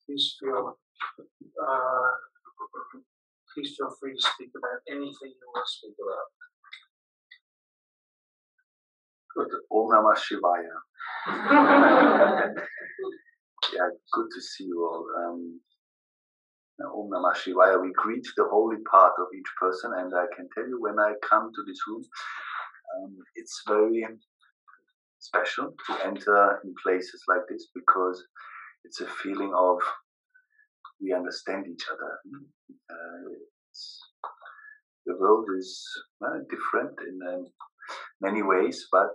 please uh, feel free to speak about anything you want to speak about. Good. Om Namah Shivaya. Yeah, good to see you all. Om Namah Shivaya. We greet the holy part of each person, and I can tell you when I come to this room, it's very special to enter in places like this because it's a feeling of we understand each other. The world is different in many ways, but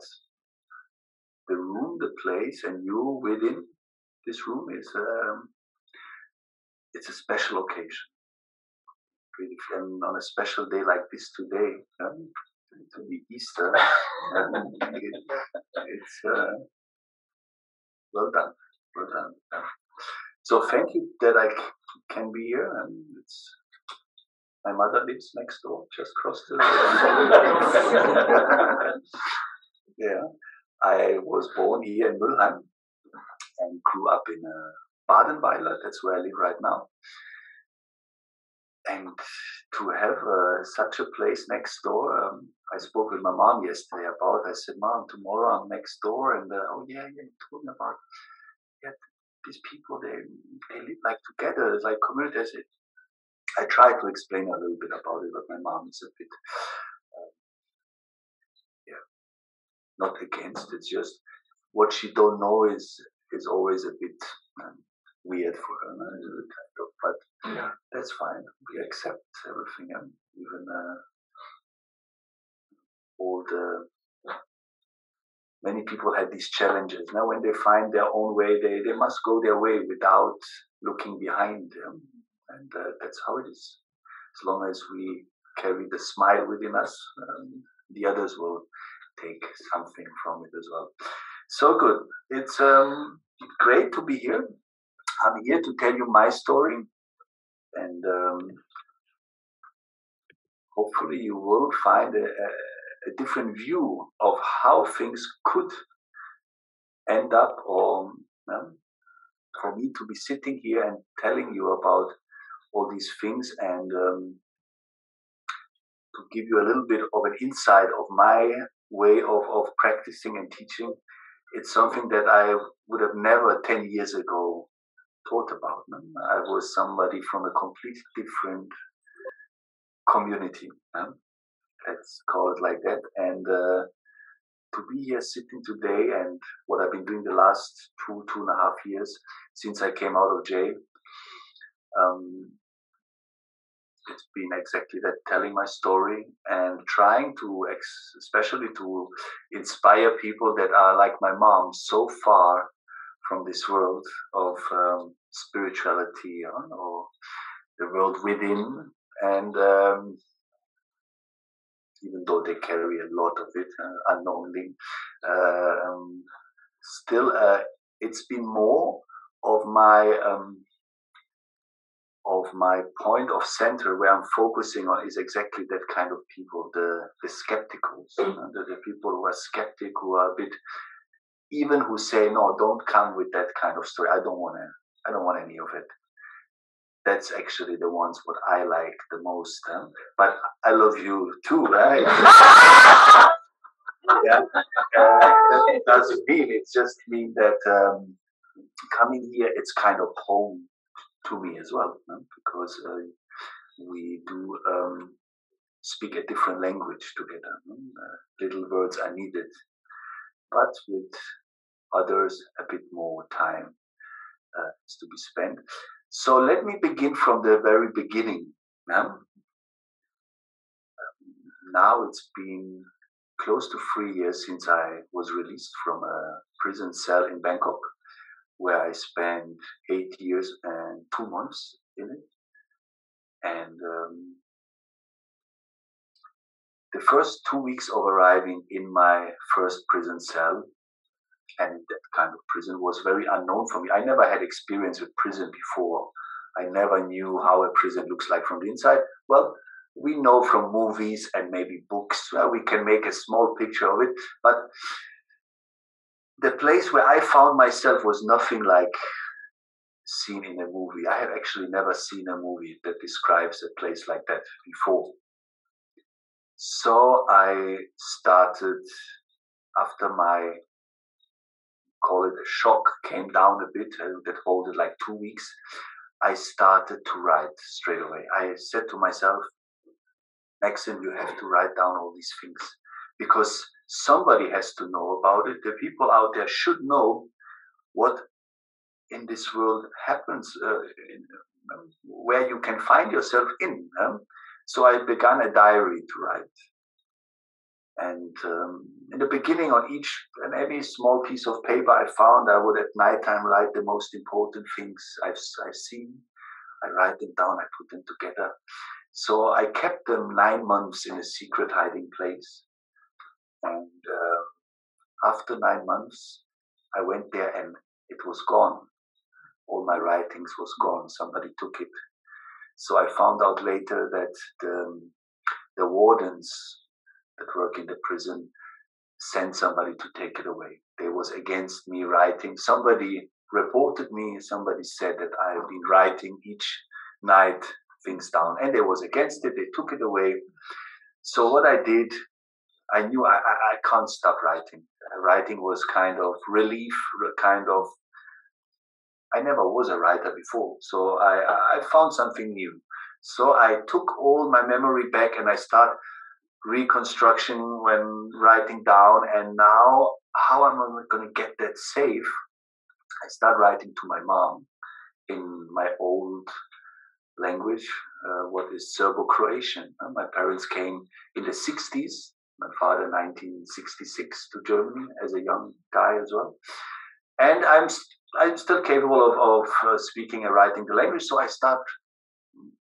the room, the place, and you within this room is it's a special occasion. And on a special day like this today, it will be Easter. It's well done, well done. So thank you that I can be here, and it's my mother lives next door, just across the road. Yeah, I was born here in Mülheim and grew up in Badenweiler. That's where I live right now. And to have such a place next door, I spoke with my mom yesterday about. I said, "Mom, tomorrow I'm next door," and oh yeah, you told me about these people. They live like together, it's like community. I tried to explain a little bit about it, but my mom is a bit, not against. It's just what she don't know is always a bit weird for her, kind of. But yeah, that's fine. We accept everything, and even all the many people had these challenges. Now, when they find their own way, they must go their way without looking behind them, and that's how it is. As long as we carry the smile within us, the others will take something from it as well. So good. It's great to be here. I'm here to tell you my story, and hopefully you will find a different view of how things could end up, or for me to be sitting here and telling you about all these things, and to give you a little bit of an insight of my way of practicing and teaching. It's something that I would have never 10 years ago thought about. I was somebody from a completely different community. Let's call it like that. And to be here sitting today, and what I've been doing the last 2.5 years since I came out of jail, it's been exactly that, telling my story and trying to, especially to inspire people that are like my mom, so far from this world of spirituality, or the world within. And even though they carry a lot of it unknowingly, still it's been more of my point of center where I'm focusing on is exactly that kind of people, the skepticals, the people who are skeptic, who are a bit, even who say, no, don't come with that kind of story. I don't want any of it. That's actually the ones what I like the most. But I love you too, right? Yeah, that doesn't mean, it just means that coming here, it's kind of home to me as well, because we do speak a different language together. Little words are needed, but with others, a bit more time is to be spent. So let me begin from the very beginning. Now it's been close to 3 years since I was released from a prison cell in Bangkok, where I spent 8 years and 2 months in it. And the first 2 weeks of arriving in my first prison cell, and that kind of prison was very unknown for me. I never had experience with prison before. I never knew how a prison looks like from the inside. Well, we know from movies and maybe books, we can make a small picture of it, but the place where I found myself was nothing like seen in a movie. I have actually never seen a movie that describes a place like that before. So I started, after my, call it a shock, came down a bit, that lasted like 2 weeks, I started to write straight away. I said to myself, Maxim, you have to write down all these things because somebody has to know about it. The people out there should know what in this world happens, where you can find yourself in. So I began a diary to write. And in the beginning, on each and every small piece of paper I found, I would at nighttime write the most important things I've seen. I write them down, I put them together. So I kept them 9 months in a secret hiding place. And after 9 months, I went there and it was gone. All my writings was gone. Somebody took it. So I found out later that the wardens that work in the prison sent somebody to take it away. They was against me writing. Somebody reported me. Somebody said that I've been writing each night things down, and they was against it. They took it away. So what I did, I knew I can't stop writing. Writing was kind of relief, kind of. I never was a writer before, so I found something new. So I took all my memory back and I start reconstruction when writing down. And now, how am I going to get that safe? I start writing to my mom in my old language, what is Serbo-Croatian. My parents came in the 60s. My father 1966 to Germany as a young guy as well. And I'm still capable of speaking and writing the language, so I start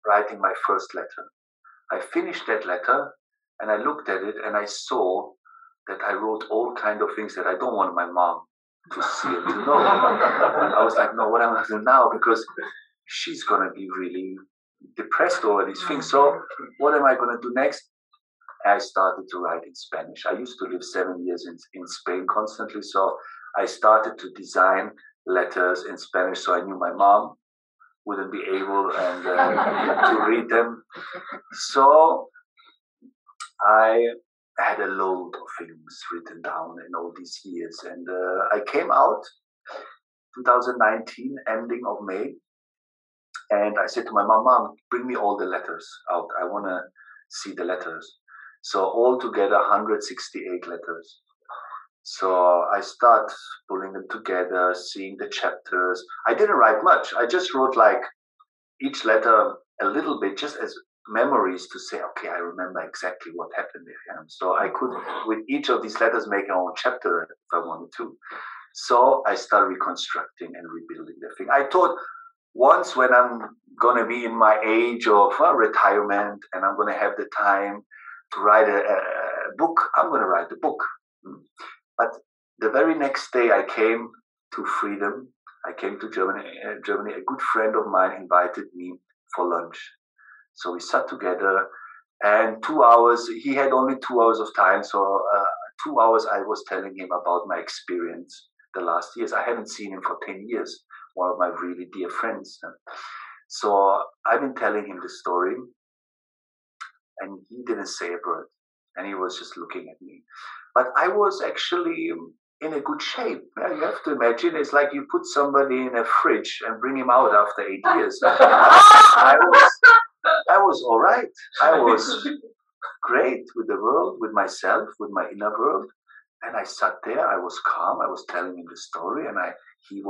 writing my first letter. I finished that letter and I looked at it and I saw that I wrote all kind of things that I don't want my mom to see and to know. I was like, no, what am I going to do now? Because she's going to be really depressed over these things. So what am I going to do next? I started to write in Spanish. I used to live 7 years in Spain constantly, so I started to design letters in Spanish, so I knew my mom wouldn't be able to read them. So I had a load of things written down in all these years, and I came out 2019, ending of May, and I said to my mom, bring me all the letters out. I want to see the letters. So altogether, 168 letters. So I start pulling them together, seeing the chapters. I didn't write much. I just wrote like each letter a little bit, just as memories to say, okay, I remember exactly what happened there. Yeah? So I could, with each of these letters, make an own chapter if I wanted to. So I started reconstructing and rebuilding the thing. I thought once when I'm going to be in my age of retirement and I'm going to have the time to write a book, I'm going to write the book. But the very next day I came to Freedom. I came to Germany. A good friend of mine invited me for lunch. So we sat together and 2 hours, he had only 2 hours of time. So 2 hours I was telling him about my experience the last years. I haven't seen him for 10 years, one of my really dear friends. So I've been telling him the story and he didn't say a word. And he was just looking at me. But I was actually in a good shape. Yeah, you have to imagine, it's like you put somebody in a fridge and bring him out after 8 years. I was all right. I was great with the world, with myself, with my inner world. And I sat there, I was calm, I was telling him the story, and he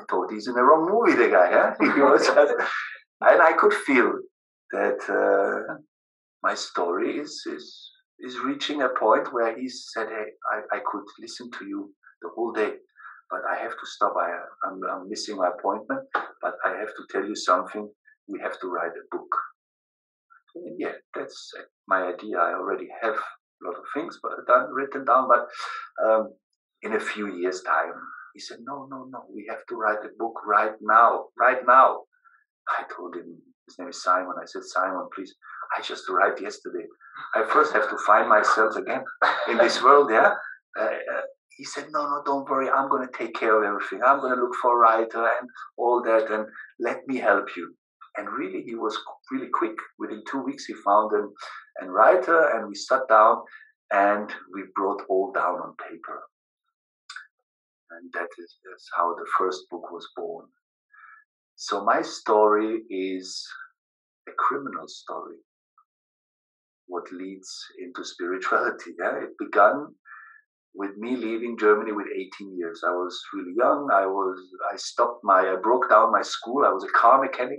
thought he's in the wrong movie, the guy. Yeah? He was just, and I could feel that my story is reaching a point where he said, hey, I could listen to you the whole day, but I have to stop. I'm missing my appointment, but I have to tell you something. We have to write a book. And yeah, that's my idea. I already have a lot of things written down, but in a few years' time, he said, no, we have to write a book right now. I told him, his name is Simon. I said, Simon, please, I just arrived yesterday. I first have to find myself again in this world, yeah? he said, no, don't worry. I'm going to take care of everything. I'm going to look for a writer and all that, and let me help you. And really, he was really quick. Within 2 weeks, he found a writer, and we sat down and we brought all down on paper. And that's how the first book was born. So my story is a criminal story. What leads into spirituality? Yeah? It began with me leaving Germany with 18 years. I was really young. I broke down my school. I was a car mechanic.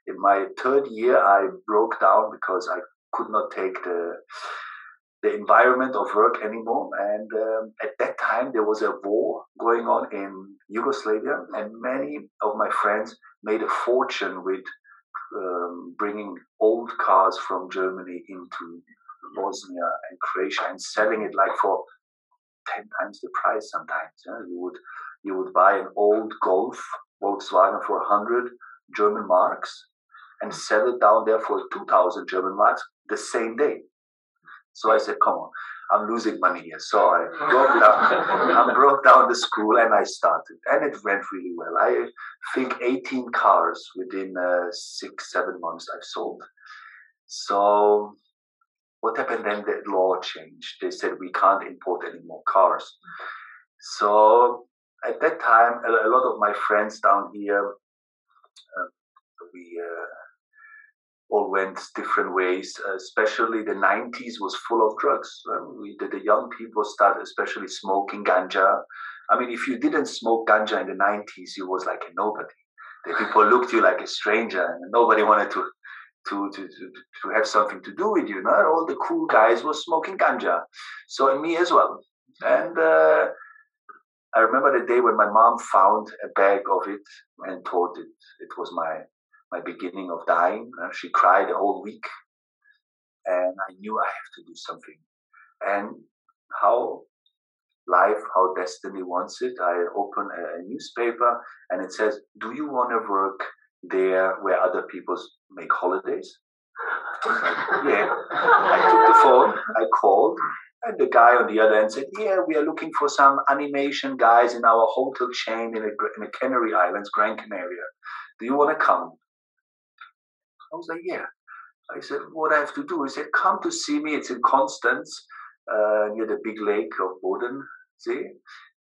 In my third year, I broke down because I could not take the environment of work anymore. And at that time, there was a war going on in Yugoslavia, and many of my friends made a fortune with bringing old cars from Germany into Bosnia and Croatia and selling it like for 10 times the price sometimes. Yeah? You would buy an old Golf Volkswagen for 100 German marks and sell it down there for 2,000 German marks the same day. So I said, come on, I'm losing money here. So I broke down the school and I started. And it went really well. I think 18 cars within 6-7 months I've sold. So what happened then? The law changed. They said we can't import any more cars. So at that time, a lot of my friends down here, we all went different ways. Especially the 90s was full of drugs. The young people started especially smoking ganja. I mean, if you didn't smoke ganja in the 90s, you was like a nobody. The people looked at you like a stranger, and nobody wanted to have something to do with you. Not all the cool guys were smoking ganja. So me as well. And I remember the day when my mom found a bag of it and thought it was my beginning of dying. She cried a whole week, and I knew I have to do something. And how destiny wants it, I open a newspaper and it says, do you want to work there where other people make holidays? Yeah. I took the phone, I called, and the guy on the other end said, yeah, we are looking for some animation guys in our hotel chain in the Canary Islands, Gran Canaria. Do you want to come? I was like, yeah. I said, what I have to do? He said, come to see me. It's in Constance, near the big lake of Bodensee.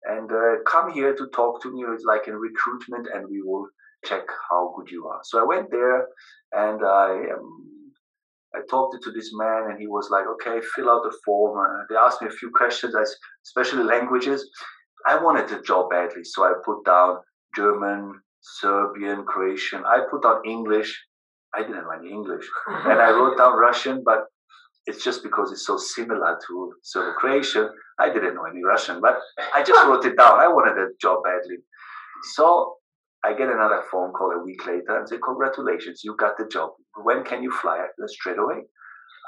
And come here to talk to me. It's like a recruitment, and we will check how good you are. So I went there, and I talked to this man, and he was like, okay, fill out the form. They asked me a few questions, especially languages. I wanted the job badly, so I put down German, Serbian, Croatian. I put down English. I didn't know any English. And I wrote down Russian, but it's just because it's so similar to Serbo-Croatian. I didn't know any Russian, but I just wrote it down. I wanted a job badly. So I get another phone call a week later and say, congratulations, you got the job. When can you fly? I said, straight away.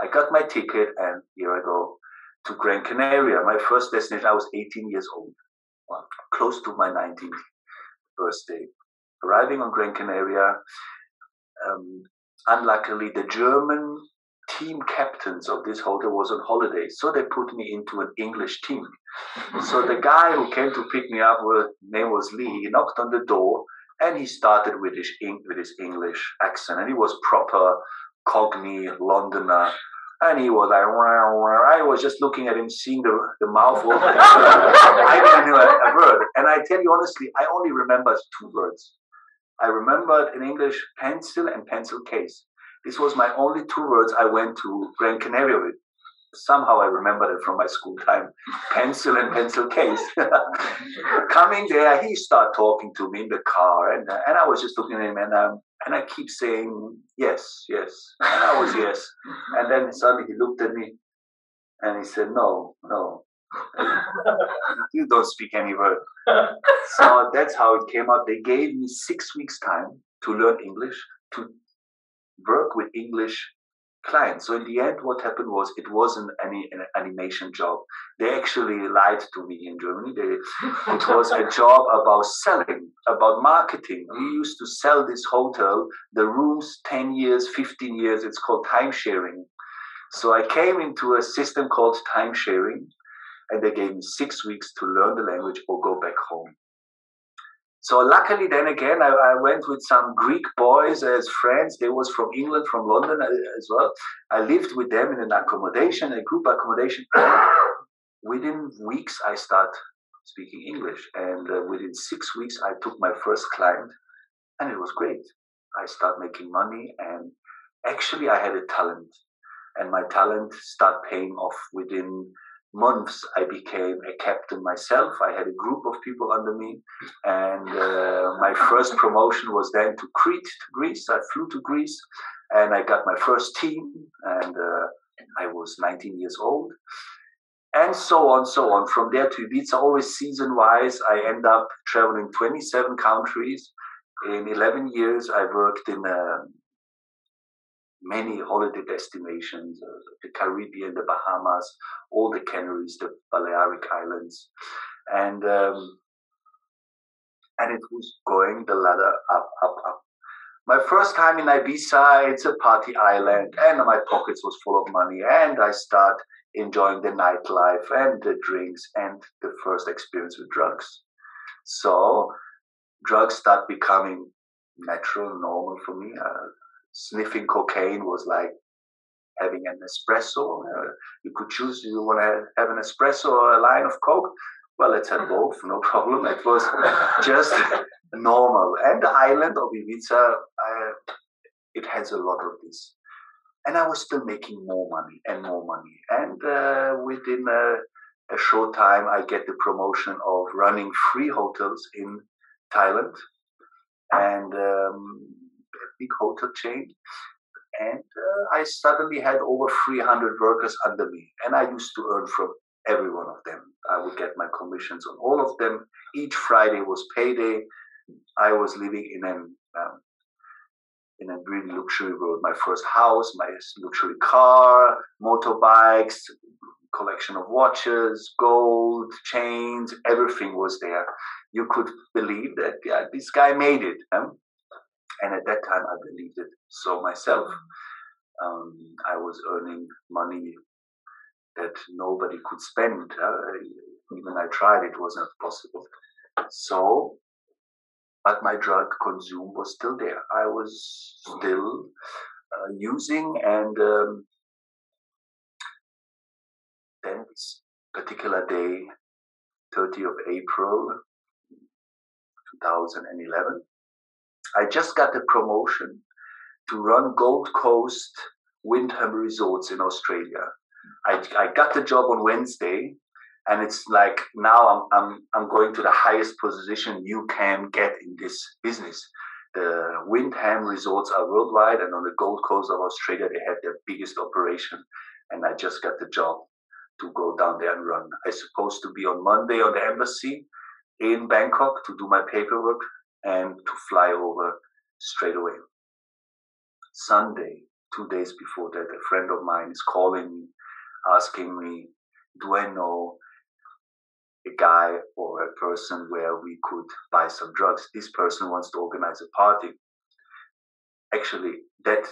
I got my ticket, and here I go to Gran Canaria. My first destination, I was 18 years old, well, close to my 19th birthday. Arriving on Gran Canaria, unluckily, the German team captains of this hotel was on holiday, so they put me into an English team. So the guy who came to pick me up, name was Lee, he knocked on the door, and he started with his English accent, and he was proper Cockney Londoner, and he was like, I was just looking at him, seeing the mouth open. I didn't know a word, and I tell you honestly, I only remembered 2 words. I remembered in English pencil and pencil case. This was my only 2 words I went to Gran Canaria with. Somehow I remembered it from my school time. Pencil and pencil case. Coming there, he started talking to me in the car, and I was just looking at him, and I keep saying yes, yes, and I was yes. And then suddenly he looked at me, and he said, no. You don't speak any word. So that's how it came out. They gave me 6 weeks time to learn English, to work with English clients. So in the end, what happened was it wasn't an animation job. They actually lied to me in Germany. It was a job about selling, about marketing. We used to sell this hotel, the rooms, 10 years, 15 years. It's called time sharing. So I came into a system called time sharing. and they gave me 6 weeks to learn the language or go back home. So luckily, then again, I went with some Greek boys as friends. They was from England, from London as well. I lived with them in an accommodation, a group accommodation. Within weeks, I start speaking English, and within 6 weeks, I took my first client, and it was great. I start making money, and actually, I had a talent, and my talent started paying off within months. I became a captain myself. I had a group of people under me, and my first promotion was then to Crete, to Greece. I flew to Greece, and I got my first team, and I was 19 years old, and so on, so on. From there to Ibiza, always season-wise, I end up traveling 27 countries. In 11 years, I worked in many holiday destinations, the Caribbean, the Bahamas, all the Canaries, the Balearic Islands, and it was going the ladder up, up, up. My first time in Ibiza, it's a party island, and my pockets was full of money, and I start enjoying the nightlife and the drinks and the first experience with drugs. So drugs start becoming natural, normal for me. Sniffing cocaine was like having an espresso. You could choose, do you want to have an espresso or a line of Coke? Well, let's have both, no problem. It was just normal. And the island of Ibiza, it has a lot of this. And I was still making more money and more money. And within a short time, I get the promotion of running 3 hotels in Thailand. And big hotel chain, and I suddenly had over 300 workers under me, and I used to earn from every one of them. I would get my commissions on all of them. Each Friday was payday. I was living in a really luxury world. My first house, my luxury car, motorbikes, collection of watches, gold, chains, everything was there. You could believe that this guy made it. And at that time, I believed it so myself. I was earning money that nobody could spend. Even I tried, it was not possible. So, but my drug consume was still there. I was still using, and then this particular day, 30th of April, 2011, I just got the promotion to run Gold Coast Windham Resorts in Australia. I got the job on Wednesday, and it's like now I'm going to the highest position you can get in this business. The Windham Resorts are worldwide, and on the Gold Coast of Australia, they have their biggest operation. And I just got the job to go down there and run. I was supposed to be on Monday on the embassy in Bangkok to do my paperwork and to fly over straight away. Sunday, 2 days before that, a friend of mine is calling me, asking me, do I know a guy or a person where we could buy some drugs? This person wants to organize a party. Actually, that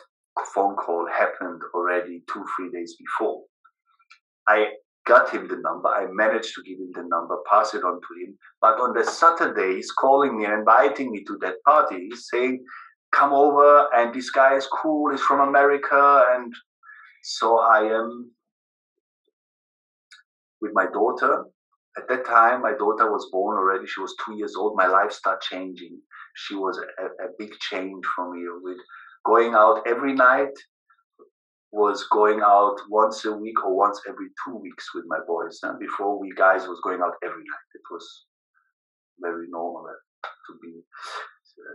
phone call happened already 2-3 days before. I got him the number. I managed to give him the number, pass it on to him. But on the Saturday, he's calling me and inviting me to that party. He's saying, come over, and this guy is cool, he's from America. And so I am with my daughter. At that time, my daughter was born already. She was 2 years old. My life started changing. She was a big change for me. With going out every night, was going out once a week or once every 2 weeks with my boys. And before, we guys was going out every night. It was very normal to be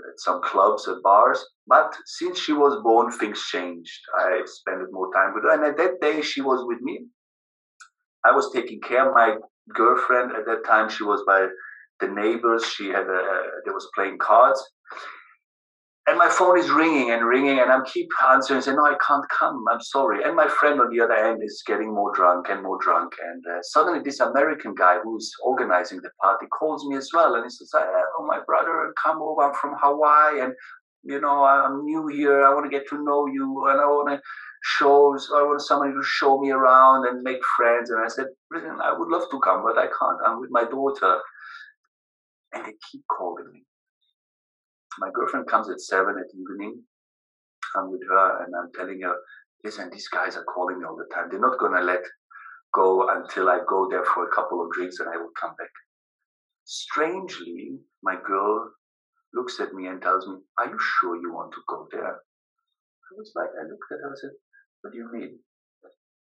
at some clubs and bars. But since she was born, things changed. I spent more time with her. And at that day, she was with me. I was taking care of my girlfriend. At that time, she was by the neighbors. She had they was playing cards. And my phone is ringing, and I keep answering and saying, no, I can't come, I'm sorry. And my friend on the other end is getting more drunk. And suddenly this American guy who's organizing the party calls me as well. And he says, oh, my brother, come over, I'm from Hawaii. And, I'm new here, I want to get to know you. And I want to shows. I want somebody to show me around and make friends. And I said, listen, I would love to come, but I can't. I'm with my daughter. And they keep calling me. My girlfriend comes at 7 at evening. I'm with her and I'm telling her, listen, these guys are calling me all the time. They're not going to let go until I go there for a couple of drinks and I will come back. Strangely, my girl looks at me and tells me, are you sure you want to go there? I was like, I looked at her and said, what do you mean?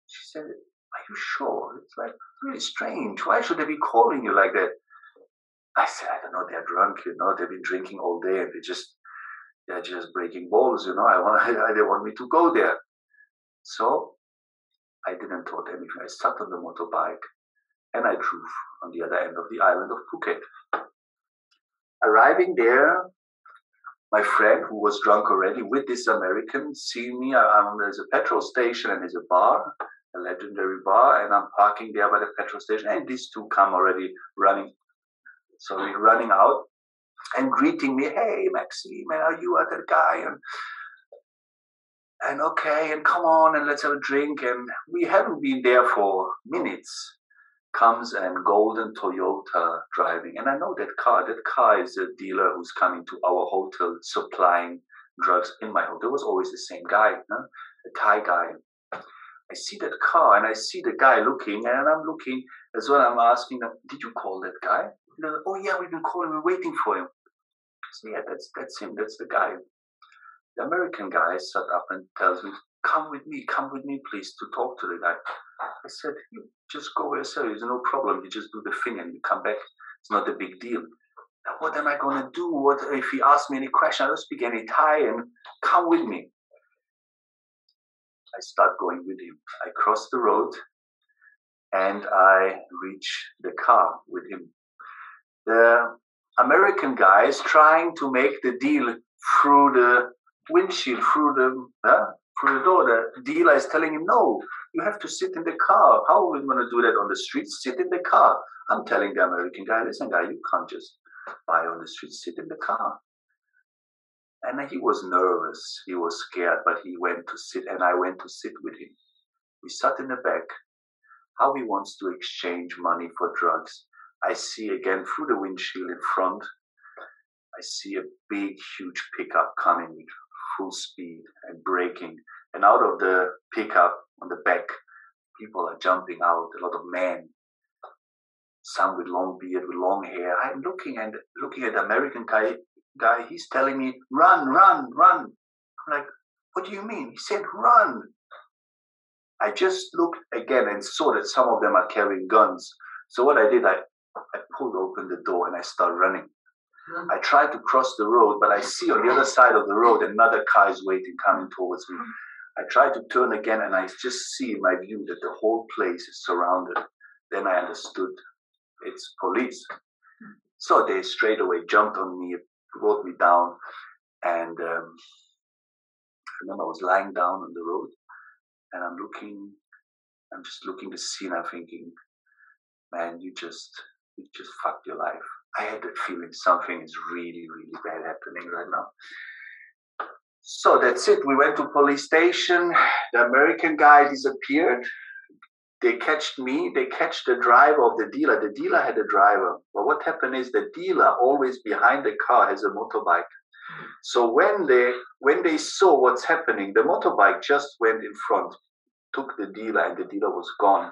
She said, are you sure? It's like really strange. Why should they be calling you like that? I said, I don't know, they're drunk, they've been drinking all day and they're just breaking balls, they want me to go there. So I didn't thought anything. I sat on the motorbike and I drove on the other end of the island of Phuket. Arriving there, my friend, who was drunk already with this American, see me. There's a petrol station and there's a bar, a legendary bar, and I'm parking there by the petrol station. And these two come already running out and greeting me. Hey, Maxime, are you that guy? And okay, and come on, and let's have a drink. And we haven't been there for minutes. Comes and golden Toyota driving, and I know that car. That car is a dealer who's coming to our hotel supplying drugs in my hotel. It was always the same guy, a Thai guy. I see that car and I see the guy looking, and I'm looking as well. I'm asking them, did you call that guy? Oh yeah, we've been calling, we're waiting for him. So yeah, that's him, that's the guy. The American guy sat up and tells me, come with me, please, to talk to the guy. I said, you just go yourself, there's no problem. You just do the thing and you come back. It's not a big deal. Now, what am I going to do? What if he asks me any question? I don't speak any Thai, and come with me. I start going with him. I cross the road and I reach the car with him. The American guy is trying to make the deal through the windshield, through the door. The dealer is telling him, no, you have to sit in the car. How are we going to do that on the street? Sit in the car. I'm telling the American guy, listen, guy, you can't just buy on the street, sit in the car. And he was nervous. He was scared, but he went to sit, and I went to sit with him. We sat in the back. How he wants to exchange money for drugs. I see again through the windshield in front, I see a big, huge pickup coming with full speed and braking. And out of the pickup on the back, people are jumping out, a lot of men. Some with long beard, with long hair. I'm looking at the American guy, he's telling me, run, run, run. I'm like, what do you mean? He said, run. I just looked again and saw that some of them are carrying guns. So what I did, I pulled open the door and I started running. I tried to cross the road, but I see on the other side of the road another car is waiting, coming towards me. I tried to turn again and I just see in my view that the whole place is surrounded. Then I understood it's police. So they straight away jumped on me, brought me down, and I remember I was lying down on the road and I'm just looking the scene. I'm thinking, man, you just fucked your life. I had that feeling something is really, really bad happening right now. So that's it. We went to police station. The American guy disappeared. They catched me. They catched the driver of the dealer. The dealer had a driver. But what happened is the dealer always behind the car has a motorbike. So when they saw what's happening, the motorbike just went in front, took the dealer, and the dealer was gone.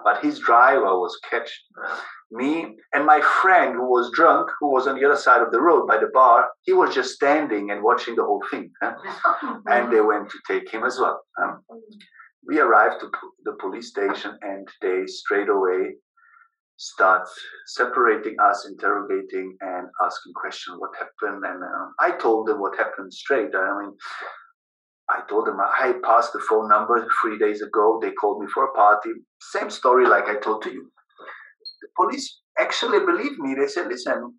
But his driver was catched. Me and my friend who was drunk, who was on the other side of the road by the bar, he was just standing and watching the whole thing. And they went to take him as well. We arrived to the police station and they straight away start separating us, interrogating and asking questions, what happened. And I told them what happened straight. I told them I passed the phone number 3 days ago. They called me for a party. Same story like I told to you. The police actually believed me. They said, listen,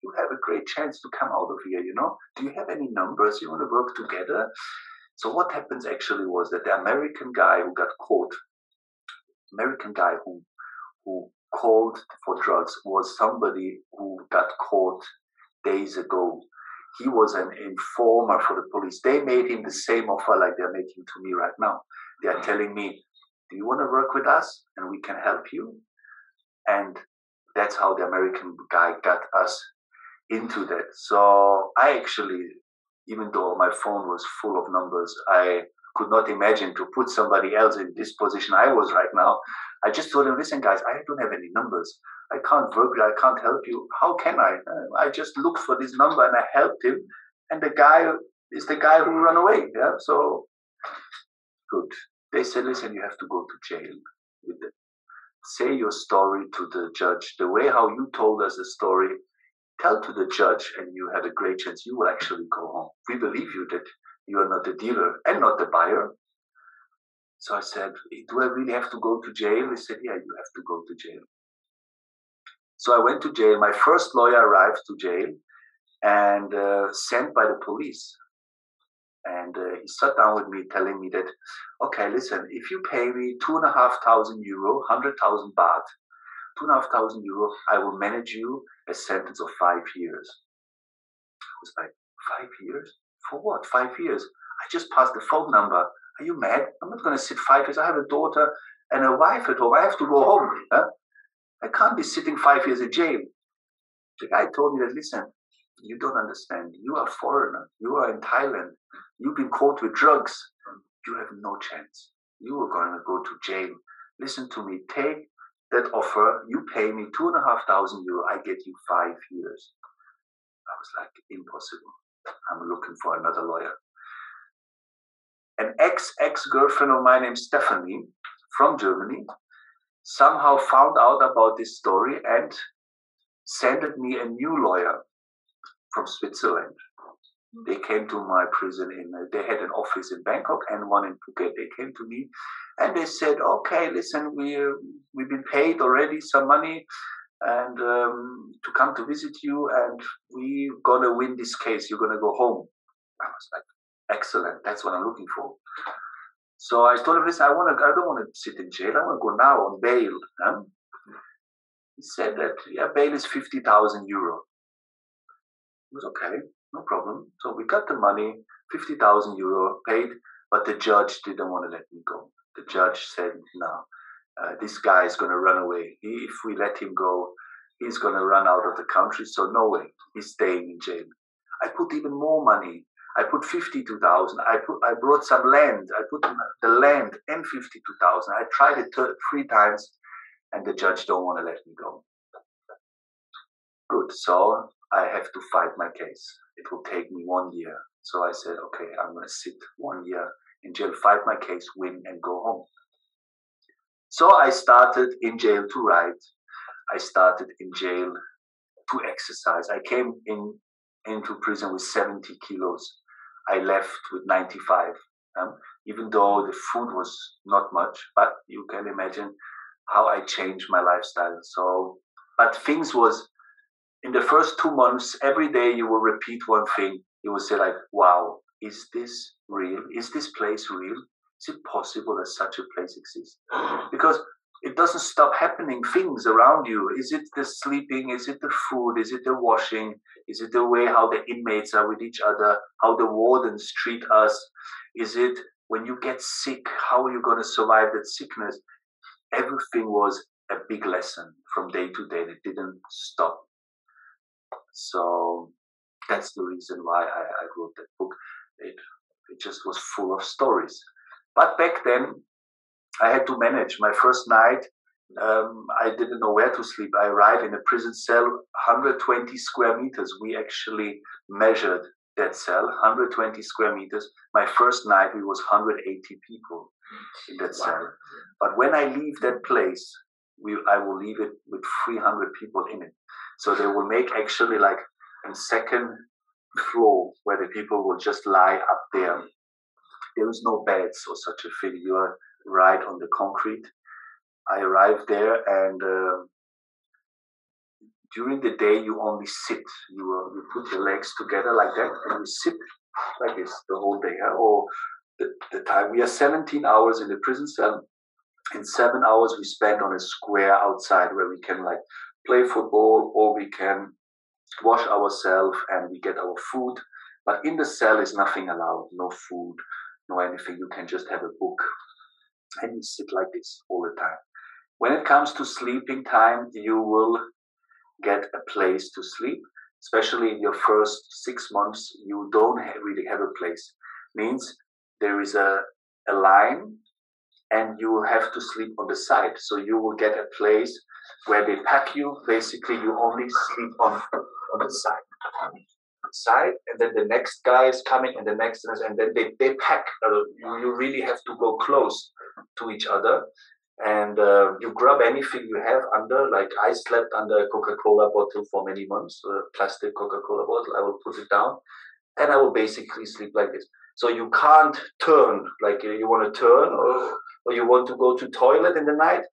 you have a great chance to come out of here, Do you have any numbers you want to work together? So what happens actually was that the American guy who got caught, who called for drugs was somebody who got caught days ago he was an informer for the police. They made him the same offer like they're making to me right now. They are telling me, do you want to work with us and we can help you? And that's how the American guy got us into that. So I actually, even though my phone was full of numbers, I could not imagine to put somebody else in this position I was right now. I just told him, listen, guys, I don't have any numbers. I can't work with you. I can't help you. How can I? I just looked for this number and I helped him. And the guy is the guy who ran away. Yeah. So good. They said, listen, you have to go to jail with it. Say your story to the judge. The way how you told us the story, tell to the judge and you have a great chance you will actually go home. We believe you that you are not the dealer and not the buyer. So I said, do I really have to go to jail? He said, yeah, you have to go to jail. So I went to jail. My first lawyer arrived to jail and sent by the police. And he sat down with me telling me that, okay, listen, if you pay me €2,500, 100,000 baht, €2,500, I will manage you a sentence of 5 years. I was like, 5 years? For what? 5 years? I just passed the phone number. Are you mad? I'm not going to sit 5 years. I have a daughter and a wife at home. I have to go home. Huh? I can't be sitting 5 years in jail. The guy told me that, listen, you don't understand. You are a foreigner. You are in Thailand. You've been caught with drugs. You have no chance. You are going to go to jail. Listen to me. Take that offer. You pay me €2,500. I get you 5 years. I was like, impossible. I'm looking for another lawyer. An ex-girlfriend of mine named Stephanie from Germany somehow found out about this story and sent me a new lawyer from Switzerland. They came to my prison they had an office in Bangkok and one in Phuket. They came to me and they said, okay, listen, we've been paid already some money and to come to visit you and we're going to win this case. You're going to go home. I was like, excellent. That's what I'm looking for. So I told him, listen, I don't want to sit in jail. I want to go now on bail. Huh? He said that, yeah, bail is €50,000. It was okay, no problem. So we got the money, €50,000 paid, but the judge didn't want to let me go. The judge said, no, this guy is going to run away. If we let him go, he's going to run out of the country. So no way, he's staying in jail. I put even more money. I put 52,000. I brought some land. I put the land and 52,000. I tried it 3 times, and the judge don't want to let me go. Good. So I have to fight my case. It will take me 1 year. So I said, okay, I'm going to sit 1 year in jail, fight my case, win, and go home. So I started in jail to write. I started in jail to exercise. I came into prison with 70 kilos. I left with 95, even though the food was not much, but you can imagine how I changed my lifestyle. So, but things was, in the first 2 months, every day you will repeat one thing. You will say like, wow, is this real? Is this place real? Is it possible that such a place exists? Because it doesn't stop happening things around you. Is it the sleeping? Is it the food? Is it the washing? Is it the way how the inmates are with each other? How the wardens treat us? Is it when you get sick, how are you going to survive that sickness? Everything was a big lesson from day to day. It didn't stop. So that's the reason why I wrote that book. It just was full of stories. But back then, I had to manage. My first night, I didn't know where to sleep. I arrived in a prison cell, 120 square meters. We actually measured that cell, 120 square meters. My first night, we was 180 people in that cell. But when I leave that place, I will leave it with 300 people in it. So they will make actually like a second floor where the people will just lie up there. There is no beds or such a thing. You are right on the concrete. I arrived there and during the day you only sit. You put your legs together like that and you sit like this the whole day. Or the time. We are 17 hours in the prison cell. And 7 hours we spend on a square outside where we can like play football or we can wash ourselves, and we get our food. But in the cell is nothing allowed, no food, no anything. You can just have a book, and you sit like this all the time. When it comes to sleeping time, you will get a place to sleep. Especially in your first 6 months, you don't really have a place. Means there is a line, and you will have to sleep on the side. So you will get a place where they pack you. Basically, you only sleep on the side, and then the next guy is coming, and the next, and then they pack. You really have to go close to each other, and you grab anything you have under. Like I slept under a Coca-Cola bottle for many months, a plastic Coca-Cola bottle. I will put it down, and I will basically sleep like this. So you can't turn, like you want to turn, or you want to go to toilet in the night.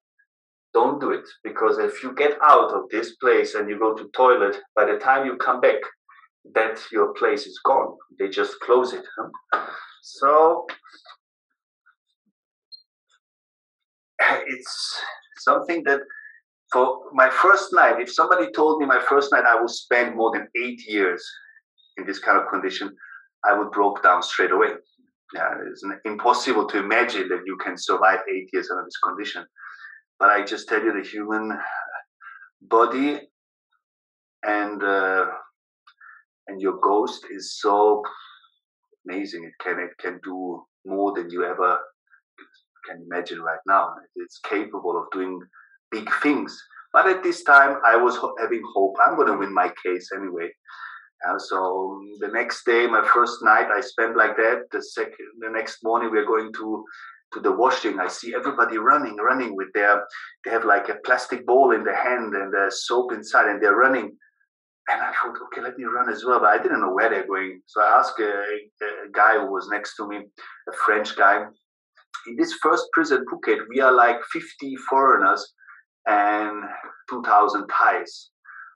Don't do it, because if you get out of this place and you go to toilet, by the time you come back, that your place is gone. They just close it. So it's something that for my first night, if somebody told me my first night I will spend more than 8 years in this kind of condition, I would broke down straight away. Yeah, it's impossible to imagine that you can survive 8 years under this condition. But I just tell you, the human body and your ghost is so amazing. It can do more than you ever can imagine right now. It's capable of doing big things. But at this time, I was having hope. I'm going to win my case anyway. So the next day, my first night, I spent like that. The next morning, we're going to the washing. I see everybody running with they have like a plastic ball in the hand and soap inside, and they're running. And I thought, okay, let me run as well. But I didn't know where they're going. So I asked a guy who was next to me, a French guy. In this first prison, Phuket, we are like 50 foreigners and 2,000 Thais.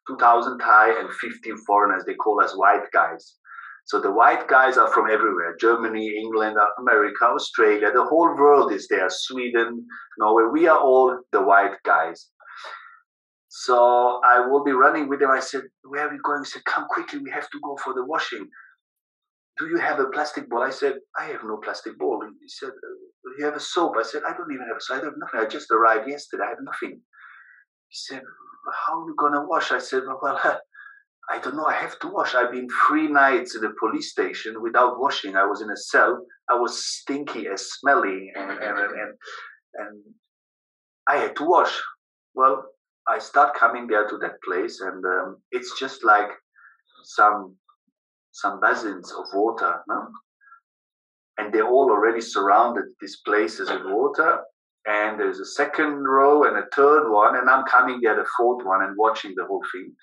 2,000 Thai and 50 foreigners. They call us white guys. So the white guys are from everywhere. Germany, England, America, Australia. The whole world is there. Sweden, Norway. We are all the white guys. So I will be running with them. I said, where are we going? He said, come quickly. We have to go for the washing. Do you have a plastic bowl? I said, I have no plastic bowl. He said, you have a soap? I said, I don't even have a soap. I have nothing. I just arrived yesterday. I have nothing. He said, how are you going to wash? I said, well, I don't know. I have to wash. I've been 3 nights in the police station without washing. I was in a cell. I was stinky and smelly, and I had to wash. Well, I start coming there to that place, and it's just like some basins of water, no? And they're all already surrounded, these places with water. And there's a second row and a third one, and I'm coming there, the fourth one, and watching the whole thing.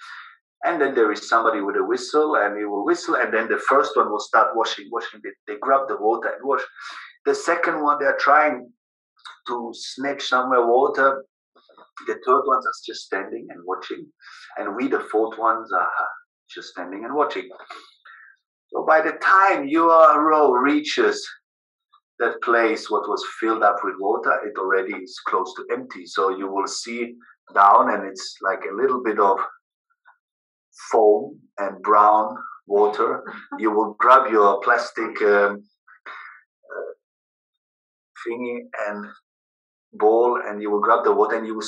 And then there is somebody with a whistle, and he will whistle, and then the first one will start washing. They grab the water and wash. The second one, they're trying to snatch somewhere water. The third ones are just standing and watching. And we, the fourth ones, are just standing and watching. So by the time your row reaches that place, what was filled up with water, it already is close to empty. So you will see down, and it's like a little bit of foam and brown water. You will grab your plastic thingy and bowl, and you will grab the water, and you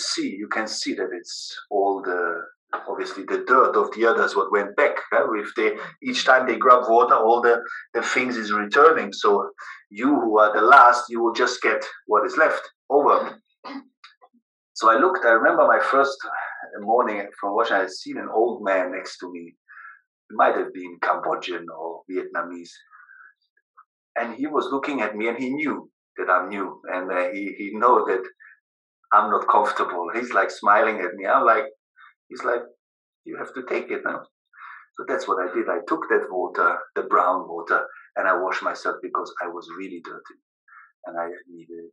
can see that it's all obviously the dirt of the others what went back. Each time they grab water, all the things is returning. So you who are the last, you will just get what is left over. So I remember my first morning from washing, I had seen an old man next to me. He might have been Cambodian or Vietnamese. And he was looking at me, and he knew that I'm new, and he know that I'm not comfortable. He's like smiling at me. He's like, you have to take it now. So that's what I did. I took that water, the brown water, and I washed myself because I was really dirty and I needed it.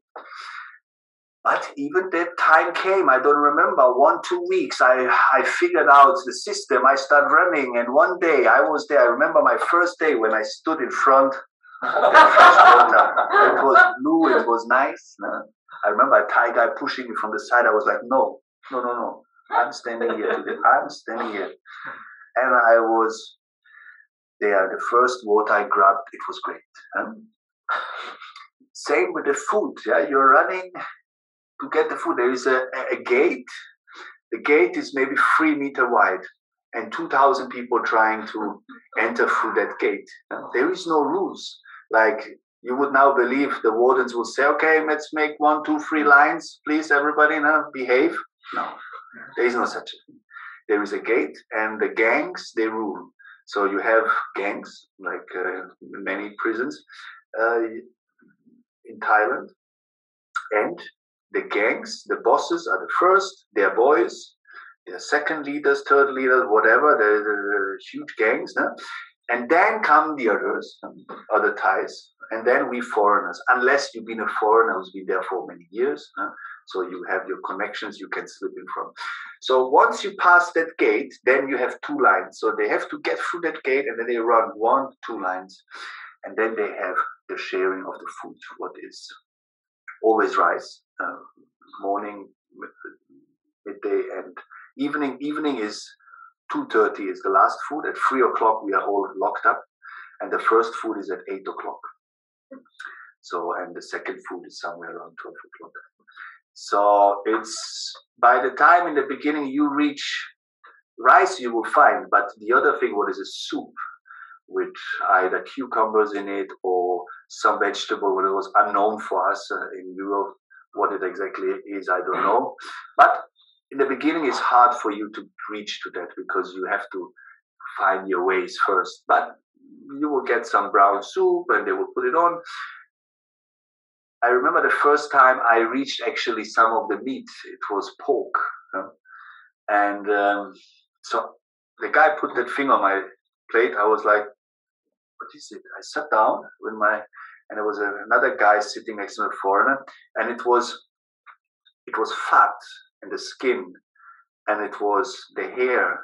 But even that time came, I don't remember, 1-2 weeks, I figured out the system. I started running, and one day I was there. I remember my first day when I stood in front of that fresh water. It was blue, it was nice. No? I remember a Thai guy pushing me from the side. I was like, no. I'm standing here today. I'm standing here. and I was there. The first water I grabbed, it was great. Same with the food. Yeah, you're running to get the food. There is a gate. The gate is maybe 3 meters wide, and 2,000 people trying to enter through that gate. There is no rules. Like you would now believe the wardens will say, "Okay, let's make 1, 2, 3 lines. Please, everybody, now behave." No, there is no such a thing. There is a gate, and the gangs they rule. So you have gangs like many prisons in Thailand, and the gangs, the bosses are the first, their boys, their second leaders, third leaders, whatever, the huge gangs, no? And then come the others, other Thais, and then we foreigners, unless you've been a foreigner who's been there for many years, no? So you have your connections you can slip in from. So once you pass that gate, then you have 2 lines. So they have to get through that gate, and then they run 1, 2 lines, and then they have the sharing of the food, what is always rice, morning, midday, and evening. Evening is 2:30 is the last food. At 3 o'clock we are all locked up, and the first food is at 8 o'clock. So, and the second food is somewhere around 12 o'clock. So it's, by the time in the beginning you reach rice, you will find, but the other thing, what is a soup with either cucumbers in it or some vegetable that was unknown for us in Europe. What it exactly is, I don't know. But in the beginning, it's hard for you to reach to that because you have to find your ways first. But you will get some brown soup and they will put it on. I remember the first time I reached actually some of the meat. It was pork. And so the guy put that thing on my plate. I was like, what is it? I sat down with and there was another guy sitting next to a foreigner, and it was fat in the skin, and it was the hair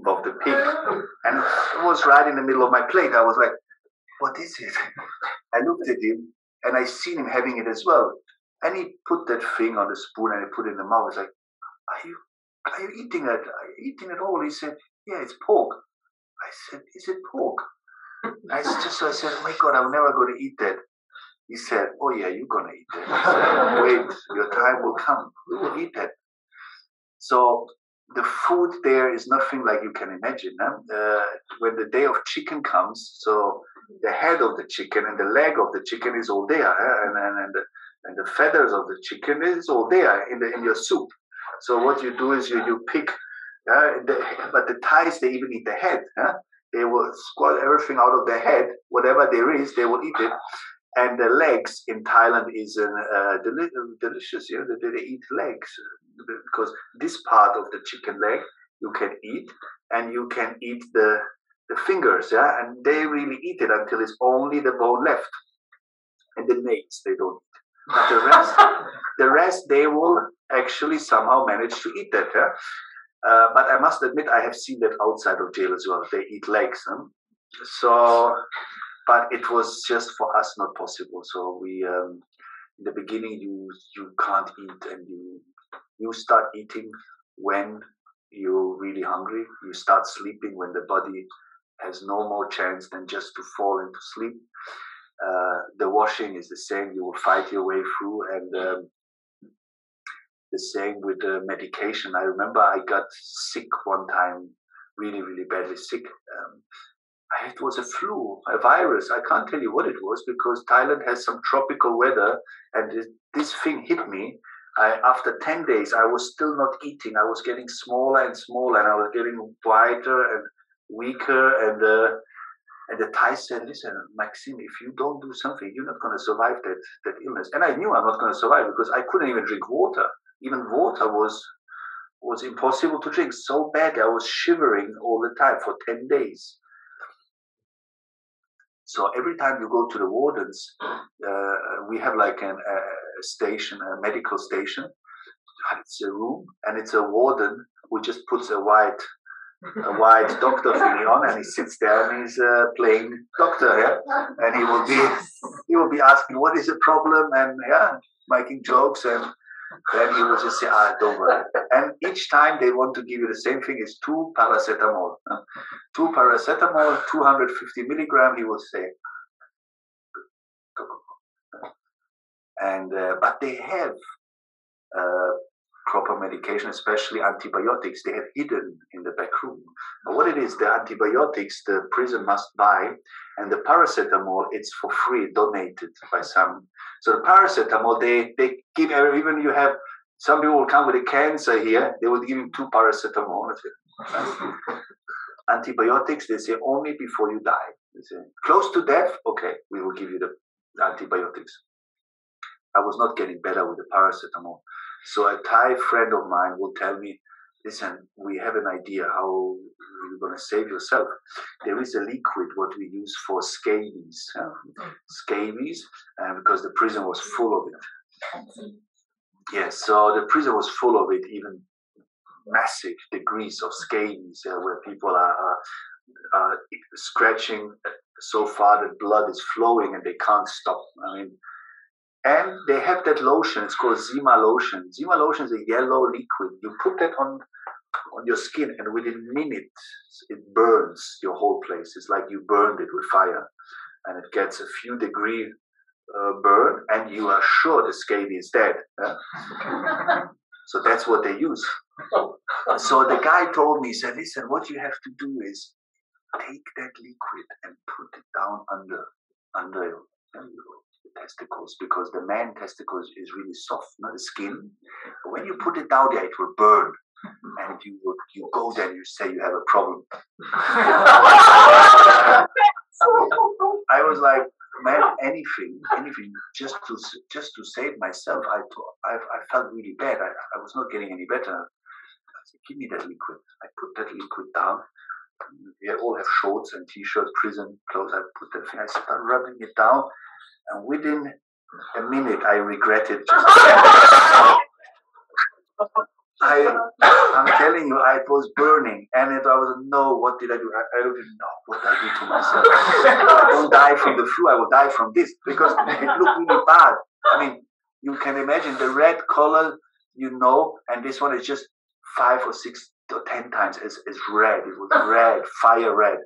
of the pig, and it was right in the middle of my plate. I was like, what is it? I looked at him, and I seen him having it as well, and he put that thing on the spoon and he put it in the mouth. I was like, are you eating it? Are you eating it all? He said, yeah, it's pork. I said, is it pork? I said, oh my God, I'm never going to eat that. He said, oh yeah, you're going to eat that. I said, wait, your time will come. We will eat that. So the food there is nothing like you can imagine. When the day of chicken comes, so the head of the chicken and the leg of the chicken is all there, and the feathers of the chicken is all there in your soup. So what you do is you pick, but the Thais, they even eat the head. They will squat everything out of their head, whatever there is, they will eat it. And the legs in Thailand is delicious. You know, they eat legs because this part of the chicken leg you can eat, and you can eat the fingers. Yeah, and they really eat it until it's only the bone left, and the nails they don't eat. But the rest they will actually somehow manage to eat that. Yeah? But I must admit, I have seen that outside of jail as well. They eat legs. So, but it was just for us not possible. So we, in the beginning, you can't eat, and you start eating when you're really hungry. You start sleeping when the body has no more chance than just to fall into sleep. The washing is the same. You will fight your way through, and the same with the medication. I remember I got sick one time, really, really badly sick. It was a flu, a virus. I can't tell you what it was because Thailand has some tropical weather, and this thing hit me. After 10 days, I was still not eating. I was getting smaller and smaller, and I was getting whiter and weaker. And the Thai said, listen, Maxime, if you don't do something, you're not going to survive that illness. And I knew I'm not going to survive because I couldn't even drink water. Even water was impossible to drink. So bad, I was shivering all the time for 10 days. So every time you go to the wardens, we have like a station, a medical station. It's a room, and it's a warden who just puts a white doctor thingy on, and he sits there and he's playing doctor, yeah, and he will be asking what is the problem, and yeah, making jokes, and Then he would just say, don't worry. And each time they want to give you the same thing, is 2 paracetamol. 2 paracetamol, 250 milligram, he will say. And but they have proper medication, especially antibiotics. They have hidden in the back room. But what it is, the antibiotics the prison must buy, and the paracetamol it's for free, donated by some. So the paracetamol they give, even you have some people will come with a cancer here, they will give you 2 paracetamol. Antibiotics they say only before you die. They say close to death, okay, we will give you the antibiotics. I was not getting better with the paracetamol. So a Thai friend of mine will tell me, listen, we have an idea how you're going to save yourself. There is a liquid what we use for scabies. Scabies, because the prison was full of it. Yes, so the prison was full of it, even massive degrees of scabies, where people are scratching so far that blood is flowing and they can't stop. I mean, and they have that lotion, it's called Zima lotion. Zima lotion is a yellow liquid. You put that on your skin and within minutes it burns your whole place. It's like you burned it with fire. And it gets a few degree burn and you are sure the scabies is dead. So that's what they use. So the guy told me, he said, listen, what you have to do is take that liquid and put it down under your testicles, because the man testicles is really soft, not the skin. But when you put it down there, it will burn. And if you go there and you say you have a problem. I was like, man, anything, just to save myself. I felt really bad. I was not getting any better. I said, give me that liquid. I put that liquid down. We all have shorts and t-shirts, prison clothes. I put that thing. I started rubbing it down. And within a minute, I regretted just. I'm telling you, it was burning, and I was no. What did I do? I don't even know what I did to myself. I don't die from the flu. I will die from this, because it looked really bad. I mean, you can imagine the red color, and this one is just 5 or 6 or 10 times as red. It was red, fire red.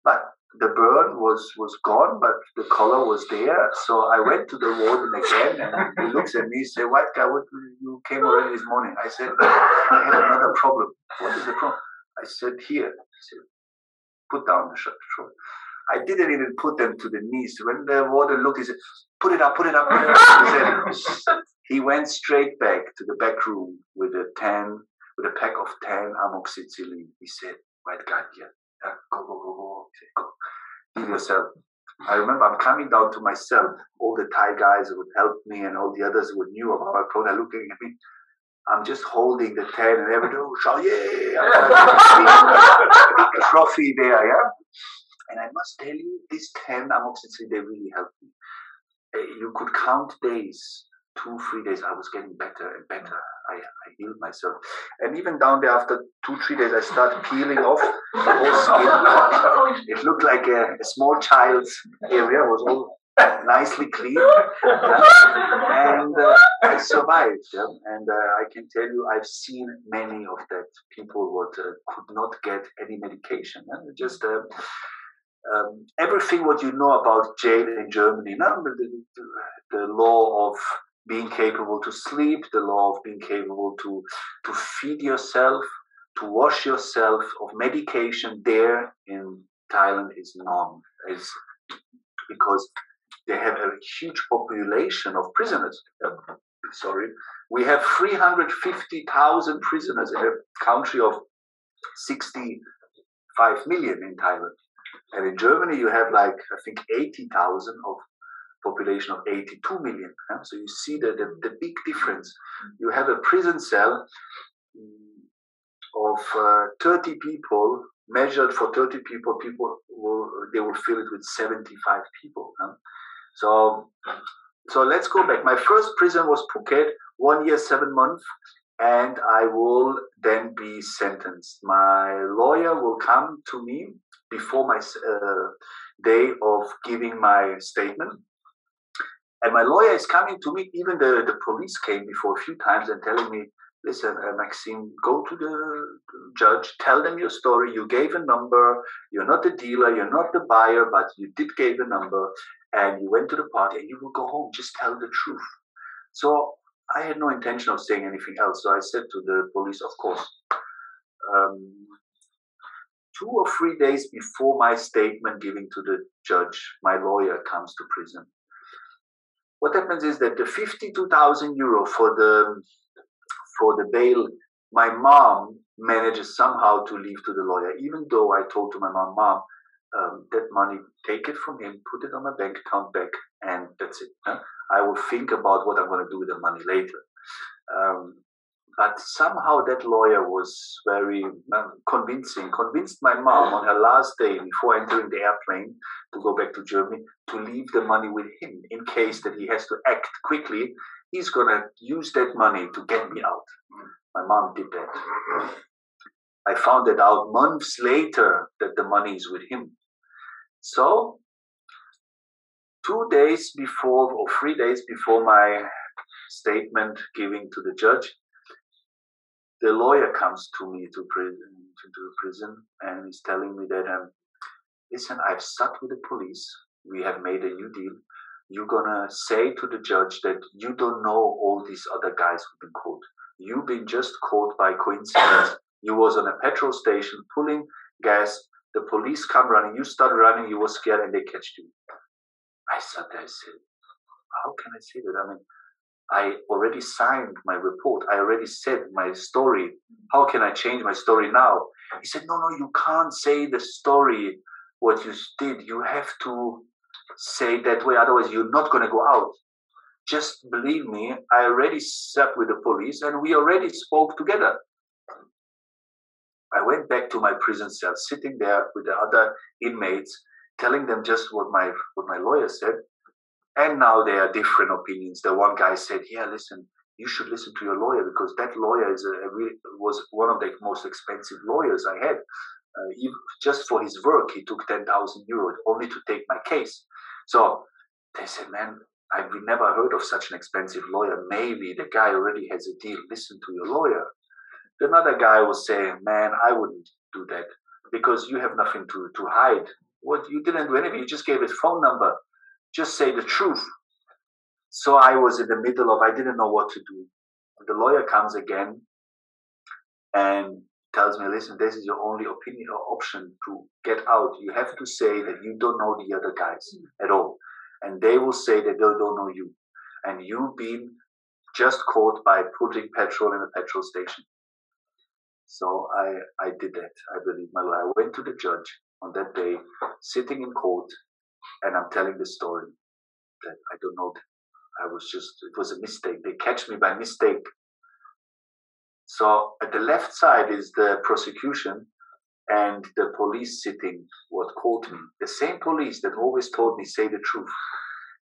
But the burn was gone, but the color was there. So I went to the warden again, and he looks at me, he said, white guy, you came already this morning? I said, I have another problem. What is the problem? I said, here. He said, put down the shirt. I didn't even put them to the knees. When the warden looked, he said, put it up, put it up. He said, he went straight back to the back room with a pack of 10 amoxicillin. He said, white guy, here. Go. He said, go. Give yourself. I remember I'm coming down to my cell. All the Thai guys would help me, and all the others who knew about my problem are looking at me. I'm just holding the 10 and everything. Oh, shout, yeah! Big trophy there, yeah? And I must tell you, these 10 amoxicillin, they really helped me. You could count days, 2-3 days, I was getting better and better. I healed myself. And even down there after 2-3 days, I started peeling off the whole skin. It looked like a small child's area. It was all nicely clean. And I survived. Yeah? And I can tell you, I've seen many of that people what could not get any medication. Yeah? Just everything what you know about jail in Germany, the law of being capable to sleep, the law of being capable to feed yourself, to wash yourself, of medication there in Thailand is none. Is because they have a huge population of prisoners. Sorry, we have 350,000 prisoners in a country of 65 million in Thailand. And in Germany, you have I think 80,000 of population of 82 million. So you see the big difference. You have a prison cell of 30 people, measured for 30 people, they will fill it with 75 people. So let's go back. My first prison was Phuket, 1 year, 7 months, and I will then be sentenced. My lawyer will come to me before my day of giving my statement. And my lawyer is coming to me. Even the police came before a few times and telling me, listen, Maxime, go to the judge, tell them your story. You gave a number. You're not the dealer. You're not the buyer, but you did give a number. And you went to the party and you will go home. Just tell the truth. So I had no intention of saying anything else. So I said to the police, of course. 2 or 3 days before my statement giving to the judge, my lawyer comes to prison. What happens is that the 52,000 euro for the bail, my mom manages somehow to leave to the lawyer, even though I told to my mom, that money, take it from him, put it on my bank account back, and that's it. Huh? I will think about what I'm going to do with the money later. But somehow that lawyer was very convinced my mom on her last day before entering the airplane to go back to Germany to leave the money with him in case that he has to act quickly. He's going to use that money to get me out. My mom did that. I found that out months later that the money is with him. So 2 days before or 3 days before my statement giving to the judge, the lawyer comes to me to prison and is telling me that, listen, I've sat with the police. We have made a new deal. You're going to say to the judge that you don't know all these other guys who've been caught. You've been just caught by coincidence. You was on a petrol station pulling gas. The police come running. You start running. You were scared and they catch you. I sat there and said, how can I say that? I mean, I already signed my report. I already said my story. How can I change my story now? He said, no, you can't say the story, what you did. You have to say that way. Otherwise, you're not going to go out. Just believe me, I already sat with the police and we already spoke together. I went back to my prison cell, sitting there with the other inmates, telling them just what my lawyer said. And now there are different opinions. The one guy said, yeah, listen, you should listen to your lawyer because that lawyer was one of the most expensive lawyers I had. Just for his work, he took 10,000 euros only to take my case. So they said, man, we never heard of such an expensive lawyer. Maybe the guy already has a deal. Listen to your lawyer. Another guy was saying, man, I wouldn't do that because you have nothing to hide. What you didn't do anything. You just gave his phone number. Just say the truth. So I was in the middle of, I didn't know what to do. The lawyer comes again and tells me, listen, this is your only opinion or option to get out. You have to say that you don't know the other guys at all. And they will say that they don't know you. And you've been just caught by putting petrol in a petrol station. So I did that. I believe my lawyer. I went to the judge on that day, sitting in court, and I'm telling the story that I don't know. It was a mistake. They catch me by mistake. So at the left side is the prosecution and the police sitting what caught me. The same police that always told me, say the truth.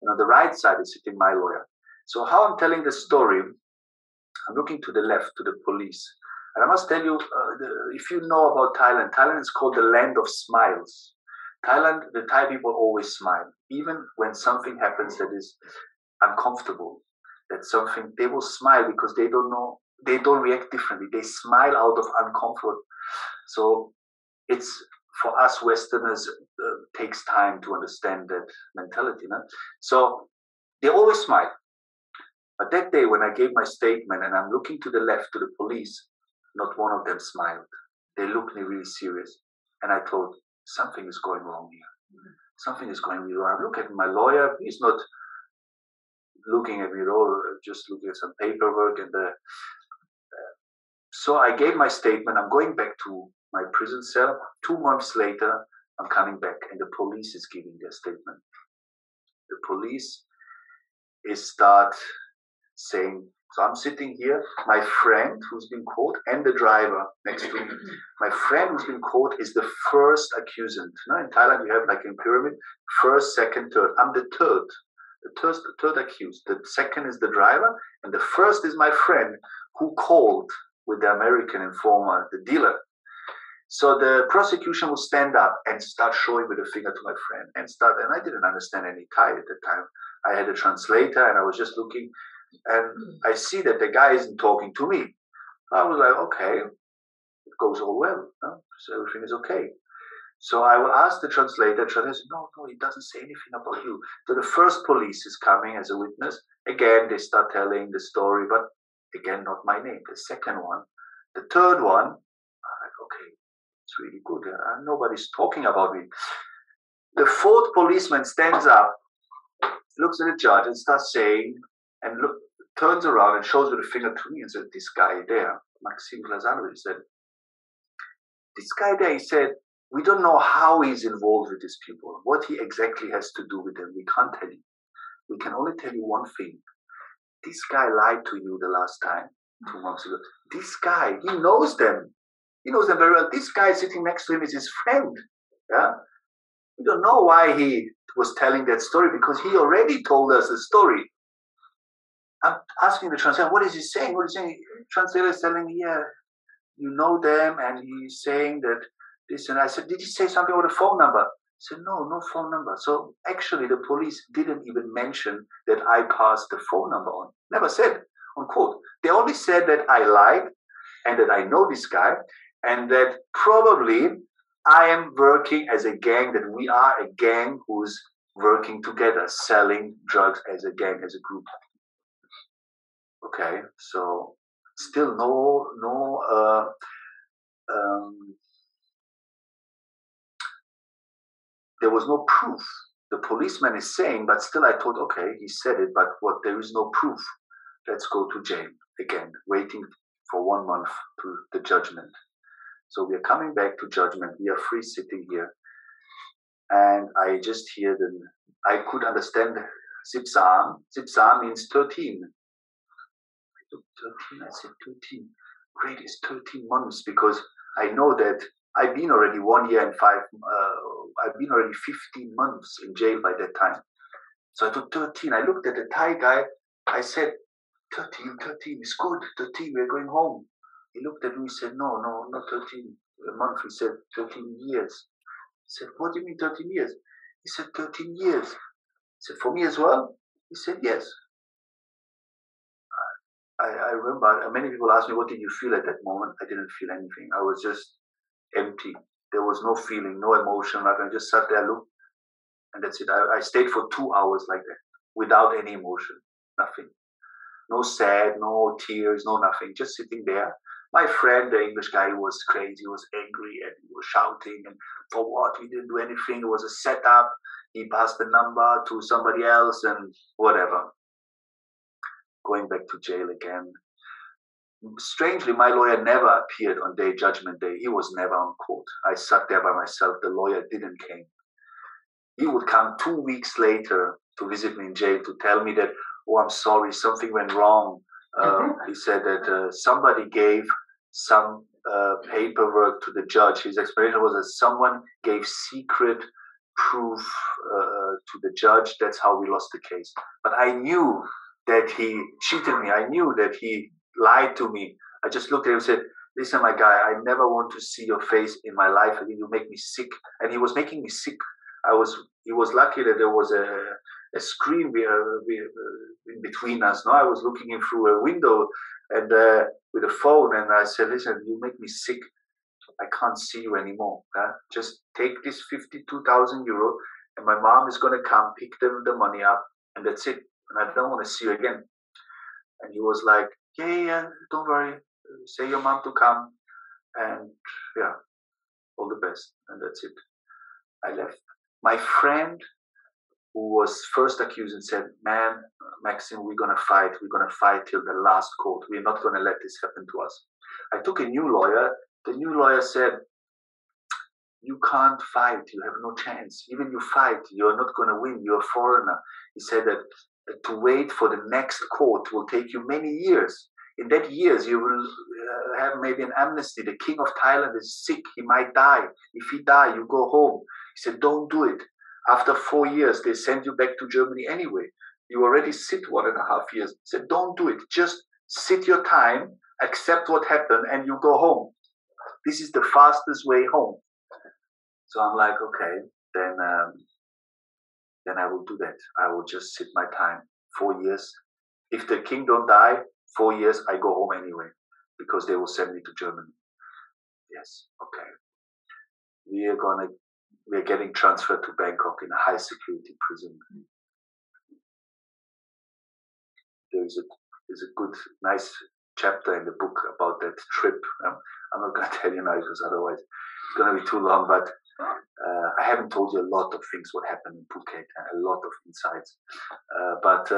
And on the right side is sitting my lawyer. So how I'm telling the story, I'm looking to the left, to the police. And I must tell you, if you know about Thailand, Thailand is called the land of smiles. Thailand, the Thai people always smile. Even when something happens that is uncomfortable, that something, they will smile because they don't know, they don't react differently. They smile out of uncomfort. So it's, for us Westerners, takes time to understand that mentality. No? So they always smile. But that day when I gave my statement and I'm looking to the left, to the police, not one of them smiled. They looked me really serious. And I thought, something is going wrong here. Something is going really wrong. I look at my lawyer. He's not looking at me at all, just looking at some paperwork. And so I gave my statement. I'm going back to my prison cell. 2 months later, I'm coming back and the police is giving their statement. The police start saying, so I'm sitting here, my friend who's been caught and the driver next to me. My friend who's been caught is the first accusant. You know, in Thailand, you have like in pyramid, first, second, third. I'm the third. The third accused. The second is the driver. And the first is my friend who called with the American informer, the dealer. So the prosecution will stand up and start showing with a finger to my friend and I didn't understand any Thai at the time. I had a translator, and I was just looking, and I see that the guy isn't talking to me. I was like, okay, it goes all well, no? So everything is okay. So I will ask the translator. Translator says, no, he doesn't say anything about you. So the first police is coming as a witness. Again, they start telling the story, but again, not my name. The second one, the third one, I'm like, okay, it's really good. Nobody's talking about me. The fourth policeman stands up, looks at the judge, and starts saying, and turns around and shows with a finger to me and said, this guy there, Maxim Glazanovic, said, this guy there, he said, we don't know how he's involved with these people, what he exactly has to do with them. We can't tell you. We can only tell you one thing. This guy lied to you the last time, 2 months ago. This guy, he knows them. He knows them very well. This guy sitting next to him is his friend. Yeah? We don't know why he was telling that story, because he already told us the story. I'm asking the translator, what is he saying? What is he saying? The translator is telling me, yeah, you know them, and he's saying that this. And I said, did he say something about a phone number? He said, no phone number. So actually the police didn't even mention that I passed the phone number on. Never said on quote. They only said that I lied and that I know this guy, and that probably I am working as a gang, that we are a gang who's working together, selling drugs as a gang, as a group. Okay, so still there was no proof. The policeman is saying, but still I thought, okay, he said it, but what? There is no proof. Let's go to jail again, waiting for 1 month to the judgment. So we are coming back to judgment. We are free sitting here. And I just hear I could understand Zipsam. Zipsam means 13. I took 13, I said 13. Great, it's 13 months, because I know that I've been already 1 year and I've been already 15 months in jail by that time. So I took 13. I looked at the Thai guy. I said, 13 is good. 13, we're going home. He looked at me and said, no, not 13 a month. He said, 13 years. I said, what do you mean 13 years? He said, 13 years. I said, for me as well? He said, yes. I remember many people asked me, what did you feel at that moment? I didn't feel anything. I was just empty. There was no feeling, no emotion, nothing. I just sat there, looked, and that's it. I stayed for 2 hours like that, without any emotion, nothing. No sad, no tears, no nothing. Just sitting there. My friend, the English guy, was crazy. He was angry and he was shouting. And for what? We didn't do anything. It was a setup. He passed the number to somebody else and whatever. Going back to jail again. Strangely, my lawyer never appeared on judgment day. He was never on court. I sat there by myself. The lawyer didn't came. He would come 2 weeks later to visit me in jail to tell me that, oh, I'm sorry, something went wrong. He said that somebody gave some paperwork to the judge. His explanation was that someone gave secret proof to the judge. That's how we lost the case. But I knew that he cheated me. I knew that he lied to me. I just looked at him and said, listen, my guy, I never want to see your face in my life. You make me sick. And he was making me sick. He was lucky that there was a screen in between us. No, I was looking in through a window and with a phone, and I said, listen, you make me sick. I can't see you anymore. Just take this 52,000 euro, and my mom is going to come pick the money up, and that's it. And I don't want to see you again. And he was like, yeah, don't worry. Say your mom to come, and yeah, all the best. And that's it. I left. My friend, who was first accused, and said, man, Maxim, we're going to fight. We're going to fight till the last court. We're not going to let this happen to us. I took a new lawyer. The new lawyer said, you can't fight. You have no chance. Even you fight, you're not going to win. You're a foreigner. He said that to wait for the next court will take you many years. In that years, you will have maybe an amnesty. The king of Thailand is sick. He might die. If he die, you go home. He said, don't do it. After 4 years, they send you back to Germany anyway. You already sit 1.5 years. He said, don't do it. Just sit your time, accept what happened, and you go home. This is the fastest way home. So I'm like, okay, then then I will do that. I will just sit my time. 4 years. If the king don't die, 4 years, I go home anyway, because they will send me to Germany. Yes, okay. We're getting transferred to Bangkok in a high security prison. There's a good, nice chapter in the book about that trip. I'm not going to tell you now because otherwise it's going to be too long. But I haven't told you a lot of things what happened in Phuket, a lot of insights. But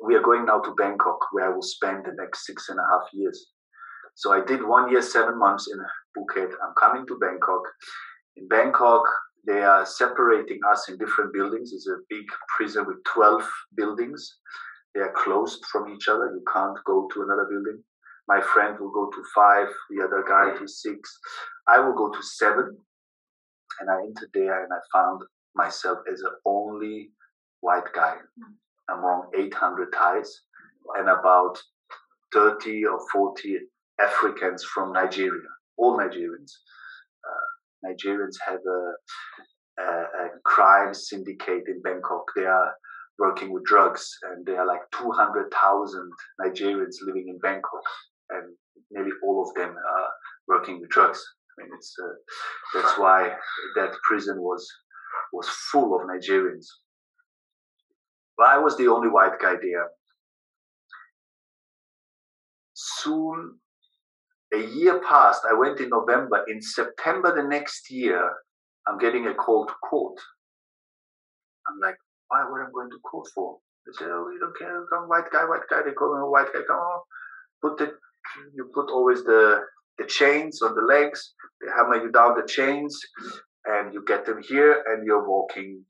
we are going now to Bangkok, where I will spend the next 6.5 years. So I did 1 year, 7 months in Phuket. I'm coming to Bangkok. In Bangkok, they are separating us in different buildings. It's a big prison with 12 buildings. They are closed from each other. You can't go to another building. My friend will go to 5, the other guy to 6. I will go to 7. And I entered there and I found myself as the only white guy among 800 Thais and about 30 or 40 Africans from Nigeria, all Nigerians. Nigerians have a crime syndicate in Bangkok. They are working with drugs, and there are like 200,000 Nigerians living in Bangkok, and nearly all of them are working with drugs. I mean, that's why that prison was full of Nigerians. But I was the only white guy there. Soon, a year passed. I went in November. In September the next year, I'm getting a call to court. I'm like, why? What am I going to court for? They say, oh, you don't care. Come, white guy. They call me a white guy. Come on, you put always the chains on the legs. They hammer you down the chains, and you get them here, and you're walking.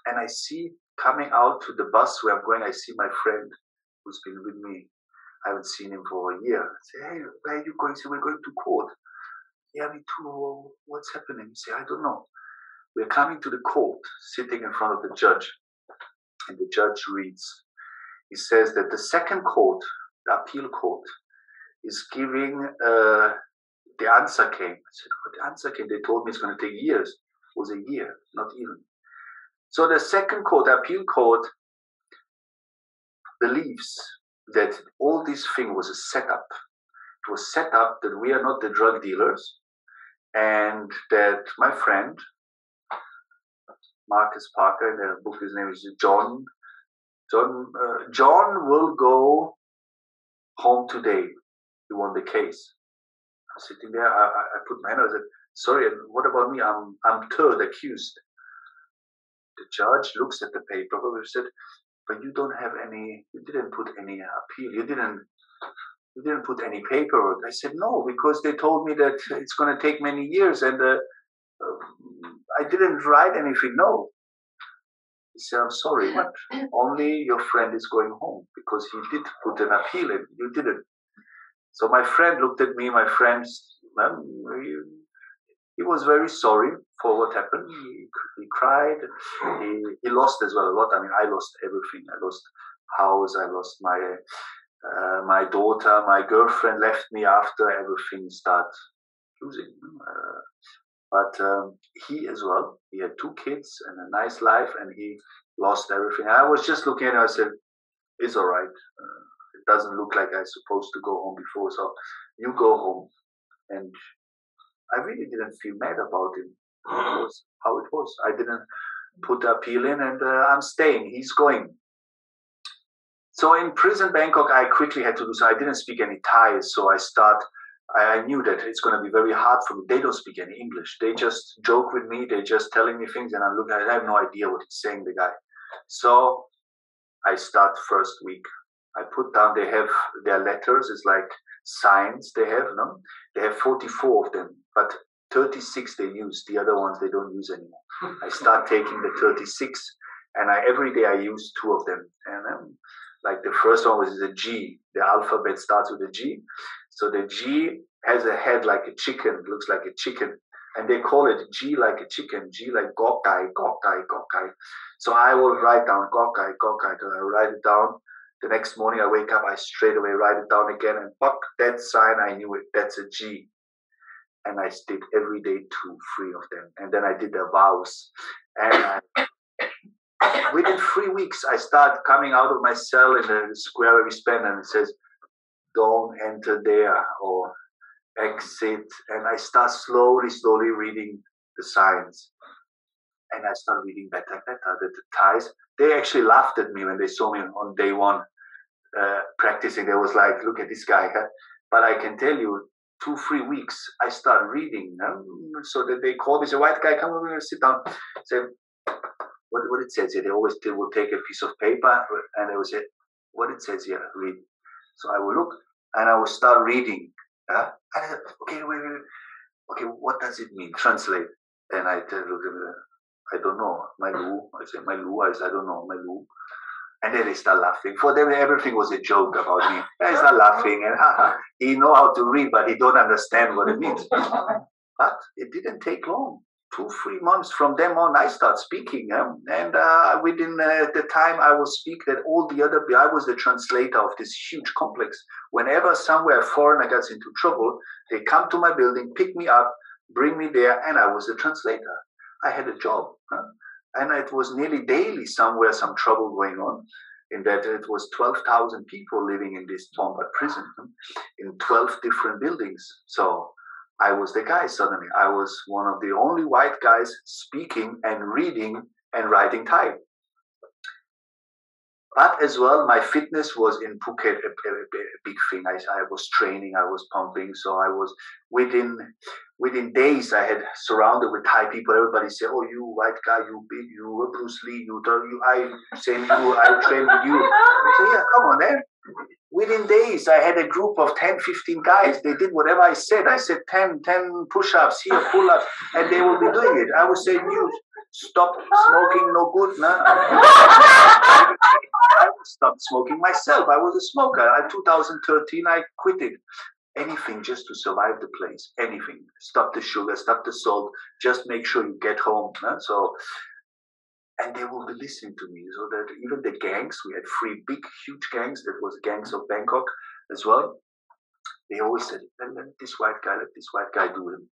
And I see coming out to the bus where I'm going, I see my friend who's been with me. I haven't seen him for a year. I say, hey, where are you going? Say, we're going to court. Yeah, me too. What's happening? He say, I don't know. We're coming to the court, sitting in front of the judge. And the judge reads. He says that the second court, the appeal court, is giving the answer came. I said, oh, the answer came. They told me it's going to take years. It was a year, not even. So the second court, the appeal court, believes that all this thing was a setup. It was set up that we are not the drug dealers, and that my friend, Marcus Parker, in the book, his name is John. John will go home today. He won the case. I'm sitting there. I put my hand on. I said, sorry, and what about me? I'm third accused. The judge looks at the paper. He said, but you don't have any. You didn't put any appeal. You didn't put any paperwork. I said no, because they told me that it's going to take many years, and I didn't write anything. No. He said, I'm sorry, but only your friend is going home because he did put an appeal in. You didn't. So my friend looked at me. My friend, he was very sorry for what happened. He cried. He lost as well a lot. I mean, I lost everything. I lost house. I lost my daughter. My girlfriend left me after everything started losing. But he as well. He had 2 kids and a nice life, and he lost everything. I was just looking at him. I said, "It's all right. It doesn't look like I'm supposed to go home before, so you go home." And I really didn't feel mad about him. It was how it was. I didn't put the appeal in, and I'm staying. He's going. So in prison Bangkok, I quickly had to do so. I didn't speak any Thai, so I knew that it's going to be very hard for me. They don't speak any English. They just joke with me. They're just telling me things, and I'm looking. I have no idea what he's saying, the guy. So I start first week. I put down. They have their letters. It's like signs they have. No, they have 44 of them, but 36 they use. The other ones they don't use anymore. I start taking the 36, and every day I use 2 of them. And like the first one was a G. The alphabet starts with a G. So the G has a head like a chicken, looks like a chicken. And they call it G like a chicken, G like Gokai, Gokai, Gokai. So I will write down Gokai, Gokai. I write it down. The next morning I wake up, I straight away write it down again. And fuck, that sign, I knew it. That's a G. And I did every day 2, 3 of them. And then I did the vows. And Within 3 weeks, I start coming out of my cell in the square where we spend, and it says, "Don't enter there," or "Exit." And I start slowly reading the signs. And I start reading better and better. The Thais, they actually laughed at me when they saw me on day one practicing. They was like, "Look at this guy." Huh? But I can tell you, 2-3 weeks, I start reading. So that they call me, say, "White guy, come over here, sit down." Say, what it says here. They will take a piece of paper and they will say, "What it says here, read." So I will look and I will start reading. And I said, "Okay, wait. Okay, what does it mean? Translate." And I tell them, "I don't know. My Lu." I say, "My Lu." I said, "I don't know. My Lu." And then they start laughing. For them, everything was a joke about me. They start laughing, and he know how to read, but he don't understand what it means. But it didn't take long. 2-3 months from them on, I start speaking, and within the time I will speak that all the other, I was the translator of this huge complex. Whenever somewhere a foreigner gets into trouble, they come to my building, pick me up, bring me there, and I was the translator. I had a job, and it was nearly daily somewhere some trouble going on. In that it was 12,000 people living in this Bomba prison in 12 different buildings. So I was the guy suddenly. I was one of the only white guys speaking and reading and writing Thai. But as well, my fitness was in Phuket a big thing. I was training, I was pumping. So I was within days, I had surrounded with Thai people. Everybody said, "Oh, you white guy, you big, you were Bruce Lee, I train with you." I said, "Yeah, come on, man." Within days, I had a group of 10, 15 guys. They did whatever I said. I said 10 push-ups, here, pull-ups, and they will be doing it. I would say, "You stop smoking, no good, nah." I stopped smoking myself. I was a smoker. In 2013, I quit it. Anything just to survive the place. Anything. Stop the sugar, stop the salt. Just make sure you get home. So, and they will be listening to me. So that even the gangs, we had 3 big, huge gangs. That was gangs of Bangkok as well. They always said, let this white guy do him.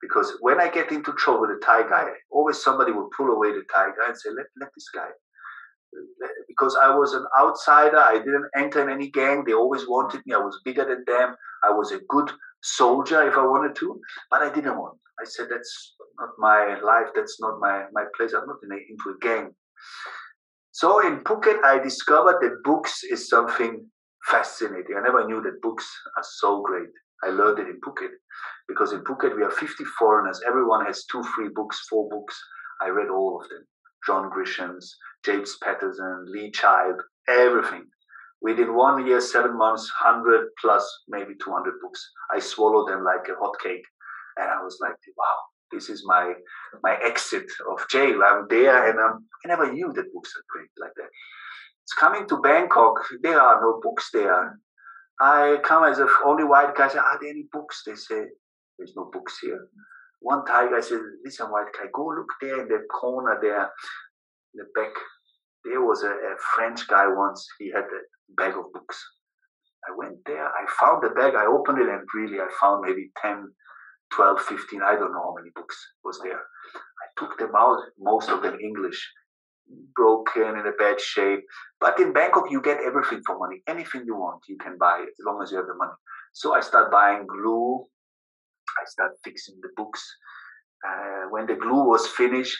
Because when I get into trouble with a Thai guy, always somebody will pull away the Thai guy and say, let this guy. Because I was an outsider, I didn't enter in any gang. They always wanted me. I was bigger than them. I was a good soldier if I wanted to, but I didn't want. I said, that's not my life. That's not my place. I'm not into a gang. So in Phuket, I discovered that books is something fascinating. I never knew that books are so great. I learned it in Phuket because in Phuket we have 50 foreigners. Everyone has 2, 3 books, 4 books. I read all of them. John Grisham's, James Patterson, Lee Child, everything. Within 1 year, 7 months, 100 plus, maybe 200 books. I swallowed them like a hot cake. And I was like, wow, this is my exit of jail. I'm there, and I never knew that books are great like that. It's coming to Bangkok, there are no books there. I come as the only white guy, say, "Are there any books?" They say, "There's no books here." One Thai guy said, "Listen, white guy, go look there in the corner there, in the back. There was a French guy once, he had a bag of books." I went there, I found the bag, I opened it, and really I found maybe 10, 12, 15, I don't know how many books was there. I took them out, most of them English, broken, in a bad shape. But in Bangkok, you get everything for money. Anything you want, you can buy it, as long as you have the money. So I start buying glue, I start fixing the books. When the glue was finished,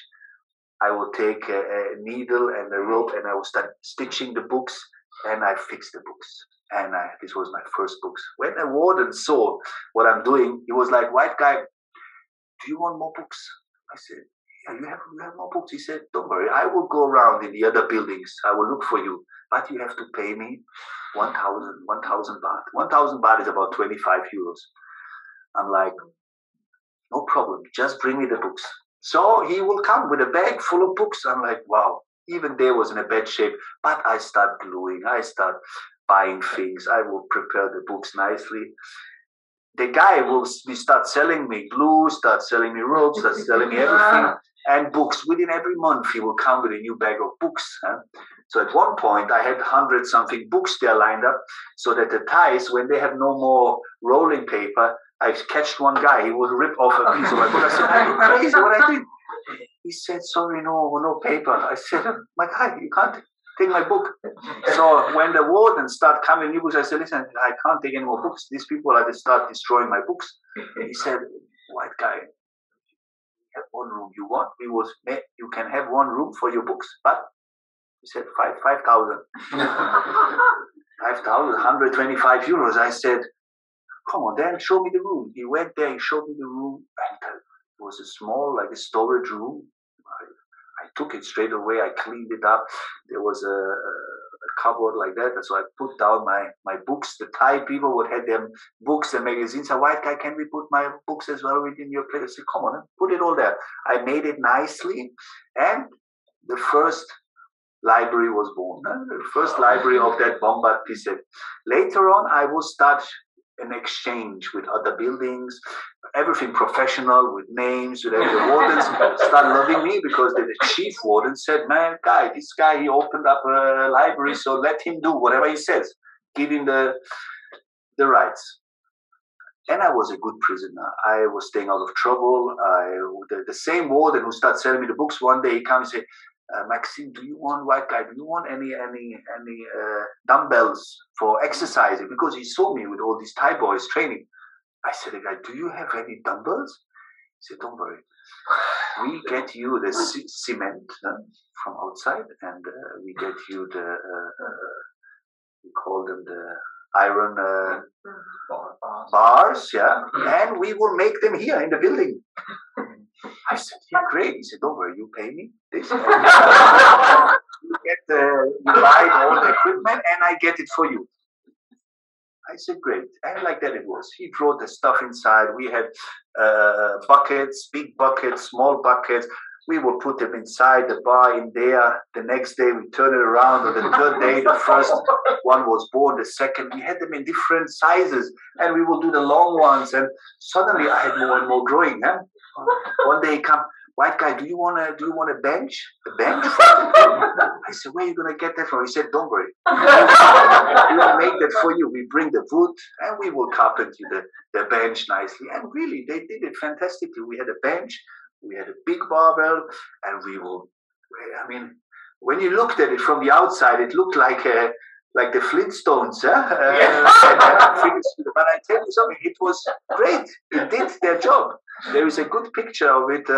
I will take a needle and a rope and I will start stitching the books, and I fix the books. And this was my first books. When the warden saw what I'm doing, he was like, "White guy, do you want more books?" I said, "Yeah, you have more books." He said, "Don't worry, I will go around in the other buildings. I will look for you. But you have to pay me 1,000 baht. 1,000 baht is about 25 euros. I'm like, "No problem, just bring me the books." So he will come with a bag full of books. I'm like, wow, even there was in a bad shape. But I start gluing, I start buying things, I will prepare the books nicely. The guy will start selling me glue, start selling me ropes, start selling me everything and books. Within every month, he will come with a new bag of books. So at one point, I had 100-something books there lined up so that the Thais, when they have no more rolling paper, I catched one guy. He would rip off a piece of my book. I said, "Are you crazy? What I did?" He said, "Sorry, no paper." I said, "My guy, you can't take my book." So when the wardens start coming new books, I said, "Listen, I can't take any more books. These people are just start destroying my books." He said, "White guy, have one room you want. You can have one room for your books, but," he said, 5,000. 5,000, €125. I said, "Come on, Dan, show me the room." He went there, he showed me the room, and it was a small, like a storage room. I took it straight away. I cleaned it up. There was a cupboard like that. And so I put down my books. The Thai people would have their books and magazines. A white guy, "Can we put my books as well within your place?" I said, "Come on, put it all there." I made it nicely. And the first library was born. The first library of that Bombard piece. Later on, I will start an exchange with other buildings, everything professional, with names, with everything. The wardens start loving me because the chief warden said, "Man, this guy, he opened up a library, so let him do whatever he says. Give him the rights." And I was a good prisoner. I was staying out of trouble. The same warden who started selling me the books, one day he comes and say, "Maxime, do you want, white guy, do you want any dumbbells for exercising?" Because he saw me with all these Thai boys training. I said, "Guy, do you have any dumbbells?" He said, "Don't worry. We get you the cement from outside, and we get you we call them the iron bars, yeah, and we will make them here in the building." I said, "Yeah, great." He said, "Don't worry, you pay me this. You buy all the equipment, and I get it for you." I said, "Great." And like that it was. He brought the stuff inside. We had buckets, big buckets, small buckets. We will put them inside the bar in there. The next day we turn it around. On the third day, the first one was born. The second, we had them in different sizes, and we will do the long ones. And suddenly, I had more and more growing. Huh? One day, he come, "White guy, do you want a bench? A bench?" I said, "Where are you gonna get that from?" He said, "Don't worry, we will make that for you. We bring the wood, and we will carpet you the bench nicely." And really, they did it fantastically. We had a bench. We had a big barbell, and I mean, when you looked at it from the outside, it looked like the Flintstones. But I tell you something, it was great. It did their job. There is a good picture of it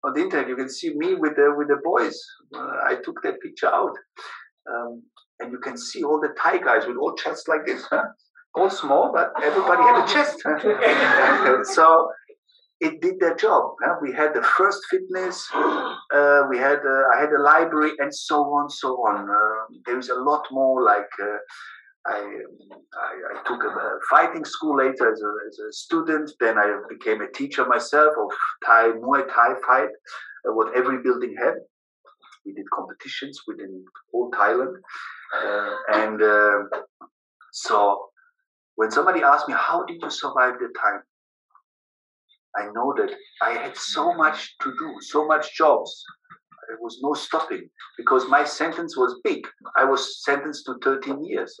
on the internet. You can see me with the boys. I took that picture out. And you can see all the Thai guys with all chests like this. All small, but everybody had a chest. So it did their job. We had the first fitness. I had a library, and so on. There is a lot more. Like I took a fighting school later as a student. Then I became a teacher myself of Muay Thai fight. What every building had. We did competitions within whole Thailand, so when somebody asked me, "How did you survive the time?" I know that I had so much to do, so much jobs. There was no stopping because my sentence was big. I was sentenced to 13 years.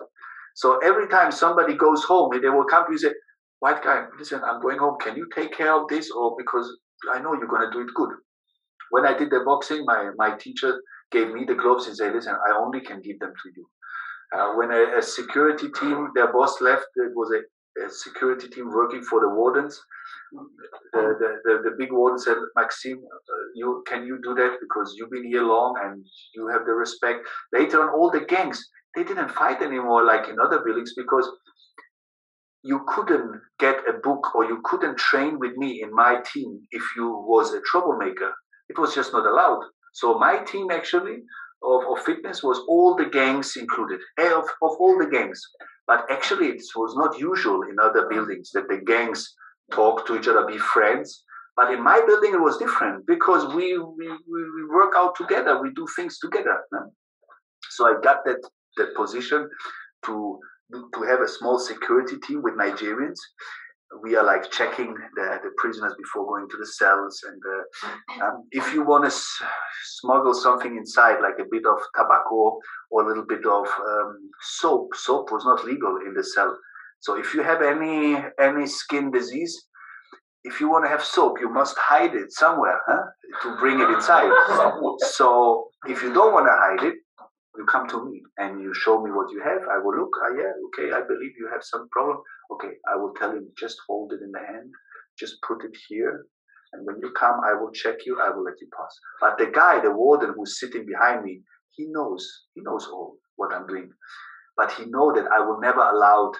So every time somebody goes home, they will come to you and say, "White guy, listen, I'm going home. Can you take care of this?" Or because I know you're going to do it good. When I did the boxing, my teacher gave me the gloves and said, "Listen, I only can give them to you." When a security team, their boss left, it was a security team working for the wardens. The big warden said, "Maxime, can you do that because you've been here long and you have the respect." Later on, all the gangs, they didn't fight anymore like in other buildings because you couldn't get a book or you couldn't train with me in my team if you was a troublemaker. It was just not allowed. So my team actually of fitness was all the gangs included, of all the gangs. But actually, it was not usual in other buildings that the gangs talk to each other, be friends. But in my building, it was different because we work out together, we do things together. So I got that position to have a small security team with Nigerians. We are like checking the prisoners before going to the cells, and if you want to smuggle something inside, like a bit of tobacco or a little bit of soap was not legal in the cell. So if you have any skin disease, if you want to have soap, you must hide it somewhere, to bring it inside. So if you don't want to hide it, you come to me and you show me what you have. I will look. Yeah, okay. I believe you have some problem. Okay, I will tell you. Just hold it in the hand. Just put it here. And when you come, I will check you. I will let you pass. But the guy, the warden who's sitting behind me, he knows. He knows all what I'm doing. But he know that I will never allow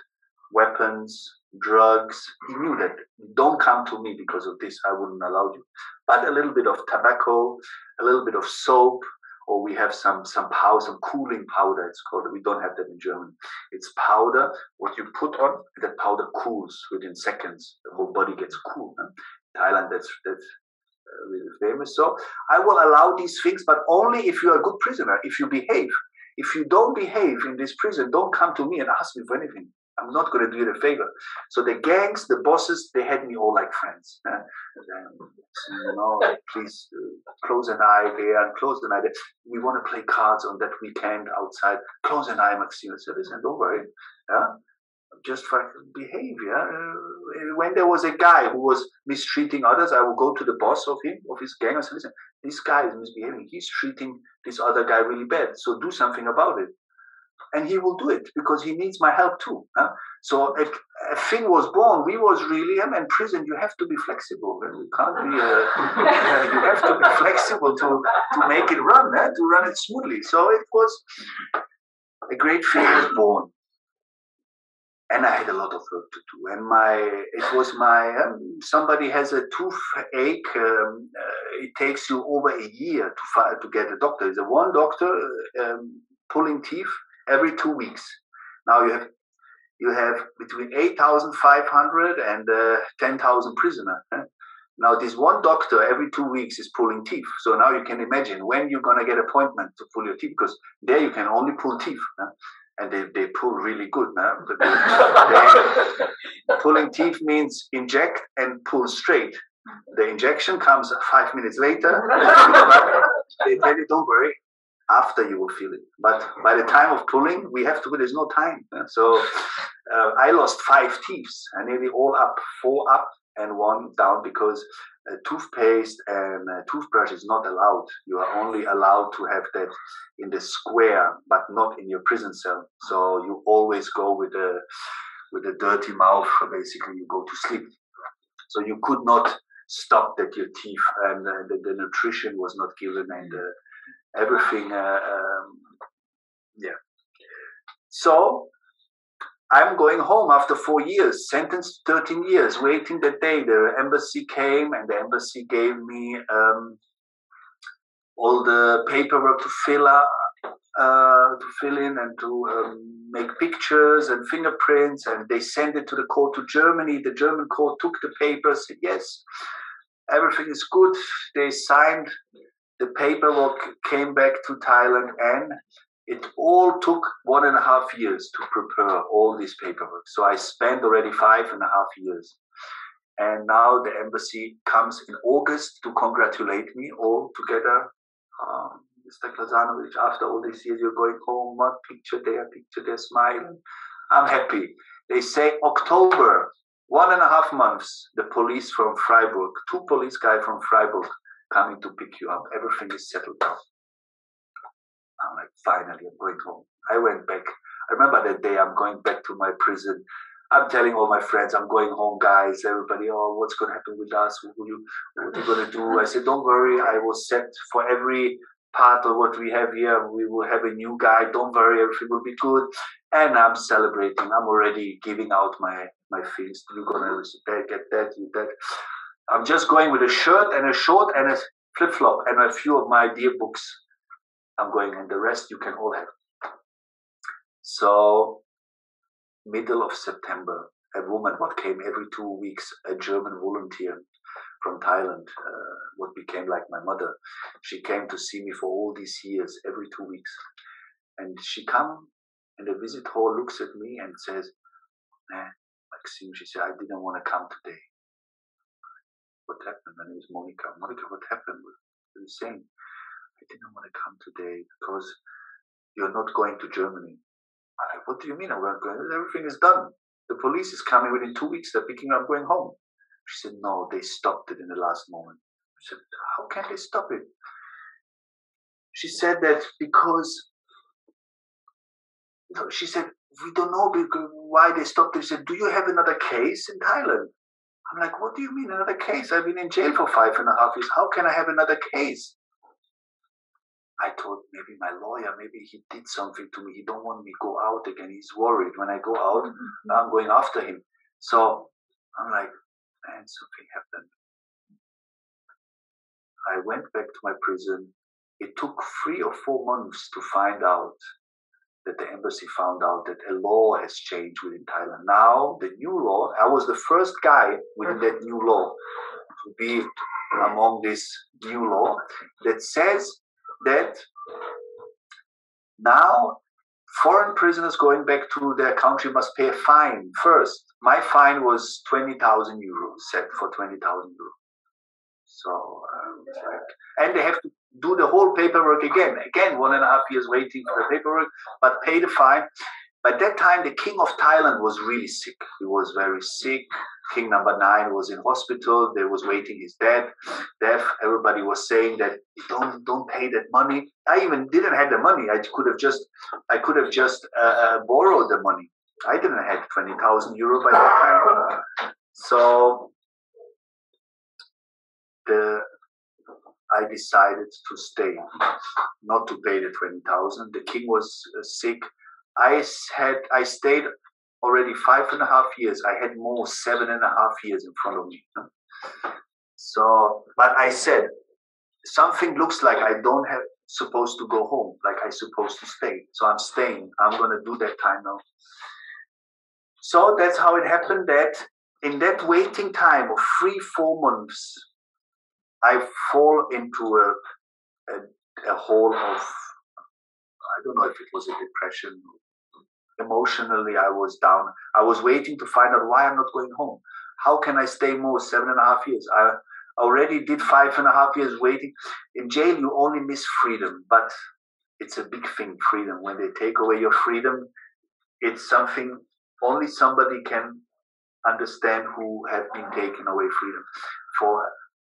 weapons, drugs. He knew that. Don't come to me because of this. I wouldn't allow you. But a little bit of tobacco, a little bit of soap, or we have some powder, some cooling powder. It's called. We don't have that in Germany. It's powder. What you put on, that powder cools within seconds. The whole body gets cool. Thailand, that's really famous. So I will allow these things, but only if you are a good prisoner. If you behave. If you don't behave in this prison, don't come to me and ask me for anything. I'm not going to do you a favor. So the gangs, the bosses, they had me all like friends. Please close an eye there and close an eye there. We want to play cards on that weekend outside. Close an eye, Maxime. I said, listen, don't worry. Just for behavior. When there was a guy who was mistreating others, I would go to the boss of his gang, and say, listen, this guy is misbehaving. He's treating this other guy really bad. So do something about it. And he will do it because he needs my help too. So a thing was born. We was really, in prison, you have to be flexible. You can't be, you have to be flexible to make it run, to run it smoothly. So it was a great thing was born. And I had a lot of work to do. And somebody has a toothache. It takes you over a year to get a doctor. There's one doctor pulling teeth every 2 weeks. Now you have between 8,500 and 10,000 prisoners. Now this one doctor every 2 weeks is pulling teeth. So now you can imagine when you're gonna get appointment to pull your teeth, because there you can only pull teeth. And they pull really good. Pulling teeth means inject and pull straight. The injection comes 5 minutes later. They tell you, don't worry, after you will feel it. But by the time of pulling, there's no time. So I lost 5 teeth, nearly all up, 4 up and 1 down, because toothpaste and toothbrush is not allowed. You are only allowed to have that in the square, but not in your prison cell. So you always go with a dirty mouth. Basically, you go to sleep. So you could not stop that your teeth and the nutrition was not given and everything. So I'm going home after 4 years, sentenced 13 years, waiting that day. The embassy came and the embassy gave me all the paperwork to fill in and to make pictures and fingerprints, and they sent it to the court to Germany. The German court took the papers, said yes, everything is good. They signed the paperwork, came back to Thailand, and it all took 1.5 years to prepare all this paperwork. So I spent already 5.5 years. And now the embassy comes in August to congratulate me all together. Mr. Klazanovic, after all these years, you're going home, one picture there, smiling. I'm happy. They say October, 1.5 months, the police from Freiburg, 2 police guys from Freiburg coming to pick you up. Everything is settled down. I'm like, finally, I'm going home. I went back. I remember that day I'm going back to my prison. I'm telling all my friends, I'm going home, guys. Everybody, what's going to happen with us? What are you going to do? I said, don't worry. I will set for every part of what we have here. We will have a new guy. Don't worry. Everything will be good. And I'm celebrating. I'm already giving out my things. You're going to get that, you that. I'm just going with a shirt and a short and a flip-flop and a few of my dear books. I'm going, and the rest you can all have. So, middle of September, a woman what came every 2 weeks, a German volunteer from Thailand, what became like my mother. She came to see me for all these years, every 2 weeks. And she come in the visit hall, looks at me and says, Maxime, she said, I didn't want to come today. What happened? My name is Monica. Monica, what happened? What are you saying? I didn't want to come today because you're not going to Germany. I'm like, what do you mean I'm not going? Everything is done. The police is coming within 2 weeks. They're picking up, going home. She said, no, they stopped it in the last moment. I said, how can they stop it? She said that because, she said, we don't know why they stopped it. She said, do you have another case in Thailand? I'm like, what do you mean another case? I've been in jail for 5.5 years. How can I have another case? I thought maybe my lawyer, maybe he did something to me. He don't want me to go out again. He's worried when I go out, I'm going after him. So I'm like, man, something happened. I went back to my prison. It took 3 or 4 months to find out that the embassy found out that a law has changed within Thailand. Now, the new law, I was the first guy within that new law to be among this new law that says that now foreign prisoners going back to their country must pay a fine first. My fine was 20,000 euros, set for 20,000 euros. So, and they have to do the whole paperwork again. Again, 1.5 years waiting for the paperwork, but pay the fine. By that time, the king of Thailand was really sick. He was very sick. King number 9 was in hospital. They was waiting his death. Everybody was saying that don't pay that money. I even didn't have the money. I could have just borrowed the money. I didn't have 20,000 euro by that time. So I decided to stay, not to pay the 20,000. The king was sick. I stayed already 5.5 years. I had more 7.5 years in front of me. So, but I said, something looks like I don't have supposed to go home, like I supposed to stay. So I'm staying. I'm going to do that time now. So that's how it happened that in that waiting time of 3-4 months, I fall into a hole of, I don't know if it was a depression. Emotionally, I was down. I was waiting to find out why I'm not going home. How can I stay more 7.5 years? I already did 5.5 years waiting. In jail, you only miss freedom, but it's a big thing, freedom. When they take away your freedom, it's something only somebody can understand who have been taken away freedom. For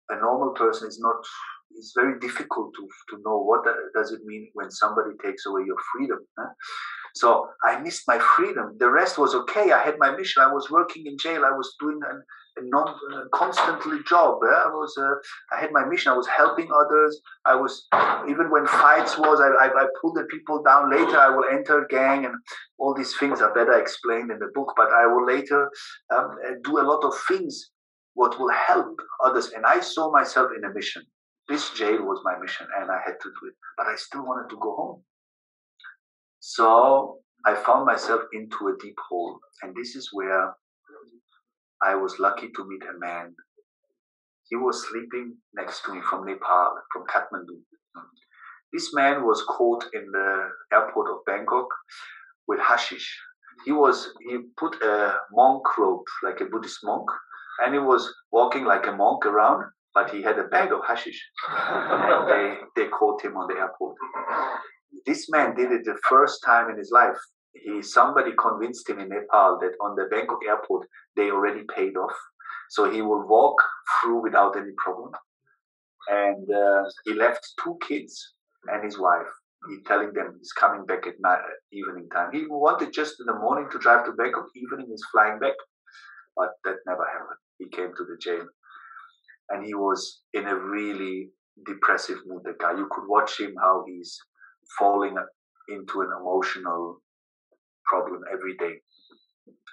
a normal person, it's very difficult to know what does it mean when somebody takes away your freedom. Huh? So I missed my freedom. The rest was okay. I had my mission. I was working in jail. I was doing a constantly job. I had my mission. I was helping others. I was, even when fights was, I pulled the people down. Later, I will enter a gang, and all these things are better explained in the book. But I will later do a lot of things what will help others. And I saw myself in a mission. This jail was my mission, and I had to do it. But I still wanted to go home. So I found myself into a deep hole. And this is where I was lucky to meet a man. He was sleeping next to me from Nepal, from Kathmandu. This man was caught in the airport of Bangkok with hashish. He put a monk robe, like a Buddhist monk, and he was walking like a monk around, but he had a bag of hashish. And they caught him on the airport. This man did it the first time in his life. Somebody convinced him in Nepal that on the Bangkok airport, they already paid off. So he will walk through without any problem. And he left 2 kids and his wife. He telling them he's coming back at night, evening time. He wanted just in the morning to drive to Bangkok, evening he's flying back. But that never happened. He came to the jail. And he was in a really depressive mood, the guy. You could watch him, how he's falling into an emotional problem every day.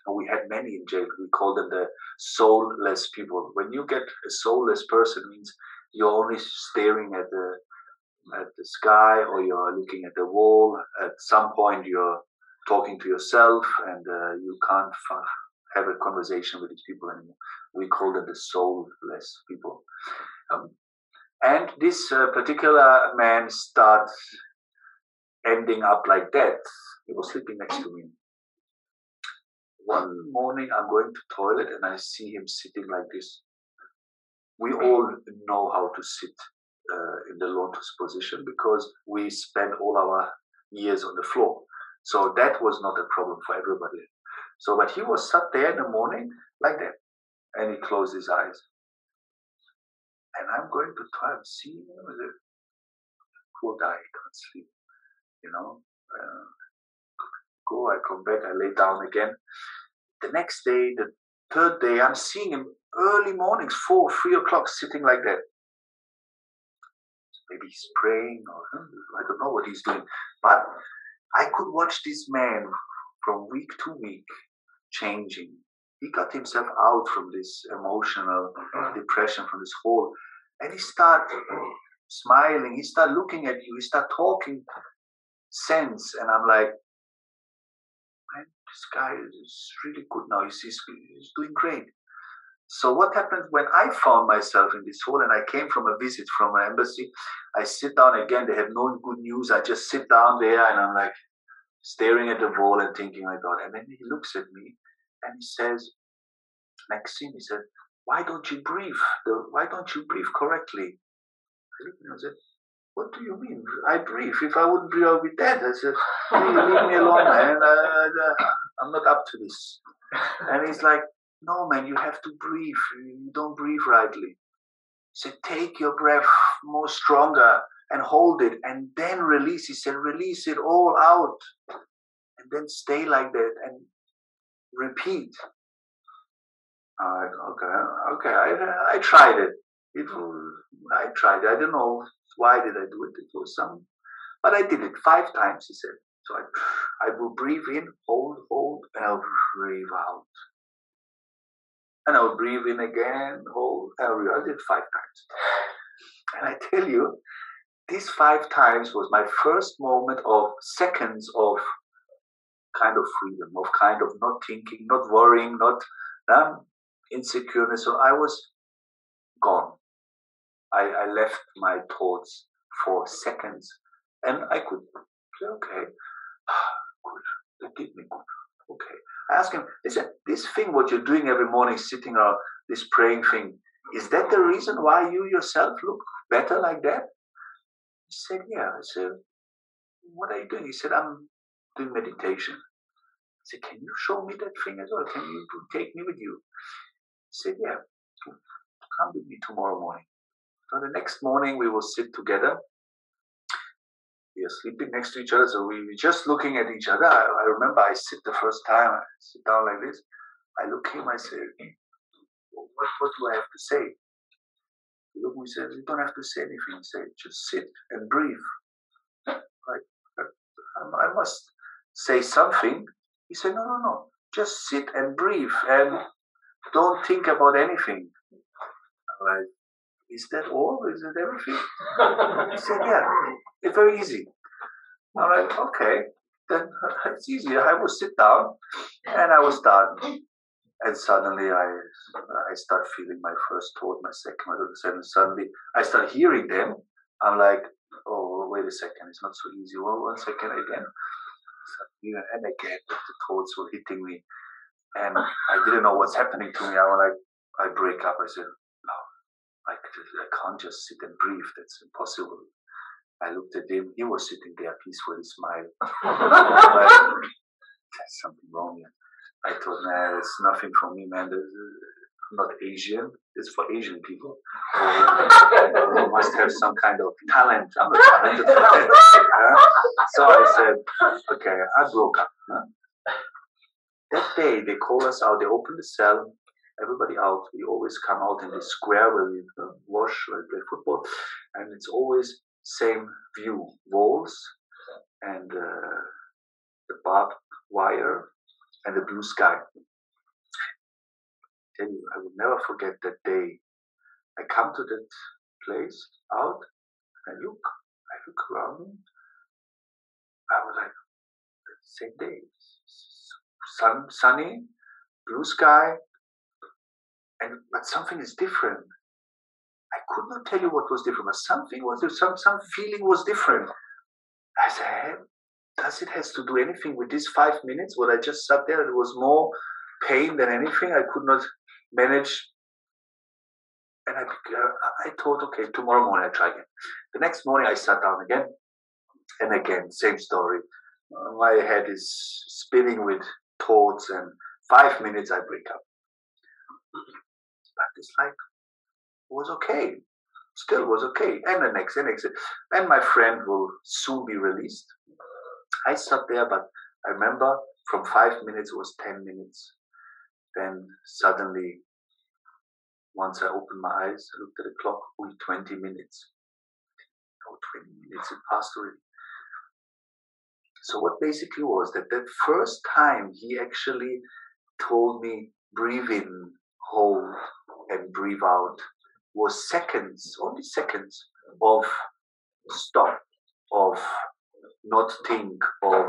And we had many in jail. We call them the soulless people. When you get a soulless person, means you're only staring at the sky, or you're looking at the wall. At some point, you're talking to yourself, and you can't have a conversation with these people anymore. We call them the soulless people. And this particular man starts ending up like that. He was sleeping next to me. One morning, I'm going to toilet, and I see him sitting like this. We all know how to sit in the lotus position because we spend all our years on the floor. So that was not a problem for everybody. So, but he was sat there in the morning like that, and he closed his eyes. And I'm going to try and see him with a poor guy, he can't sleep, you know. Go, I come back, I lay down again. The next day, the third day, I'm seeing him early mornings, 4, 3 o'clock, sitting like that. Maybe he's praying, or I don't know what he's doing. But I could watch this man from week to week changing. He got himself out from this emotional depression, from this hole, and he started smiling. He started looking at you. He started talking sense, and I'm like, man, this guy is really good now. He's doing great. So what happened when I found myself in this hole and I came from a visit from an embassy? I sit down again. They have no good news. I just sit down there and I'm like staring at the wall and thinking, my God. And then he looks at me and he says, Maxime, he said, why don't you breathe? Why don't you breathe correctly? I said, what do you mean? I breathe. If I wouldn't breathe, I would be dead. I said, leave me alone, man. I'm not up to this. And he's like, no, man, you have to breathe. You don't breathe rightly. He said, take your breath more stronger and hold it and then release. He said, release it all out and then stay like that and repeat. Okay. I tried it. I tried it. I don't know why did I do it. It was but I did it 5 times, he said. So I will breathe in, hold, and I'll breathe out. And I'll breathe in again, hold, and I'll breathe. I did 5 times. And I tell you, these 5 times was my first moment of seconds of kind of freedom, of kind of not thinking, not worrying, not insecureness. So I was gone. I left my thoughts for seconds. And I could say, okay, good, that did me good. Okay. I asked him, listen, this thing, what you're doing every morning, sitting around, this praying thing, is that the reason why you yourself look better like that? He said, yeah. I said, what are you doing? He said, I'm doing meditation. I said, can you show me that thing as well? Can you take me with you? He said, yeah, come with me tomorrow morning. So the next morning we will sit together. We are sleeping next to each other, so we were just looking at each other. I remember I sit the first time, I sit down like this. I look at him, I say, what do I have to say? He looked at me and said, you don't have to say anything. He said, just sit and breathe. I must say something. He said, no, just sit and breathe and don't think about anything. I'm like, is that all? Is it everything? He said, yeah, it's very easy. I'm like, okay, then it's easy. I will sit down and I will start. And suddenly I start feeling my first thought, my second, my third, and suddenly I start hearing them. I'm like, oh, wait a second, it's not so easy. Well, 1 second again. And again, the thoughts were hitting me. And I didn't know what's happening to me. I was like, I break up. I said, no, I can't just sit and breathe. That's impossible. I looked at him. He was sitting there peacefully smiling. Like, there's something wrong here. I thought, nah, it's nothing for me, man. I'm not Asian. It's for Asian people. They must have some kind of talent. I'm not talented for that. So I said, okay, I broke up. That day, they call us out. They open the cell. Everybody out. We always come out in this square where we wash, where we play football. And it's always same view. Walls and the barbed wire and the blue sky. I tell you, I will never forget that day. I come to that place out, and I look around. I was like, same day, sunny, blue sky, but something is different. I could not tell you what was different, but something was different. Some feeling was different. I said, does it has to do anything with these 5 minutes? When I just sat there, it was more pain than anything. I could not manage. And I thought, okay, tomorrow morning I try again. The next morning I sat down again. And again, same story. My head is spinning with thoughts and 5 minutes I break up. But it's like, it was okay. Still was okay. And the next, and my friend will soon be released. I sat there, but I remember from 5 minutes it was 10 minutes. Then suddenly, once I opened my eyes, I looked at the clock, 20 minutes. Oh, 20 minutes, it passed already. So what basically was that first time he actually told me, breathe in, hold, and breathe out, was seconds, only seconds of stop, of not think, of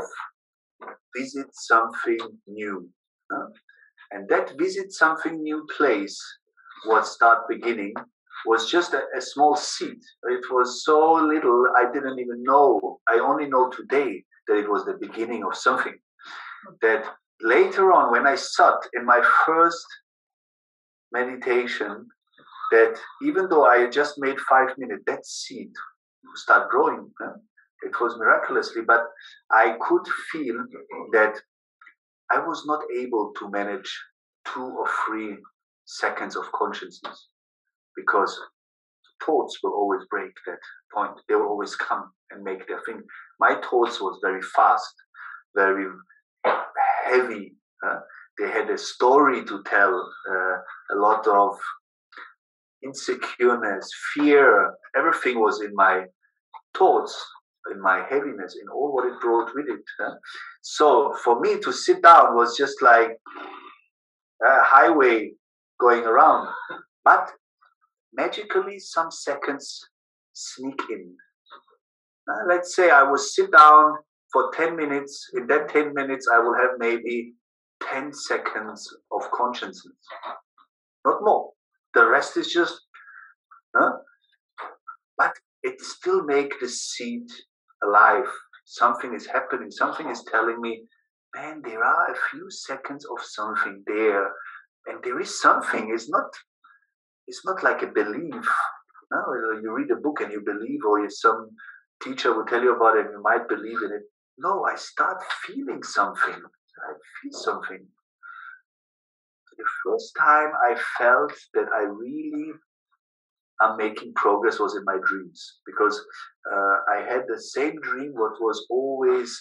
visit something new. And that visit something new place, what start beginning, was just a small seed. It was so little, I didn't even know. I only know today that it was the beginning of something. That later on, when I sat in my first meditation, that even though I had just made 5 minutes, that seed start growing. It was miraculously, but I could feel that I was not able to manage 2 or 3 seconds of consciousness, because thoughts will always break that point. They will always come and make their thing. My thoughts was very fast, very heavy. They had a story to tell, a lot of insecureness, fear. Everything was in my thoughts, in my heaviness, in all what it brought with it. So for me to sit down was just like a highway going around. But magically, some seconds sneak in. Let's say I will sit down for 10 minutes. In that 10 minutes, I will have maybe 10 seconds of consciousness. Not more. The rest is just, but it still makes the seed alive. Something is happening. Something is telling me, man, there are a few seconds of something there. And there is something. It's not like a belief. No, you read a book and you believe, or some teacher will tell you about it and you might believe in it. No, I start feeling something. I feel something. The first time I felt that I really am making progress was in my dreams, because I had the same dream what was always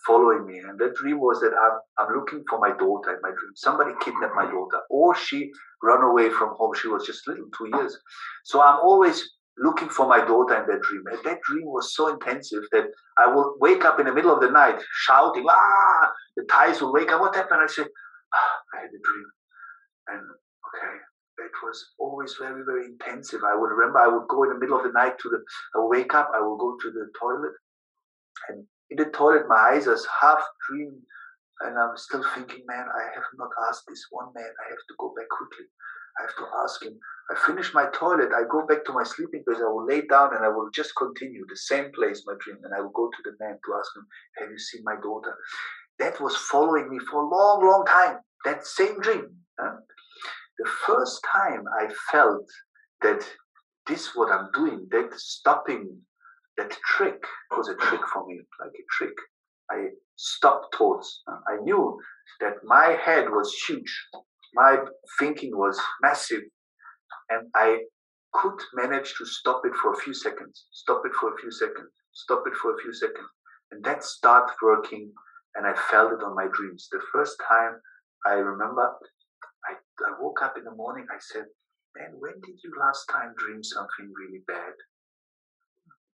following me, and that dream was that I'm looking for my daughter in my dream. Somebody kidnapped my daughter, or she ran away from home. She was just little, 2 years. So I'm always looking for my daughter in that dream. And that dream was so intensive that I will wake up in the middle of the night shouting, ah! The Thais will wake up. What happened? I say, I had a dream. And okay, it was always very, very intensive. I would remember I would go in the middle of the night I would wake up, I will go to the toilet, and in the toilet my eyes are half dream, and I'm still thinking, man, I have not asked this one man. I have to go back quickly. I have to ask him. I finish my toilet, I go back to my sleeping place, I will lay down and I will just continue the same place, my dream, and I will go to the man to ask him, have you seen my daughter? That was following me for a long, long time, that same dream. The first time I felt that this what I'm doing, that stopping, that trick was a trick for me, like a trick. I stopped thoughts. I knew that my head was huge. My thinking was massive. And I could manage to stop it for a few seconds, stop it for a few seconds, stop it for a few seconds. And that started working, and I felt it on my dreams. The first time I remember, I woke up in the morning, I said, man, when did you last time dream something really bad?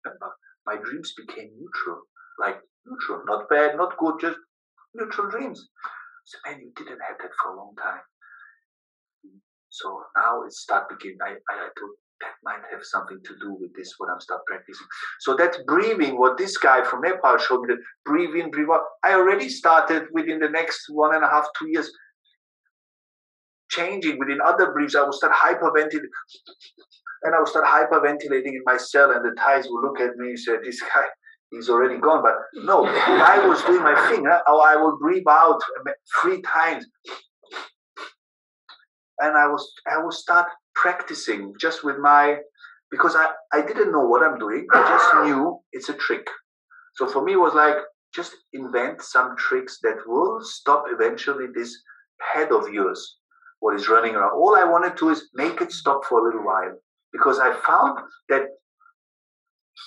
Remember, my dreams became neutral, like neutral, not bad, not good, just neutral dreams. I said, man, you didn't have that for a long time. So now it start beginning. I thought that might have something to do with this, what I'm start practicing. So that breathing, what this guy from Nepal showed me, that breathe in, breathe out, I already started within the next 1.5, 2 years, changing within other breaths. I will start hyperventilating, and I will start hyperventilating in my cell, and the Thais will look at me and say, this guy, he's already gone. But no, I was doing my thing. I will breathe out 3 times. And I will start practicing just with because I didn't know what I'm doing. I just knew it's a trick. So for me, it was like, just invent some tricks that will stop eventually this head of yours, what is running around. All I wanted to is make it stop for a little while, because I found that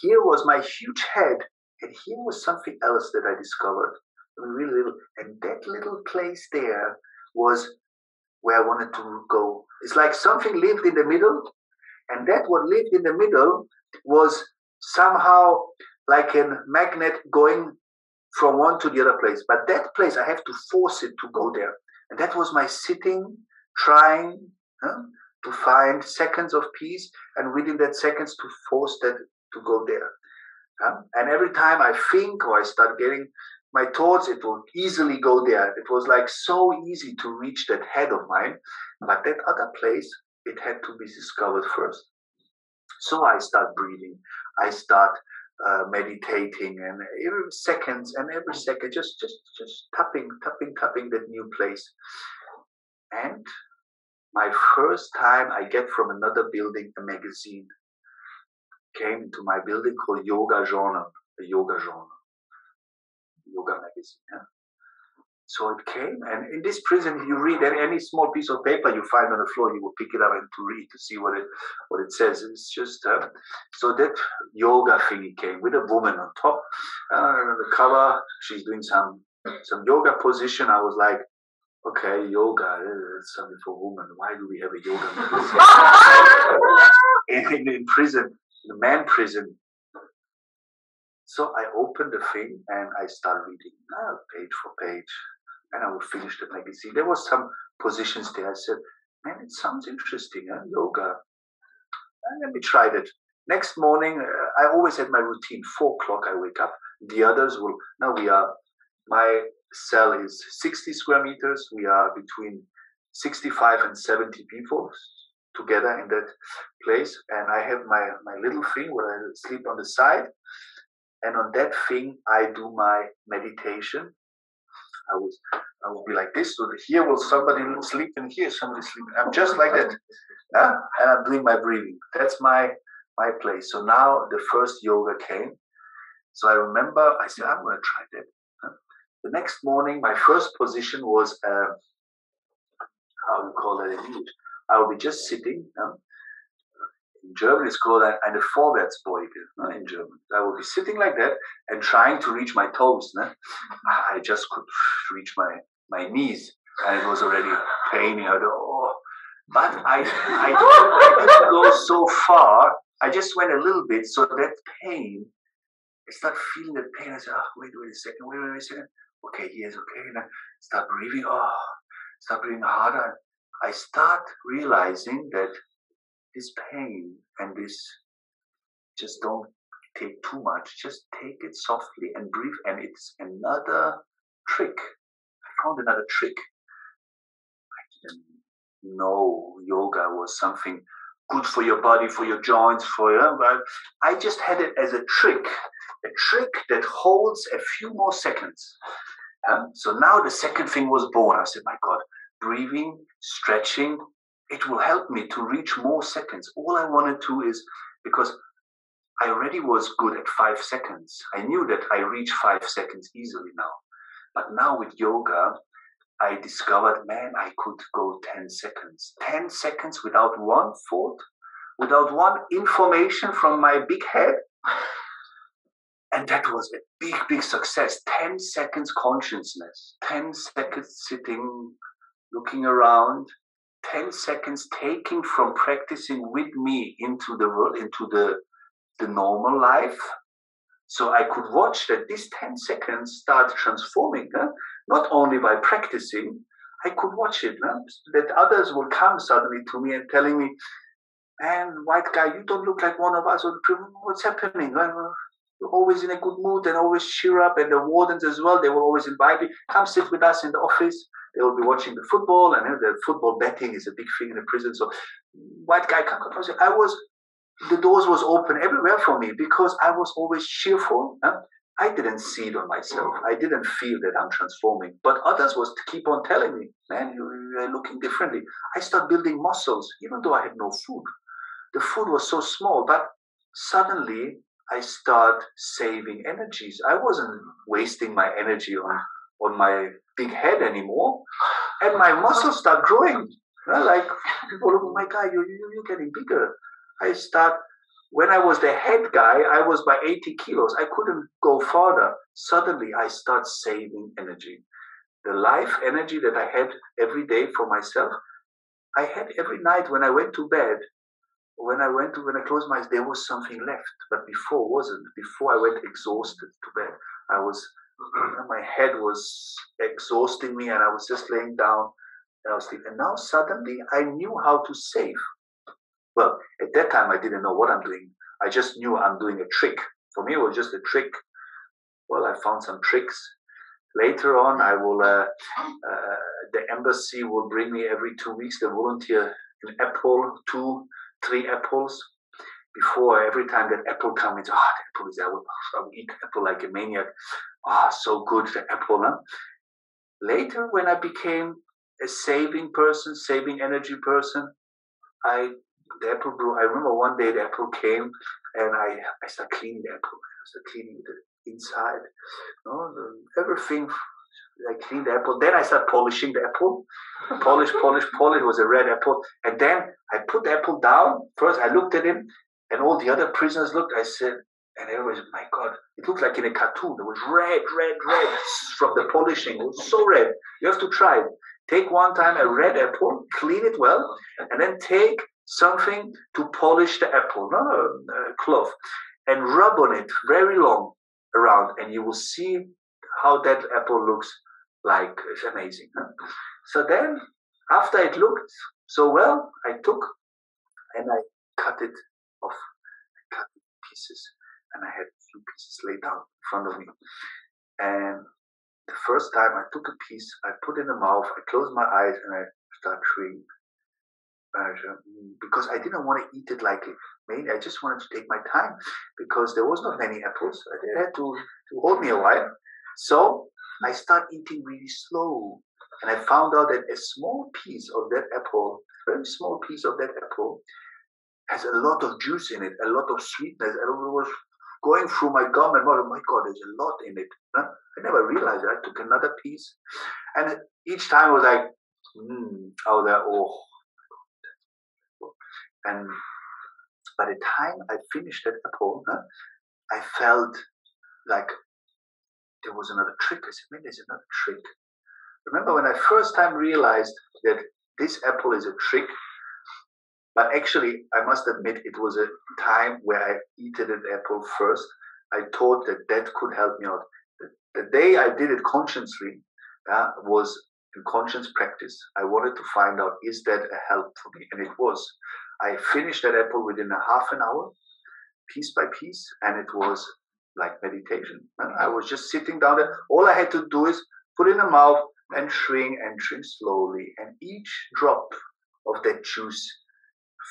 here was my huge head, and here was something else that I discovered. Really little, and that little place there was where I wanted to go. It's like something lived in the middle, and that what lived in the middle was somehow like a magnet going from one to the other place. But that place, I have to force it to go there. And that was my sitting, trying to find seconds of peace, and within that seconds to force that to go there. And every time I think or I start getting my thoughts, it will easily go there. It was like so easy to reach that head of mine. But that other place, it had to be discovered first. So I start breathing. I start meditating, and every second, just tapping that new place. And my first time I get from another building a magazine. Came into my building called Yoga Journal, a yoga journal, yoga magazine. Yeah? So it came, and in this prison, you read any small piece of paper you find on the floor, you will pick it up and to read to see what it says. It's just so that yoga thingy came with a woman on top. The cover, she's doing some yoga position. I was like, okay, yoga, it's something for women. Why do we have a yoga in prison, the man prison? So I opened the thing and I started reading page for page, and I would finish the magazine. There was some positions there. I said, man, it sounds interesting, yoga. Let me try that. Next morning, I always had my routine. 4 o'clock, I wake up. The others will, my cell is 60 square meters. We are between 65 and 70 people together in that place. And I have my little thing where I sleep on the side. And on that thing, I do my meditation. I will be like this. So here will somebody sleep, and here somebody sleeping. I'm just like that. And I'm doing my breathing. That's my place. So now the first yoga came. So I remember, I said, I'm going to try that. The next morning, my first position was, how do you call that in English? I will be just sitting. In German, it's called eine Vorwärtsbeuge in German. I will be sitting like that and trying to reach my toes. I just could reach my knees, and it was already paining. But I didn't go so far. I just went a little bit, so that pain, I start feeling that pain. I said, wait a second. Okay, yes, okay. And I start breathing. Start breathing harder. I start realizing that this pain and this, just don't take too much. Just take it softly and breathe. And it's another trick. I found another trick. I didn't know yoga was something good for your body, for your joints, but I just had it as a trick that holds a few more seconds. So now the second thing was born. I said, my God, breathing, stretching, it will help me to reach more seconds. All I wanted to is, because I already was good at 5 seconds. I knew that I reach 5 seconds easily now. But now with yoga, I discovered, man, I could go 10 seconds. 10 seconds without one thought, without one information from my big head. And that was a big, big success. 10 seconds consciousness, 10 seconds sitting, looking around, 10 seconds taking from practicing with me into the world, into the normal life. So I could watch that these 10 seconds start transforming, not only by practicing, I could watch it, that others will come suddenly to me and telling me, man, white guy, you don't look like one of us. What's happening? You're always in a good mood and always cheer up. And the wardens as well, they will always invite me, come sit with us in the office. They will be watching the football, and the football betting is a big thing in the prison. So white guy, come. The doors was open everywhere for me because I was always cheerful. I didn't see it on myself. I didn't feel that I'm transforming. But others was to keep on telling me, man, you're looking differently. I start building muscles, even though I had no food. The food was so small, but suddenly I start saving energies. I wasn't wasting my energy on my big head anymore, and my muscles start growing. Like people look, oh my God, you're getting bigger. I start, when I was the head guy, I was by 80 kilos. I couldn't go further. Suddenly, I start saving energy. The life energy that I had every day for myself, I had every night when I went to bed. When I closed my eyes, there was something left, but before wasn't. Before I went exhausted to bed. I was, my head was exhausting me, and I was just laying down and I was sleeping. And now suddenly I knew how to save. Well, at that time I didn't know what I'm doing. I just knew I'm doing a trick. For me, it was just a trick. Well, I found some tricks. Later on, I will. The embassy will bring me every 2 weeks. They volunteer an apple, 2-3 apples. Before, every time that apple comes, the apple is. I will eat apple like a maniac. So good, the apple. Huh? Later, when I became a saving person, saving energy person, the apple grew. I remember one day the apple came, and I started cleaning the apple. I started cleaning the inside, everything. I cleaned the apple. Then I started polishing the apple. Polish. It was a red apple. And then I put the apple down. First, I looked at him, and all the other prisoners looked. I said, and everybody said, my God, it looked like in a cartoon. It was red from the polishing. It was so red. You have to try it. Take one time a red apple, clean it well, and then take something to polish the apple, cloth, and rub on it very long around, and you will see how that apple looks like. It's amazing. Huh? So then, after it looked so well, I took and I cut it off. I cut it in pieces, and I had a few pieces laid down in front of me. And the first time I took a piece, I put it in the mouth, I closed my eyes, and I started chewing. Because I didn't want to eat it like it made. I just wanted to take my time because there was not many apples. I had to hold me a while. So I started eating really slow. And I found out that a small piece of that apple, very small piece of that apple, has a lot of juice in it, a lot of sweetness. And it was going through my gum and oh my God, there's a lot in it. Huh? I never realized it. I took another piece. And each time I was like, out there, and by the time I finished that apple, I felt like there was another trick. I said, man, there's another trick. Remember when I first time realized that this apple is a trick, but actually, I must admit, it was a time where I eaten an apple first. I thought that could help me out. The day I did it consciously was in conscious practice. I wanted to find out, is that a help for me? And it was. I finished that apple within a half an hour, piece by piece, and it was like meditation. I was just sitting down there. All I had to do is put in the mouth and shrink slowly. And each drop of that juice,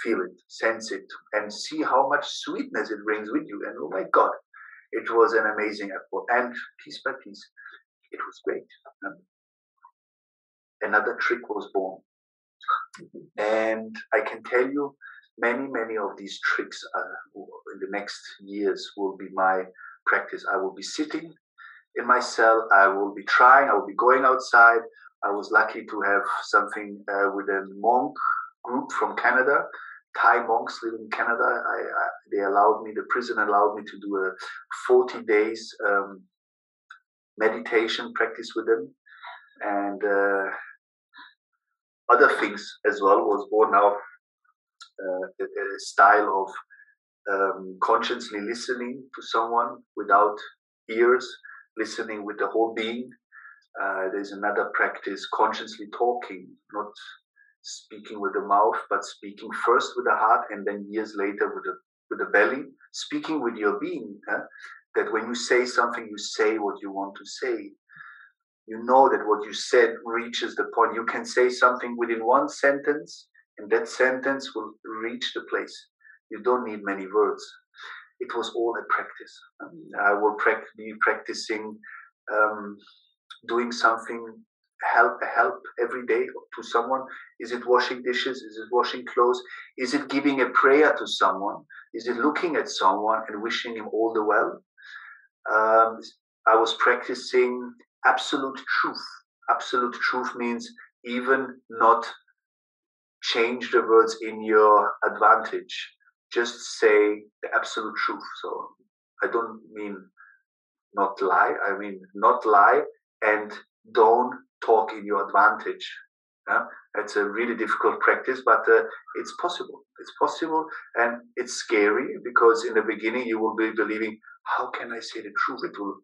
feel it, sense it, and see how much sweetness it brings with you. And oh my God, it was an amazing apple. And piece by piece, it was great. Another trick was born. And I can tell you, many of these tricks in the next years will be my practice. I will be sitting in my cell. I will be trying. I will be going outside. I was lucky to have something with a monk group from Canada. Thai monks live in Canada. The prison allowed me to do a 40 days meditation practice with them. And other things as well was born out. A style of consciously listening to someone without ears, listening with the whole being. There's another practice, consciously talking, not speaking with the mouth, but speaking first with the heart and then years later with the belly, speaking with your being. That when you say something, you say what you want to say. You know that what you said reaches the point. You can say something within one sentence, and that sentence will reach the place. You don't need many words. It was all a practice. I will be practicing doing something help every day to someone? Is it washing dishes? Is it washing clothes? Is it giving a prayer to someone? Is it looking at someone and wishing him all the well? I was practicing absolute truth. Absolute truth means even not change the words in your advantage. Just say the absolute truth. So I don't mean not lie. I mean not lie and don't talk in your advantage. Yeah? It's a really difficult practice, but it's possible. It's possible, and it's scary because in the beginning you will be believing, how can I say the truth? It will,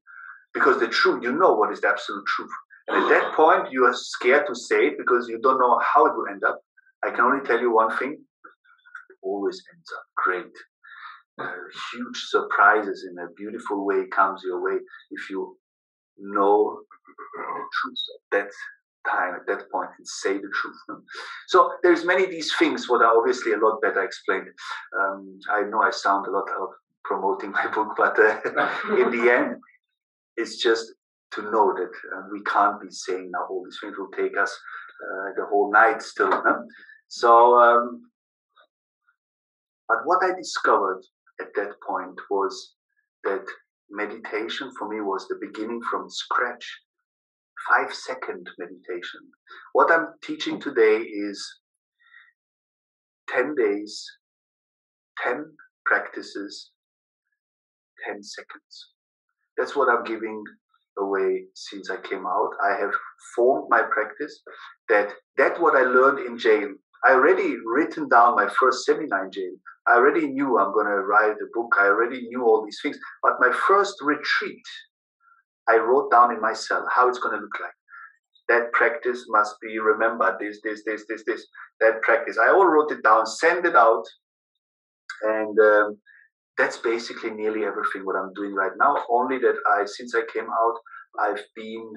because the truth, you know what is the absolute truth. And at that point, you are scared to say it because you don't know how it will end up. I can only tell you one thing: it always ends up great. Huge surprises in a beautiful way comes your way if you know the truth at that time, at that point, and say the truth. No? So there's many of these things what are obviously a lot better explained. I know I sound a lot of promoting my book, but in the end, it's just to know that we can't be saying now all these things. Will take us the whole night still. No? So, but what I discovered at that point was that meditation for me was the beginning from scratch. 5-second meditation. What I'm teaching today is 10 days, 10 practices, 10 seconds. That's what I'm giving away since I came out. I have formed my practice that what I learned in jail. I already written down my first seminar in jail. I already knew I'm going to write a book. I already knew all these things. But my first retreat, I wrote down in my cell how it's going to look like. That practice must be remembered. This. That practice. I all wrote it down, send it out. And that's basically nearly everything what I'm doing right now. Only that since I came out, I've been,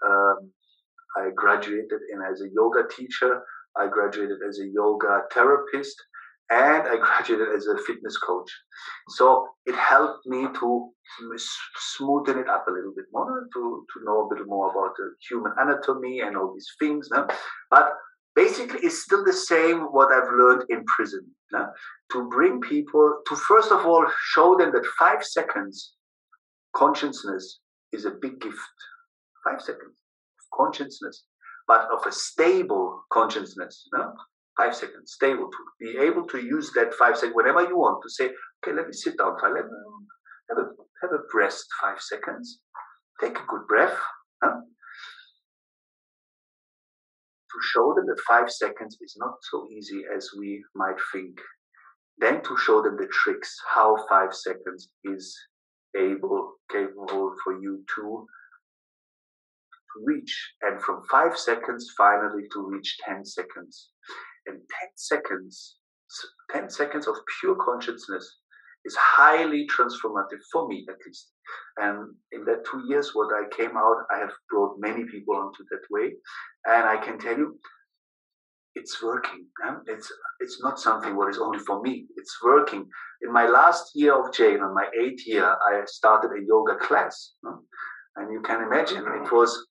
I graduated as a yoga teacher. I graduated as a yoga therapist, and I graduated as a fitness coach. So it helped me to smoothen it up a little bit more, to know a bit more about the human anatomy and all these things. No? But basically, it's still the same what I've learned in prison. No? To bring people to, first of all, show them that 5 seconds consciousness is a big gift. 5 seconds of consciousness, but of a stable consciousness. No? 5 seconds, stable, to be able to use that 5 seconds whenever you want to say, okay, let me sit down, let me have a rest 5 seconds, take a good breath. Huh? To show them that 5 seconds is not so easy as we might think. Then to show them the tricks, how 5 seconds is capable for you to reach. And from 5 seconds, finally to reach 10 seconds. And 10 seconds of pure consciousness is highly transformative for me, at least. And in that 2 years, what I came out, I have brought many people onto that way. And I can tell you, it's working. It's not something what is only for me. It's working. In my last year of jail, in my 8th year, I started a yoga class. And you can imagine, it was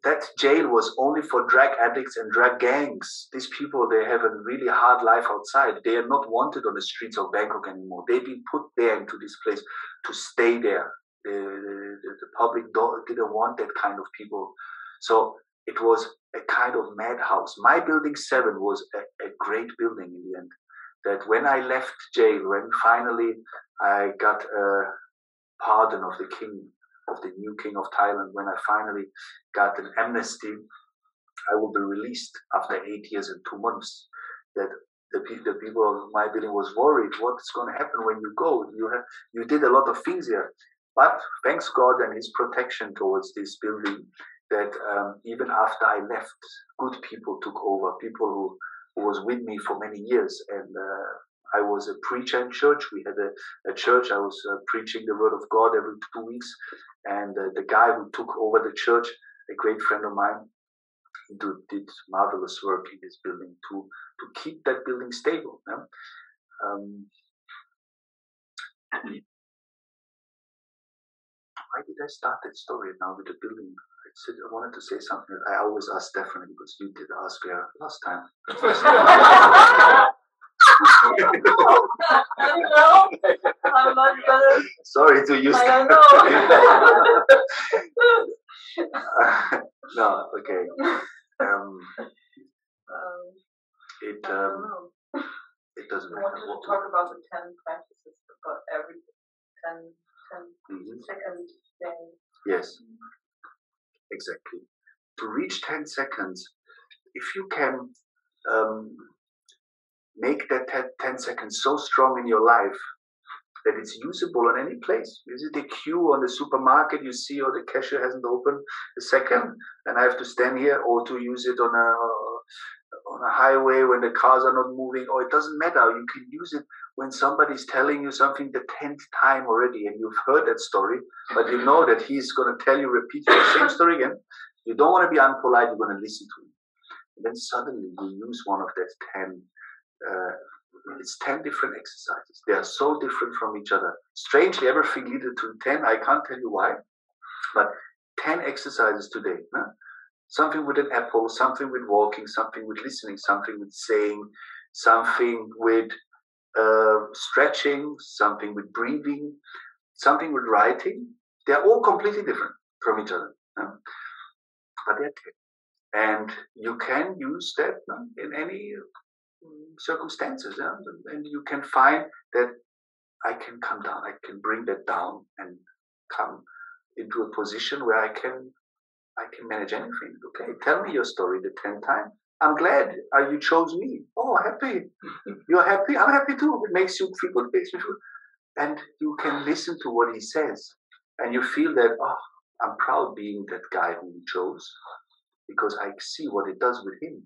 that jail was only for drug addicts and drug gangs. These people, they have a really hard life outside. They are not wanted on the streets of Bangkok anymore. They've been put there into this place to stay there. The public didn't want that kind of people. So it was a kind of madhouse. My building 7 was a great building in the end. That when I left jail, when finally I got a pardon of the king, of the new king of Thailand, when I finally got an amnesty, I will be released after 8 years and 2 months. That the people of my building was worried, what's going to happen when you go? You did a lot of things here. But thanks God and his protection towards this building, that even after I left, good people took over, people who was with me for many years. And I was a preacher in church. We had a church. I was preaching the word of God every 2 weeks. And the guy who took over the church, a great friend of mine, did marvelous work in this building to keep that building stable. Yeah? why did I start that story now with the building? I wanted to say something. I always ask Stephanie because you did ask her last time. No, I'm not gonna. Sorry to use. I don't know. No, okay. I don't know. It doesn't I matter. wanted to talk about the 10 practices, about every 10 second day. Yes, exactly. To reach 10 seconds, if you can make that 10 seconds so strong in your life that it's usable on any place. Is it a queue on the supermarket you see, or the cashier hasn't opened a second and I have to stand here, or to use it on a highway when the cars are not moving, or it doesn't matter. You can use it when somebody's telling you something the 10th time already and you've heard that story, but you know that he's going to tell you, repeat the same story again. You don't want to be unpolite, you're going to listen to him. And then suddenly you use one of that 10 it's 10 different exercises. They are so different from each other. Strangely, everything leaded to 10. I can't tell you why, but 10 exercises today. Huh? Something with an apple, something with walking, something with listening, something with saying, something with stretching, something with breathing, something with writing. They're all completely different from each other. Huh? But they're 10. And you can use that in any circumstances, and you can find that I can come down, I can bring that down and come into a position where I can manage anything. Okay, tell me your story the 10th time. I'm glad you chose me. Oh, happy. You're happy? I'm happy too. It makes you feel good, makes me feel. And you can listen to what he says, and you feel that, oh, I'm proud being that guy who you chose, because I see what it does with him.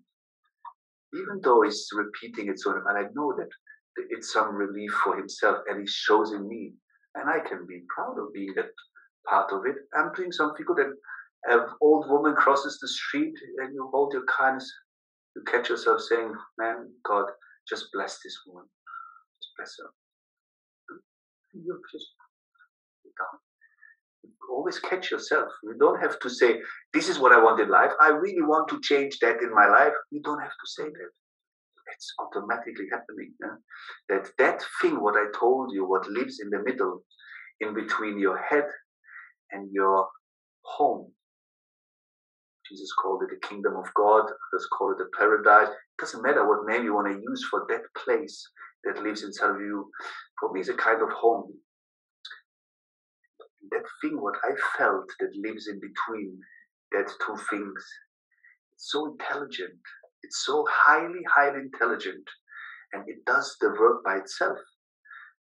Even though he's repeating it so, but I know that it's some relief for himself, and he shows in me, and I can be proud of being that part of it. I'm doing something good, and an old woman crosses the street, and you hold your kindness, you catch yourself saying, man, God, just bless this woman, just bless her. You just down. Always catch yourself. You don't have to say, this is what I want in life. I really want to change that in my life. You don't have to say that. It's automatically happening. Yeah? That thing, what I told you, what lives in the middle, in between your head and your home. Jesus called it the kingdom of God. Others call it the paradise. It doesn't matter what name you want to use for that place that lives inside of you. For me, it's a kind of home. That thing, what I felt, that lives in between that two things, it's so intelligent. It's so highly, highly intelligent, and it does the work by itself.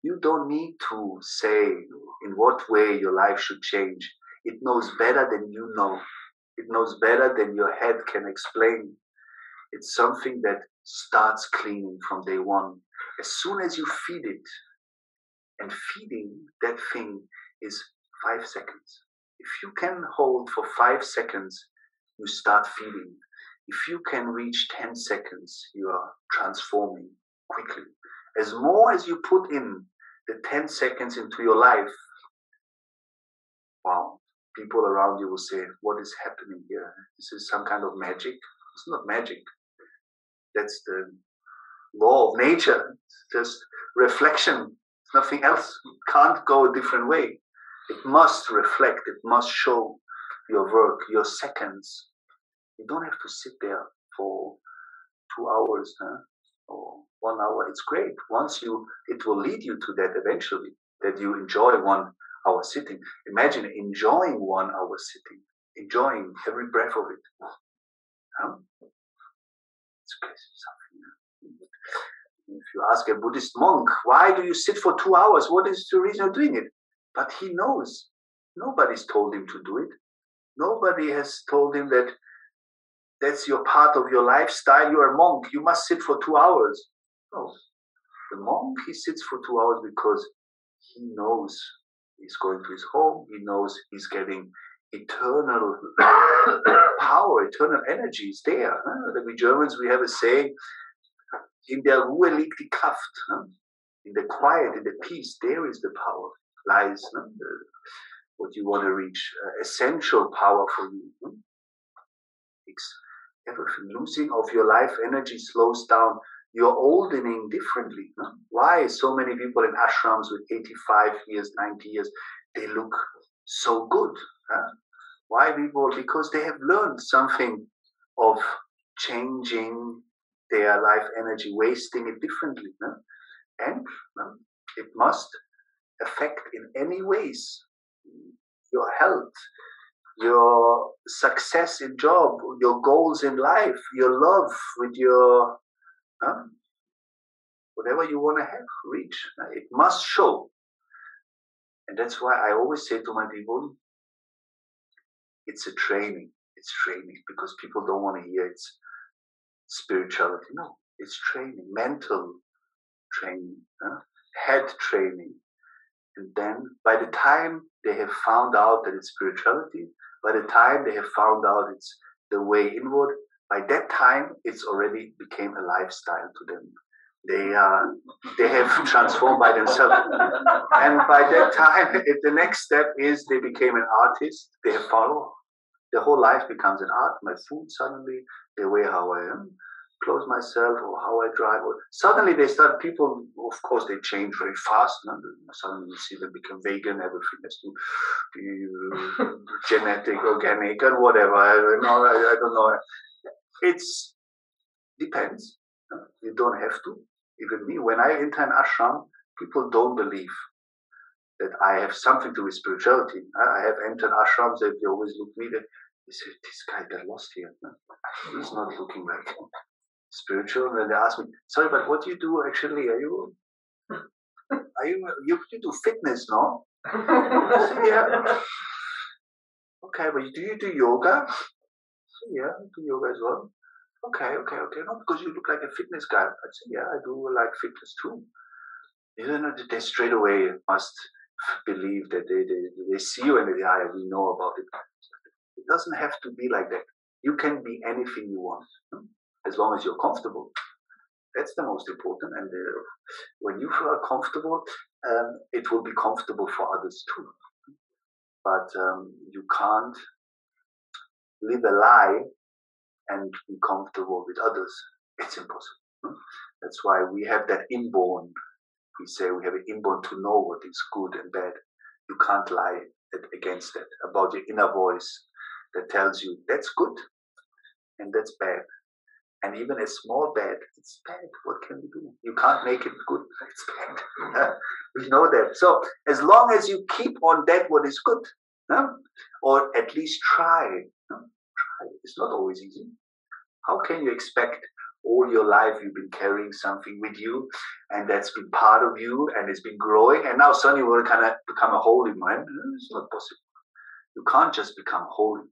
You don't need to say in what way your life should change. It knows better than you know. It knows better than your head can explain. It's something that starts cleaning from day one. As soon as you feed it, and feeding that thing is 5 seconds. If you can hold for 5 seconds, you start feeding. If you can reach 10 seconds, you are transforming quickly. As more as you put in the 10 seconds into your life, wow, people around you will say, what is happening here? This is some kind of magic. It's not magic. That's the law of nature. It's just reflection. It's nothing else. It can't go a different way. It must reflect. It must show your work, your seconds. You don't have to sit there for 2 hours, or 1 hour. It's great. It will lead you to that eventually, that you enjoy 1 hour sitting. Imagine enjoying 1 hour sitting, enjoying every breath of it. It's something. If you ask a Buddhist monk, why do you sit for 2 hours? What is the reason of doing it? But he knows. Nobody's told him to do it. Nobody has told him that that's your part of your lifestyle. You're a monk. You must sit for 2 hours. No. The monk, he sits for 2 hours because he knows he's going to his home. He knows he's getting eternal power, eternal energy is there. We Germans, we have a saying, in der Ruhe liegt die Kraft. In the quiet, in the peace, there is the power, lies. what you want to reach, essential power for you. Everything, losing of your life energy slows down. You're oldening differently. No? Why so many people in ashrams with 85 years, 90 years, they look so good? Huh? Why people? Because they have learned something of changing their life energy, wasting it differently. No? And it must affect in any ways your health, your success in job, your goals in life, your love with your whatever you want to have, reach. It must show. And that's why I always say to my people, it's a training. It's training, because people don't want to hear it's spirituality. No, it's training, mental training, head training. And then by the time they have found out that it's spirituality, by the time they have found out it's the way inward, by that time it's already became a lifestyle to them. They have transformed by themselves. And by that time, the next step is they became an artist. They have followed. Their whole life becomes an art. My food suddenly, the way how I am, clothe myself, or how I drive. Or suddenly they start, people, of course, they change very fast. No? Suddenly you see them become vegan, everything has to be genetic, organic, and whatever. I don't know. It depends. You don't have to. Even me, when I enter an ashram, people don't believe that I have something to do with spirituality. I have entered ashrams that they always look at me, they say, this guy got lost here. He's not looking like spiritual. And they ask me, sorry, but what do you do actually? You do fitness, no? I say, yeah. Okay, but do you do yoga? I say, yeah, I do yoga as well. Okay. No, because you look like a fitness guy. I say, yeah, I do like fitness too. You know, they straight away must believe that they see you and we know about it. It doesn't have to be like that. You can be anything you want, as long as you're comfortable. That's the most important. And when you feel comfortable, it will be comfortable for others too. But you can't live a lie and be comfortable with others. It's impossible. That's why we have that inborn. We say we have an inborn to know what is good and bad. You can't lie against that, about your inner voice that tells you that's good and that's bad. And even a small bad, it's bad. What can we do? You can't make it good. It's bad. We know that. So as long as you keep on that what is good, or at least try. It's not always easy. How can you expect all your life you've been carrying something with you, and that's been part of you, and it's been growing, and now suddenly you will kind of become a holy man? It's not possible. You can't just become holy,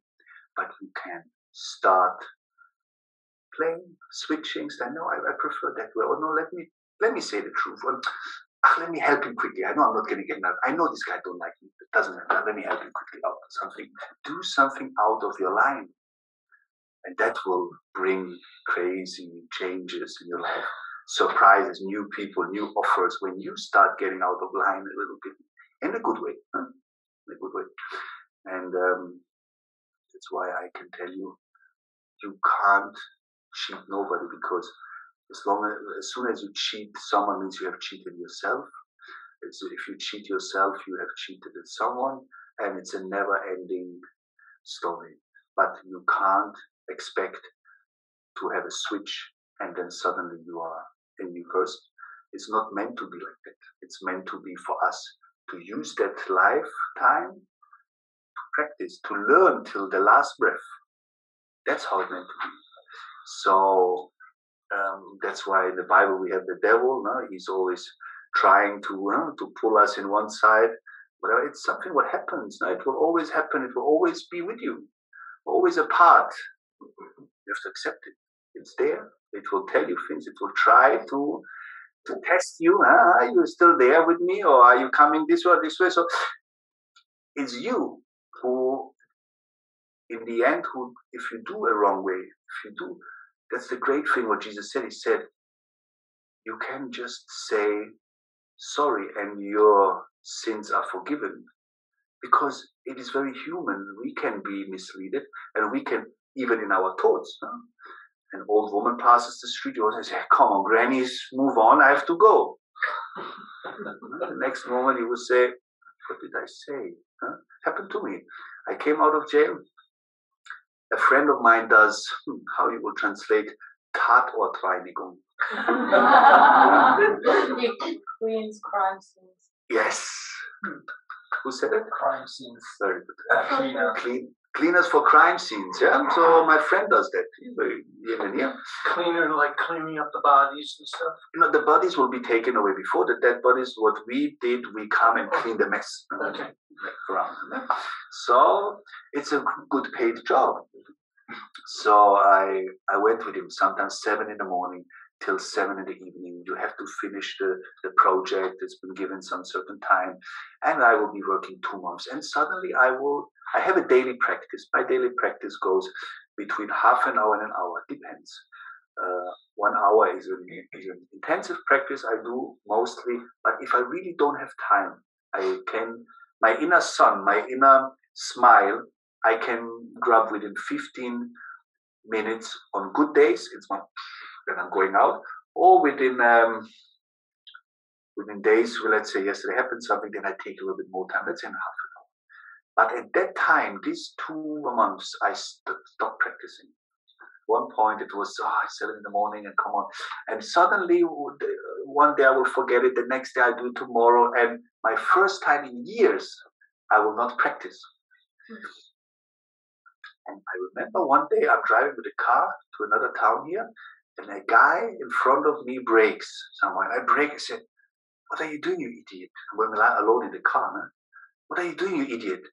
but you can start playing, switching. No, I prefer that way. Or no, let me say the truth. Or, let me help him quickly. I know I'm not going to get enough. I know this guy don't like me. It doesn't matter. Let me help him quickly out of something. Do something out of your line. And that will bring crazy changes in your life. Surprises, new people, new offers. When you start getting out of line a little bit, in a good way. In a good way. And that's why I can tell you, you can't cheat nobody, because as soon as you cheat someone, means you have cheated yourself. If you cheat yourself, you have cheated someone, and it's a never-ending story. But you can't expect to have a switch and then suddenly you are a new person. It's not meant to be like that. It's meant to be for us to use that lifetime to practice, to learn till the last breath. That's how it's meant to be. So that's why in the Bible we have the devil. No? He's always trying to pull us in one side. But it's something what happens. No? It will always happen. It will always be with you. Always a part. You have to accept it. It's there. It will tell you things. It will try to test you. Are you still there with me, or are you coming this way or this way? So it's you who, in the end, if you do a wrong way, that's the great thing what Jesus said. He said, you can just say sorry and your sins are forgiven. because it is very human. We can be misled, and we can, even in our thoughts. An old woman passes the street, you always say, come on, grannies, move on, I have to go. The next moment you will say, what did I say? Happened to me. I came out of jail. A friend of mine does, how you will translate, Tatortreinigung. Queen's crime scenes. Yes. Who said it? Crime scenes. Very good. Cleaner. Cleaners for crime scenes, yeah? So my friend does that. He's very Yemeni. Cleaner, like cleaning up the bodies and stuff. The bodies will be taken away before the dead bodies. What we did, we come and clean the mess. Okay. Around. So it's a good paid job. So I went with him sometimes 7 in the morning till 7 in the evening. You have to finish the project. It's been given some certain time, and I will be working 2 months. And suddenly I have a daily practice. My daily practice goes between half an hour and an hour. Depends. 1 hour is an intensive practice I do mostly. But if I really don't have time, I can. My inner sun, my inner smile, I can grab within 15 minutes on good days. It's my then I'm going out, or within days. Well, let's say yesterday happened something, then I take a little bit more time. Let's say in half an hour. But at that time, these 2 months, I stopped practicing. One point it was 7 in the morning and come on, and suddenly one day I will forget it. The next day I do it tomorrow, and my first time in years I will not practice. And I remember one day I'm driving with a car to another town here, and a guy in front of me brakes somewhere. I brake. I said, "What are you doing, you idiot?" When we're alone in the car, huh? "What are you doing, you idiot?"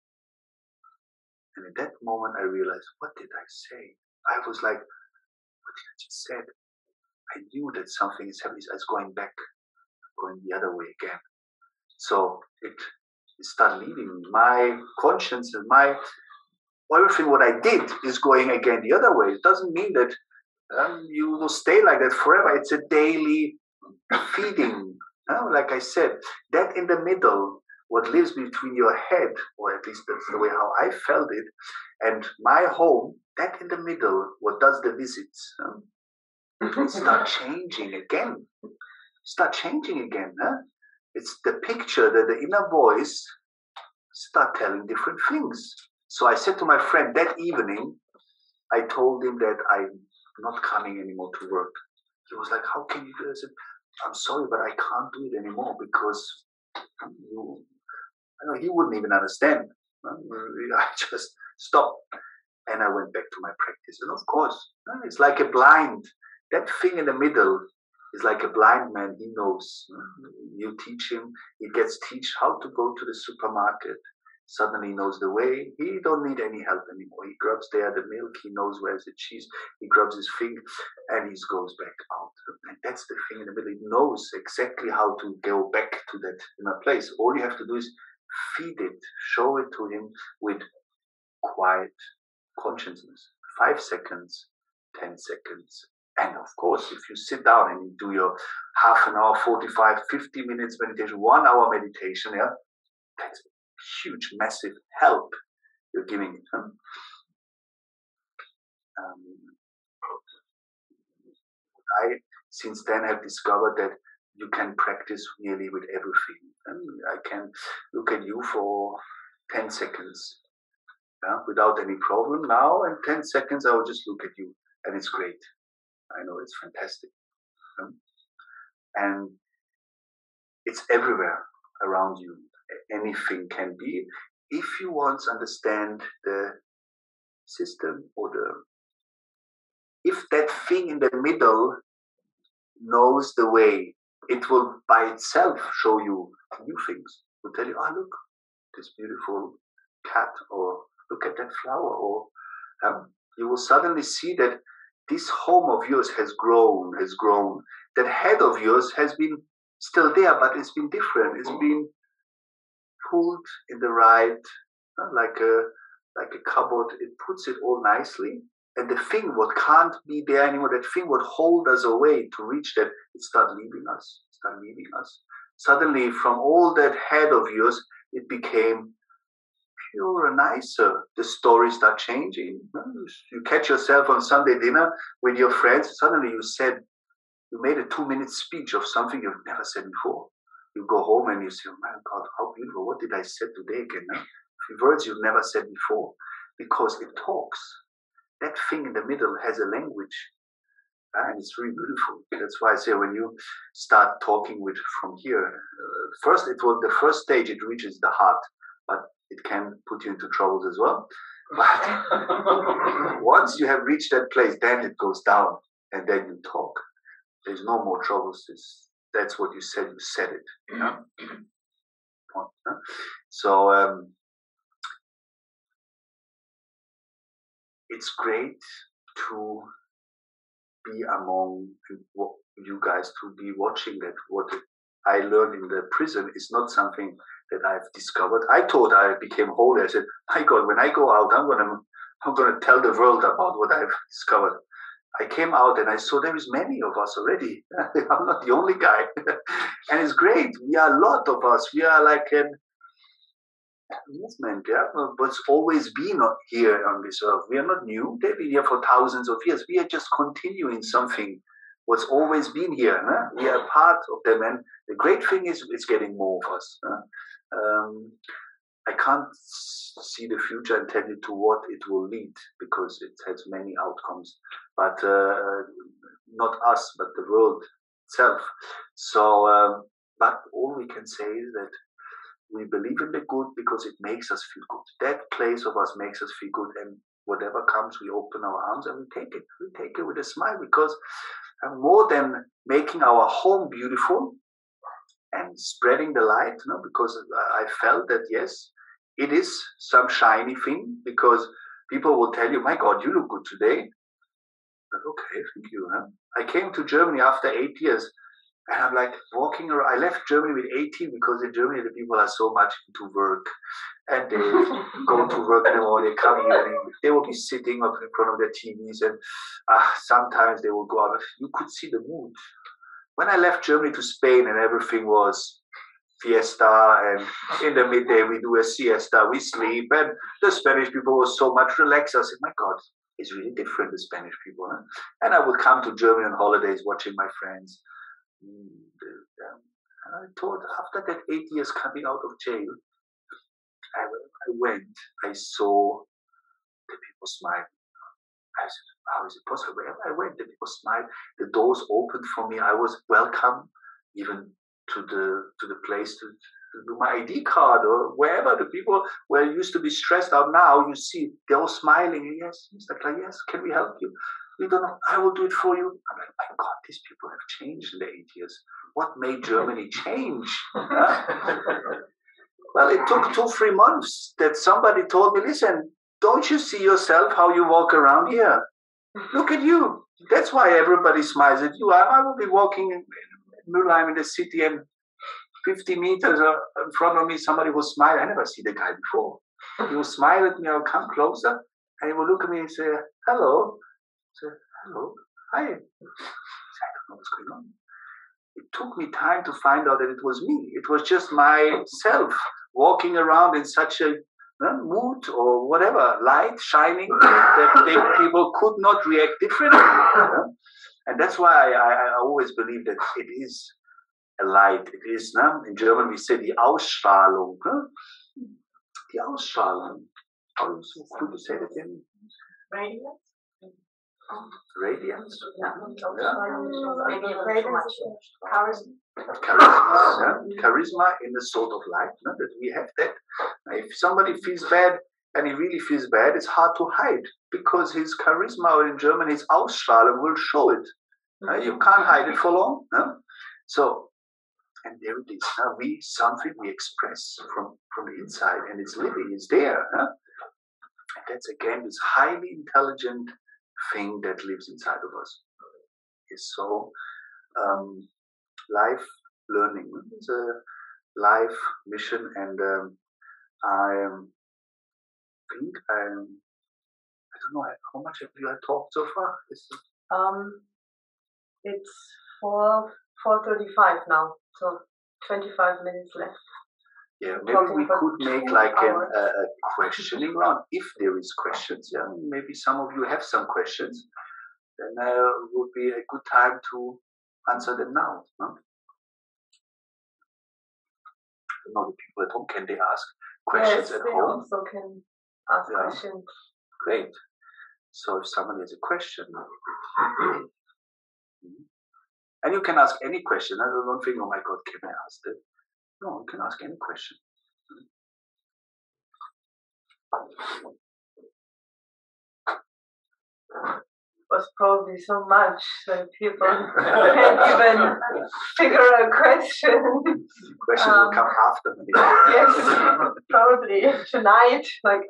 And in that moment I realized, what did I say? I was like, what did I just said? I knew that something is happening. It's going back, going the other way again. So it started leaving me. My conscience and everything what I did is going again the other way. It doesn't mean that you will stay like that forever. It's a daily feeding. Like I said, that in the middle, what lives between your head, or at least that's the way how I felt it, and my home, that in the middle, what does the visits? Start changing again. It's the picture that the inner voice start telling different things. So I said to my friend that evening, I told him that I'm not coming anymore to work. He was like, how can you do this? I said, I'm sorry, but I can't do it anymore because he wouldn't even understand. I just stopped and I went back to my practice. And of course, it's like a blind. That thing in the middle is like a blind man. He knows. You teach him, he gets taught how to go to the supermarket. Suddenly he knows the way. He don't need any help anymore. He grabs there the milk. He knows where's the cheese. He grabs his thing and he goes back out. And that's the thing in the middle. He knows exactly how to go back to that inner place. All you have to do is feed it, show it to him with quiet consciousness. 5 seconds, 10 seconds. And of course, if you sit down and you do your half an hour, 45, 50 minutes meditation, 1 hour meditation, that's huge, massive help you're giving it. I, since then, have discovered that you can practice nearly with everything. I can look at you for 10 seconds without any problem now, and 10 seconds I will just look at you, and it's great. I know it's fantastic. And it's everywhere around you. Anything can be. If you want to understand the system or if that thing in the middle knows the way, it will by itself show you new things. It will tell you, look, this beautiful cat, or look at that flower, or you will suddenly see that this home of yours has grown. That head of yours has been still there, but it's been different. It's been pulled in the right, like a cupboard. It puts it all nicely. And the thing what can't be there anymore, that thing what hold us away to reach that, it start leaving us. Suddenly, from all that head of yours, it became you're nicer. The stories start changing. You catch yourself on Sunday dinner with your friends. Suddenly you made a 2-minute speech of something you've never said before. You go home and you say, oh my God, how beautiful. What did I say today again? Huh? Words you've never said before. Because it talks. That thing in the middle has a language. And it's really beautiful. That's why I say when you start talking from here, the first stage it reaches the heart, but it can put you into troubles as well. But once you have reached that place, then it goes down, and then you talk. There's no more troubles. That's what you said. You said it. You know? So it's great to be among you guys, to be watching that. What I learned in the prison is not something that I've discovered. I thought I became holy. I said, my God, when I go out, I'm gonna tell the world about what I've discovered. I came out and I saw there is many of us already. I'm not the only guy. And it's great. We are a lot of us. We are like a movement, yeah, what's always been here on this earth. We are not new. They've been here for thousands of years. We are just continuing something what's always been here. Huh? We are part of them, and the great thing is it's getting more of us. I can't see the future and tell you to what it will lead, because it has many outcomes, but not us, but the world itself. So, but all we can say is that we believe in the good because it makes us feel good. That place of us makes us feel good, and whatever comes, we open our arms and we take it. We take it with a smile, because more than making our home beautiful and spreading the light, because I felt that, yes, it is some shiny thing, because people will tell you, my God, you look good today. But okay, thank you. Huh? I came to Germany after 8 years. And I'm like walking around. I left Germany with 18 because in Germany the people are so much into work, and they go to work in the morning, come evening. They will be sitting up in front of their TVs, and sometimes they will go out. You could see the mood. When I left Germany to Spain, and everything was fiesta, and in the midday we do a siesta, we sleep, and the Spanish people were so much relaxed. I said, my God, it's really different, the Spanish people. Huh? And I would come to Germany on holidays, watching my friends. And I thought, after that 8 years coming out of jail, I saw the people smile. I said, how is it possible? Wherever I went, the people smiled. The doors opened for me. I was welcome, even to the place to do my ID card, or wherever the people were used to be stressed out. Now you see, they're all smiling. Yes, Mr. Clark, yes, can we help you? We don't know. I will do it for you. I'm like, my God, these people have changed in the 8 years. What made Germany change? Well, it took 2-3 months that somebody told me, listen, don't you see yourself how you walk around here? Look at you. That's why everybody smiles at you. I will be walking in Mülheim in the city, and 50 meters in front of me, somebody will smile. I never see the guy before. He will smile at me. I'll come closer, and he will look at me and say, hello. I said, hello, hi. I don't know what's going on. It took me time to find out that it was me. It was just myself walking around in such a mood or whatever, light shining, that people could not react differently. And that's why I always believe that it is a light. It is, in German we say die Ausstrahlung. Die Ausstrahlung. How do you say that in? Radiance? Radiance? Charisma in the sort of light, that we have that. If somebody feels bad, and he really feels bad, it's hard to hide, because his charisma, or in German his Ausstrahlung, will show it. You can't hide it for long. So, and there it is. Something we express from the inside, and it's living, it's there. And that's again this highly intelligent thing that lives inside of us. Is so life learning. It's a life mission, and I think I don't know how much have you talked so far. It's 4:35 now, so 25 minutes left. Yeah, maybe we could make like a questioning round. If there is questions, yeah, maybe some of you have some questions, then would be a good time to answer them now. No? The people at home, can they ask questions at home? Yes, they also can ask questions. Great. So if someone has a question, and you can ask any question. I don't think, oh my God, can I ask that? No, you can ask any question. Was probably so much that people can't even figure a question. Questions will come after me. Yes, probably tonight. Like,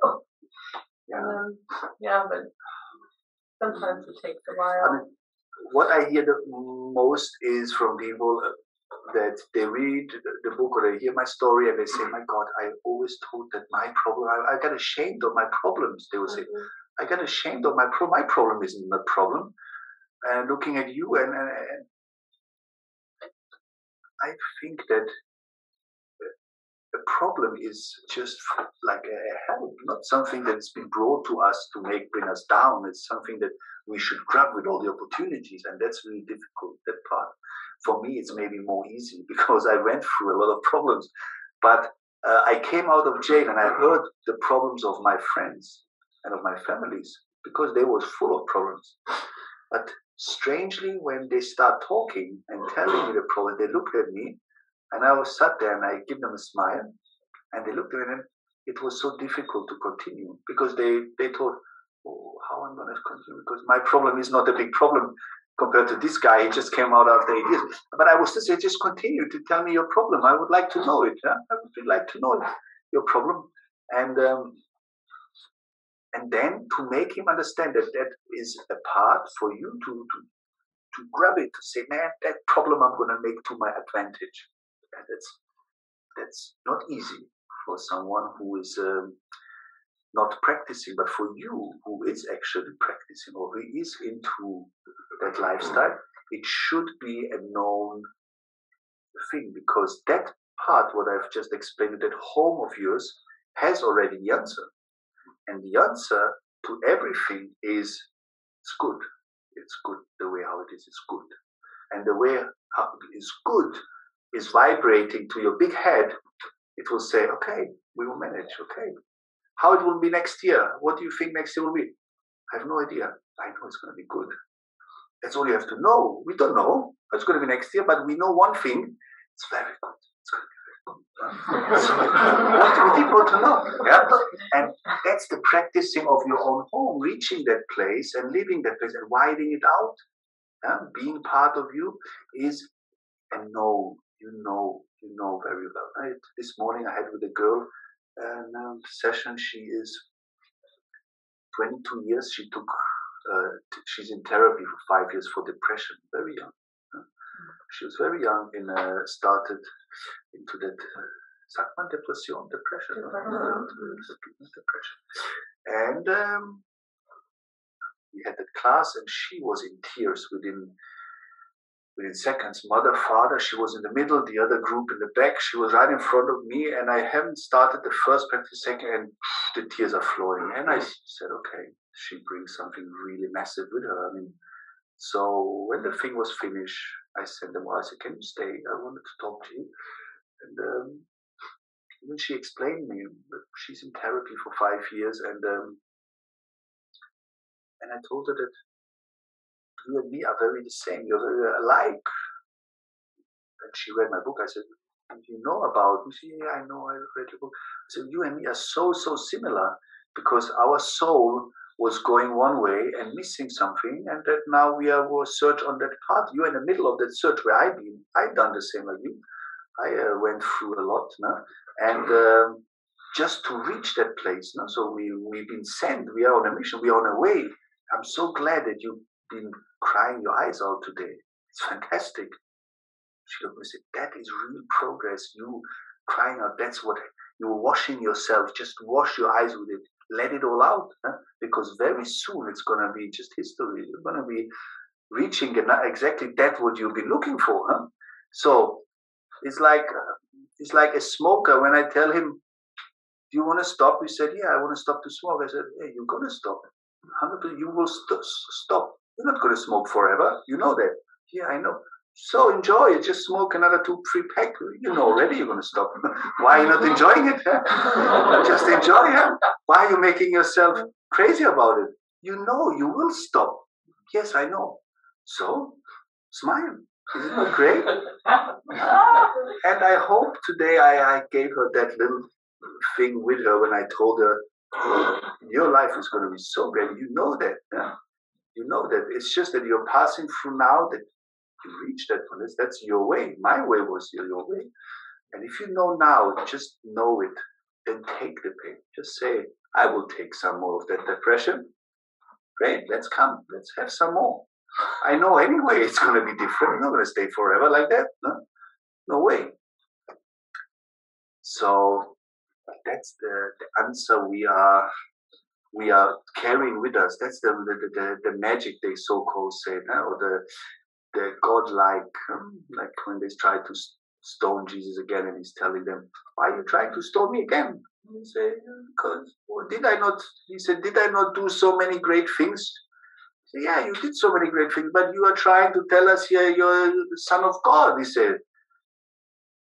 but sometimes it takes a while. I mean, what I hear the most is from people that they read the book or they hear my story and they say, my God, I always thought that my problem, I got ashamed of my problems. They will say, I got ashamed of my problem isn't the problem. And looking at you and I think that a problem is just like a help, not something that's been brought to us to bring us down. It's something that we should grab with all the opportunities, and that's really difficult, that part. For me, it's maybe more easy because I went through a lot of problems. But I came out of jail and I heard the problems of my friends and of my families because they were full of problems. But strangely, when they start talking and telling me the problem, they looked at me and I was sat there and I give them a smile and they looked at me and it was so difficult to continue because they thought, oh, how I'm going to continue? Because my problem is not a big problem compared to this guy. He just came out after 8 years. But I was to say, just continue to tell me your problem. I would like to know it. Yeah? I would like to know your problem. And then to make him understand that that is a part for you to grab it, to say, man, that problem I'm going to make to my advantage. And that's not easy for someone who is not practicing, but for you who is actually practicing or who is into that lifestyle, it should be a known thing because that part, what I've just explained, that home of yours has already the answer. And the answer to everything is it's good. It's good the way how it is. It's good. And the way how it is good is vibrating to your big head. It will say, okay, we will manage. Okay. How it will be next year? What do you think next year will be? I have no idea. I know it's going to be good. That's all you have to know. We don't know what's going to be next year, but we know one thing. It's very good. It's going to be very good. So what do we people to know? Yeah? And that's the practicing of your own home, reaching that place and living that place and widening it out. Yeah? Being part of you is a know. You know very well. This morning I had with a girl session. She is 22 years. She took. She's in therapy for 5 years for depression. Very young. She was very young and started into that. Sagt man Depression? Depression. Depression. And we had that class, and she was in tears within seconds. Mother, father, she was in the middle, the other group in the back. She was right in front of me, and I haven't started the first practice second, and the tears are flowing. And I said, okay, she brings something really massive with her. I mean, so when the thing was finished, I sent them. I said, can you stay? I wanted to talk to you. And then she explained me that she's in therapy for 5 years, and I told her that you and me are very the same. You're very alike. And she read my book. I said, do you know about me? She said, yeah, I know. I read your book. I said, you and me are so similar because our soul was going one way and missing something, and that now we are search on that path. You're in the middle of that search where I've been. I've done the same like you. I went through a lot, no? And just to reach that place, no? So we've been sent. We are on a mission. We are on a way. I'm so glad that you've been crying your eyes out today. It's fantastic. She looked and said, that is real progress. You crying out, that's what you're washing yourself. Just wash your eyes with it. Let it all out. Huh? Because very soon it's going to be just history. You're going to be reaching exactly that what you've been looking for. Huh? So it's like He's like a smoker. When I tell him, do you want to stop? He said, yeah, I want to stop to smoke. I said, hey, you're going to stop. 100%, you will stop. You're not going to smoke forever. You know that. Yeah, I know. So enjoy it. Just smoke another 2-3 pack. You know already you're going to stop. Why are you not enjoying it? Just enjoy it. Why are you making yourself crazy about it? You know you will stop. Yes, I know. So smile. Isn't that great? And I hope today I gave her that little thing with her when I told her, your life is going to be so great. You know that. Yeah? You know that. It's just that you're passing through now that you reach that point. That's your way. My way was your way. And if you know now, just know it. Then take the pain. Just say, I will take some more of that depression. Great, let's come. Let's have some more. I know anyway it's going to be different. I'm not going to stay forever like that. No way. So that's the answer we are carrying with us. That's the magic they so-called say, or the godlike, like when they try to stone Jesus again, and he's telling them, "Why are you trying to stone me again?" And he say, "Because did I not?" He said, "Did I not do so many great things?" He said, "Yeah, you did so many great things, but you are trying to tell us here you're the Son of God." He said.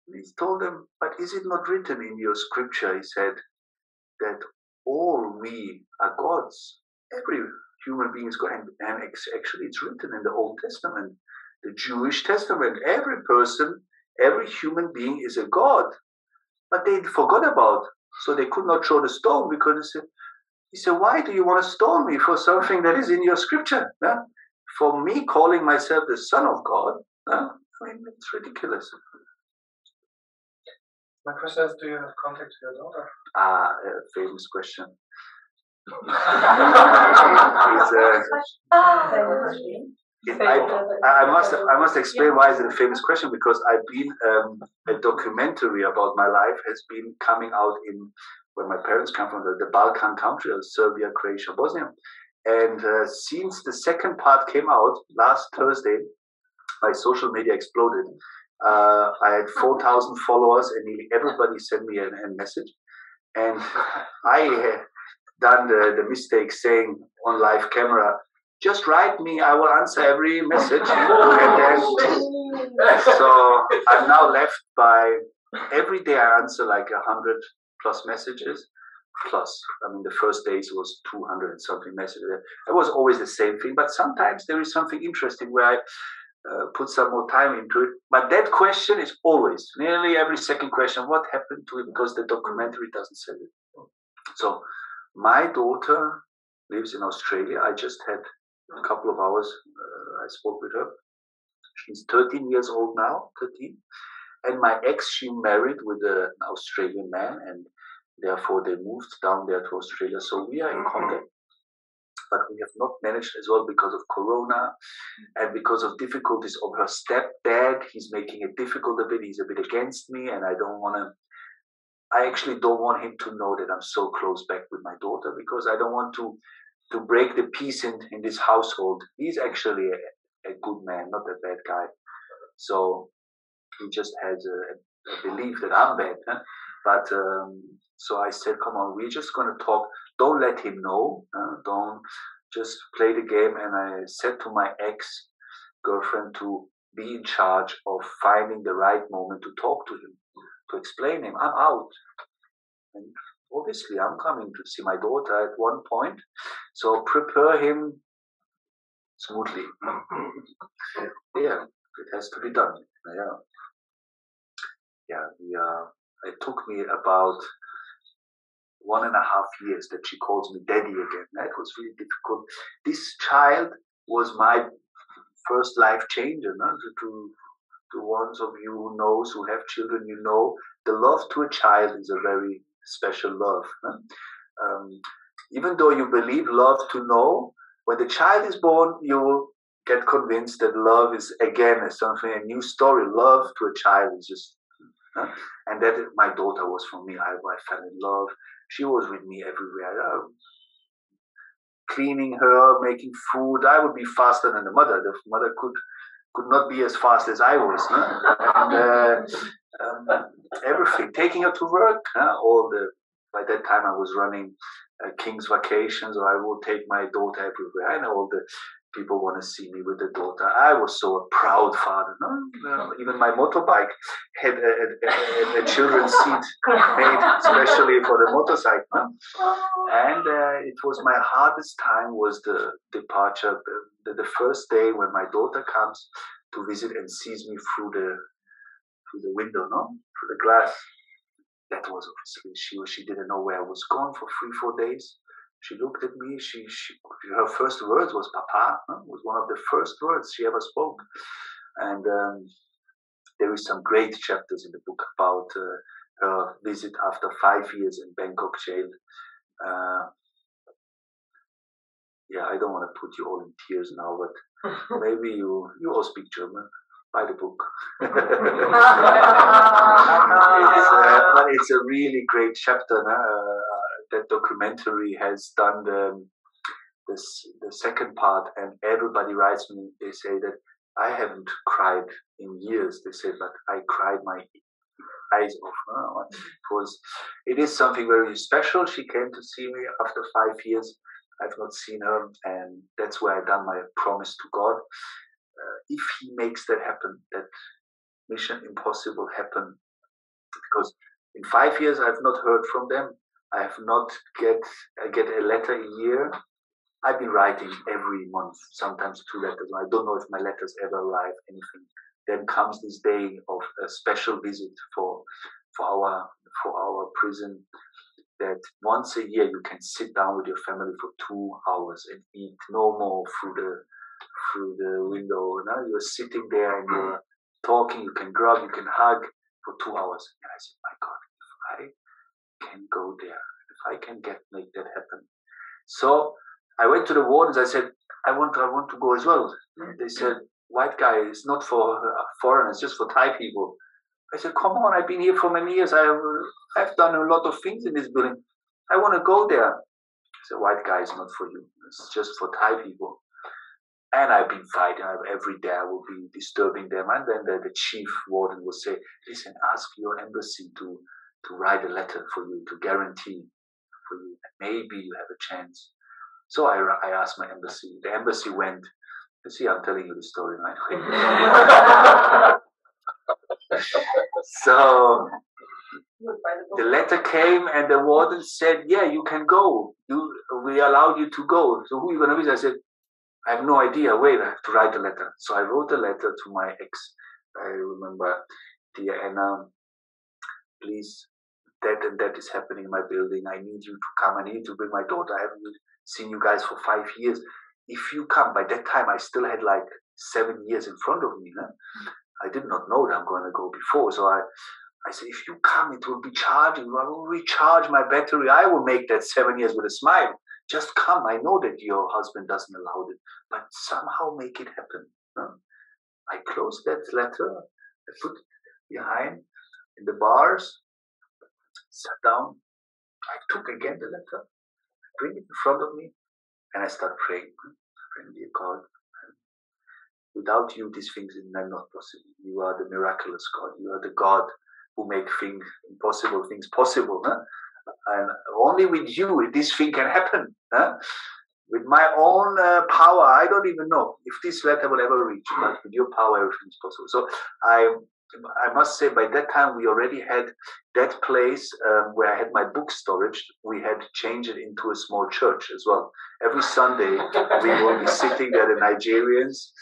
And he told them, "But is it not written in your scripture?" He said, "that all we are gods. Every human being is God. And actually, it's written in the Old Testament, the Jewish Testament. Every person, every human being is a god. But they forgot about, so they could not throw the stone because he said, why do you want to stone me for something that is in your scripture? Huh? For me calling myself the Son of God, huh? I mean, it's ridiculous." My question is, do you have contact to your daughter? A famous question. I must explain why it's a famous question, because I've been a documentary about my life has been coming out in where my parents come from, the Balkan country of Serbia, Croatia, Bosnia, and since the second part came out last Thursday, my social media exploded. I had 4,000 followers, and nearly everybody sent me a message, and I had done the mistake saying on live camera, just write me, I will answer every message. And then, so I'm now left by, every day I answer like 100 plus messages. Plus, I mean, the first days was 200 and something messages. It was always the same thing, but sometimes there is something interesting where I put some more time into it. But that question is always, nearly every second question, what happened to it? Because the documentary doesn't say it. So my daughter lives in Australia. I just had a couple of hours, I spoke with her. She's 13 years old now, 13. And my ex, she married with an Australian man, and therefore they moved down there to Australia. So we are in contact. But we have not managed as well because of Corona and because of difficulties of her stepdad. He's making it difficult a bit. He's a bit against me, and I actually don't want him to know that I'm so close back with my daughter, because I don't want to break the peace in this household. He's actually a good man, not a bad guy. So he just has a belief that I'm bad. Huh? But so I said, come on, we're just going to talk. Don't let him know. Don't just play the game. And I said to my ex-girlfriend to be in charge of finding the right moment to talk to him, to explain him, I'm out. And obviously, I'm coming to see my daughter at one point. So prepare him smoothly. Yeah, it has to be done. Yeah. It took me about 1.5 years that she calls me daddy again. That was really difficult. This child was my first life changer. No? To ones of you who knows, who have children, you know, the love to a child is a very special love. No? Even though you believe love to know, when the child is born, you will get convinced that love is again something, a new story. Love to a child is just, and that my daughter was for me. I fell in love. She was with me everywhere, cleaning her, making food. I would be faster than the mother. The mother could not be as fast as I was. everything, taking her to work, by that time I was running King's Vacations, or I would take my daughter everywhere. I know all the people want to see me with the daughter. I was so a proud father. No? Even my motorbike had a children's seat made especially for the motorcycle. No? And it was my hardest time was the departure, the first day when my daughter comes to visit and sees me through the window, through the glass. That was obviously she didn't know where I was gone for 3-4 days. She looked at me. Her first words was "Papa." Was one of the first words she ever spoke. And there is some great chapters in the book about her visit after 5 years in Bangkok jail. I don't want to put you all in tears now, but maybe you all speak German. Buy the book. But it's a really great chapter. That documentary has done the second part, and everybody writes me. They say that I haven't cried in years. They say, but I cried my eyes off. It is something very special. She came to see me after 5 years. I've not seen her, and that's where I done my promise to God. If He makes that happen, that mission impossible happen, because in 5 years I've not heard from them. I have not get a letter a year. I've been writing every month, sometimes 2 letters. I don't know if my letters ever arrive, anything. Then comes this day of a special visit for our prison, that once a year you can sit down with your family for 2 hours and eat no more through the window. You're sitting there and you're talking, you can grab, you can hug for 2 hours. And I said, my God, if I can go there, if I can make that happen. So I went to the wardens. I said, I want to go as well. They said, white guy, it's not for foreigners, just for Thai people. I said, come on, I've been here for many years. I've done a lot of things in this building. I want to go there. I said, white guy is not for you. It's just for Thai people. And I've been fighting. Every day I will be disturbing them. And then the chief warden will say, listen, ask your embassy to write a letter for you, to guarantee for you. Maybe you have a chance. So I asked my embassy. The embassy went. You see, I'm telling you the story, right? So the letter came and the warden said, yeah, you can go. We allowed you to go. So who are you going to visit? I said, I have no idea. Wait, I have to write a letter. So I wrote a letter to my ex. I remember, dear Anna, please, that and that is happening in my building. I need you to come. I need to bring my daughter. I haven't seen you guys for 5 years. If you come, by that time I still had like 7 years in front of me. I did not know that I'm going to go before. So I said, if you come, it will be charging. I will recharge my battery. I will make that 7 years with a smile. Just come. I know that your husband doesn't allow it, but somehow make it happen. I closed that letter. I put it behind in the bars, sat down. I took again the letter, bring it in front of me, and I start praying. Dear God, without you, these things are not possible. You are the miraculous God. You are the God who make impossible things possible. And only with you, this thing can happen. With my own power, I don't even know if this letter will ever reach, but with your power, everything is possible. So I must say, by that time, we already had that place where I had my book storage. We had changed it into a small church as well. Every Sunday, we will be sitting there, the Nigerians.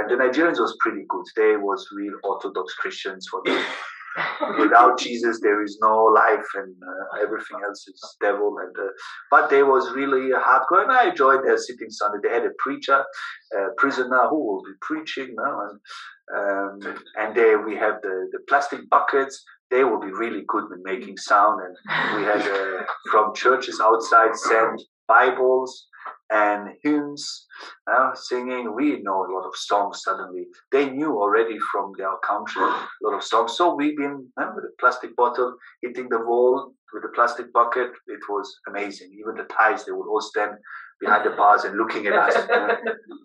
The Nigerians was pretty good. They was real Orthodox Christians for them. Without Jesus, there is no life, and everything else is devil. But they was really hardcore, and I enjoyed their sitting Sunday. They had a preacher, a prisoner who will be preaching now, and there we have the plastic buckets. They will be really good in making sound, and we had from churches outside sent Bibles and hymns, singing. We know a lot of songs suddenly. They knew already from their country a lot of songs. So we've been with a plastic bottle, hitting the wall with a plastic bucket. It was amazing. Even the Thais, they would all stand behind the bars and looking at us.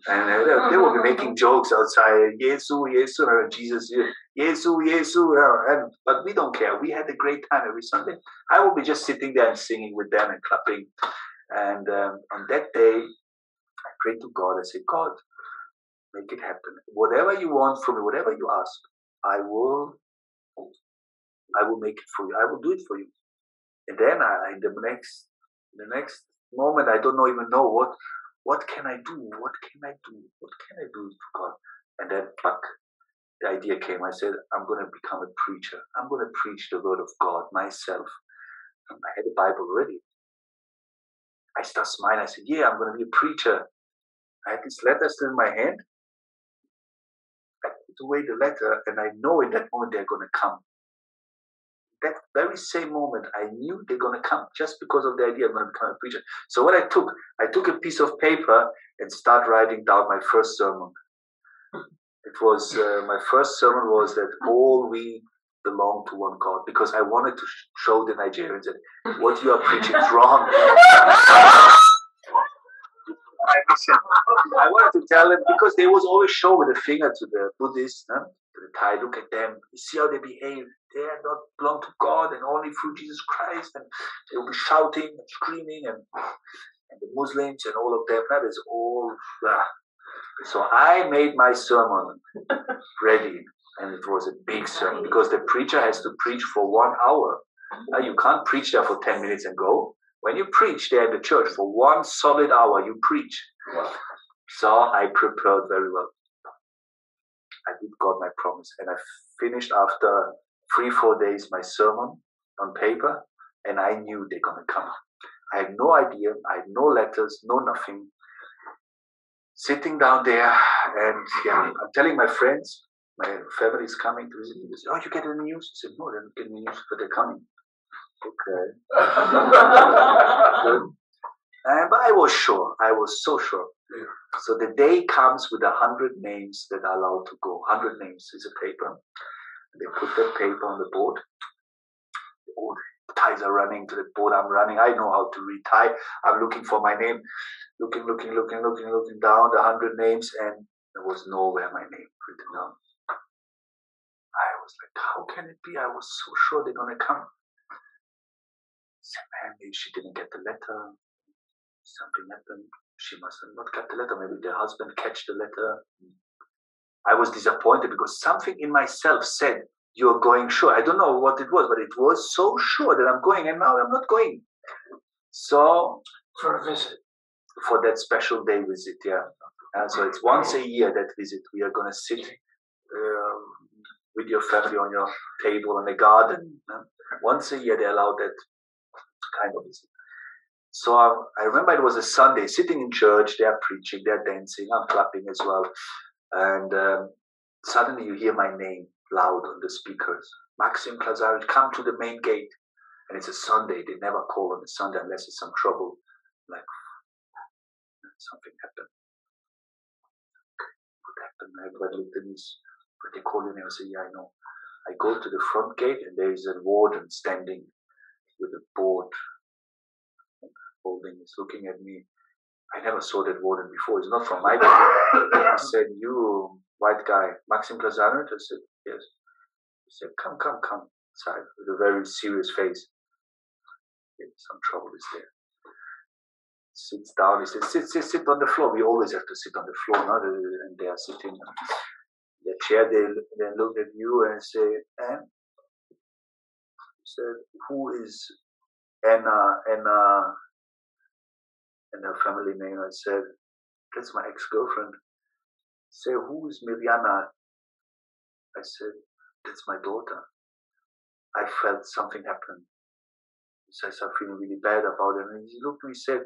And they will be making jokes outside. Yesu, Yesu, Jesus, Yesu, Yesu. But we don't care. We had a great time every Sunday. I will be just sitting there and singing with them and clapping. And on that day, I prayed to God. I said, God, make it happen. Whatever you want from me, whatever you ask, I will make it for you. I will do it for you. And then in the next moment, I don't even know what can I do? What can I do? What can I do to God? And then the idea came. I said, I'm going to become a preacher. I'm going to preach the word of God myself. And I had a Bible ready. I started smiling. I said, yeah, I'm going to be a preacher. I had this letter still in my hand. I put away the letter, and I know in that moment they're going to come. That very same moment, I knew they're going to come just because of the idea I'm going to become a preacher. So what I took a piece of paper and started writing down my first sermon. It was, my first sermon was that all we belong to one God, because I wanted to show the Nigerians that what you are preaching is wrong. I wanted to tell them, because they was always show with a finger to the Buddhists, to the Thai, look at them, you see how they behave. They are not belong to God and only through Jesus Christ, and they will be shouting and screaming, and the Muslims and all of them, that is all. So I made my sermon ready, and it was a big sermon, because the preacher has to preach for 1 hour. You can't preach there for 10 minutes and go. When you preach there in the church for 1 solid hour, you preach. Wow. So I prepared very well. I did God my promise, and I finished after 3-4 days my sermon on paper, and I knew they're gonna come. I had no idea. I had no letters, no nothing. Sitting down there, and I'm telling my friends, my family is coming to visit me. They say, "Oh, you get the news?" I said, "No, they don't get the news, but they're coming." Okay. But I was sure. I was so sure. Yeah. So the day comes with 100 names that are allowed to go. 100 names is a paper. They put that paper on the board. All the Thais are running to the board. I'm running. I know how to read Thai. I'm looking for my name. Looking down the 100 names, and there was nowhere my name written down. I was like, how can it be? I was so sure they're gonna come. I said, man, maybe she didn't get the letter. Something happened. She must have not got the letter. Maybe the husband catch the letter. I was disappointed because something in myself said, you're going sure. I don't know what it was, but it was so sure that I'm going, and now I'm not going. So for a visit. For that special day visit, yeah. So it's once a year, that visit. We are going to sit with your family on your table in the garden. Once a year they allow that kind of visit. So I remember it was a Sunday, sitting in church, they're preaching, they're dancing, I'm clapping as well. And suddenly you hear my name loud on the speakers. Maxim Klazaric, come to the main gate. And it's a Sunday. They never call on a Sunday unless it's some trouble. Like, something happened. What happened? Everybody looked at me. But they call you and I say, yeah, I know. I go to the front gate and there is a warden standing with a board holding. He's looking at me. I never saw that warden before. He's not from my country. He said, you white guy, Maxim Klazaric? I said, yes. He said, come inside with a very serious face. Some trouble is there. Sits down. He says, sit on the floor. We always have to sit on the floor, no? And they are sitting in the chair. They look at you and say, and he said, who is Anna and her family name? I said, that's my ex-girlfriend. He said, who is Mirjana? I said, that's my daughter. I felt something happen. He says, I'm feeling really bad about it. And he looked at me and said,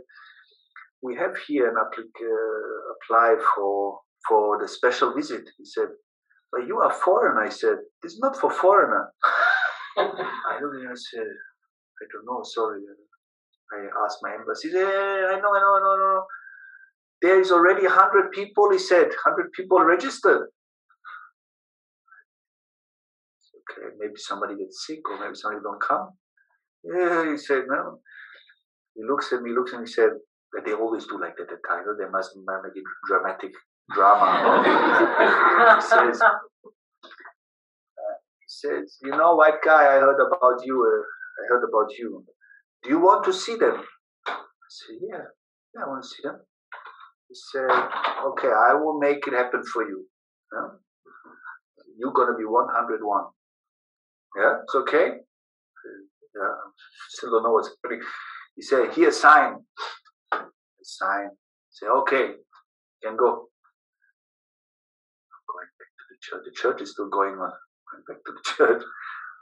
we have here an apply for the special visit. He said, but you are foreigner. I said, this is not for foreigner. I looked at him and said, I don't know, sorry. I asked my embassy. He said, I know. There is already 100 people, he said, 100 people registered. Okay, maybe somebody gets sick or maybe somebody don't come. Yeah, he said, no. He looks at me, he said, But they always do like that, the title. They must make it dramatic drama. He says, you know, white guy, I heard about you. Do you want to see them? I said, yeah, I want to see them. He said, okay, I will make it happen for you. Yeah? You're going to be 101. Yeah, it's okay? Yeah, still don't know what's happening. He said, here, sign. I sign. Say, okay, you can go. I'm going back to the church. The church is still going on. Going back to the church.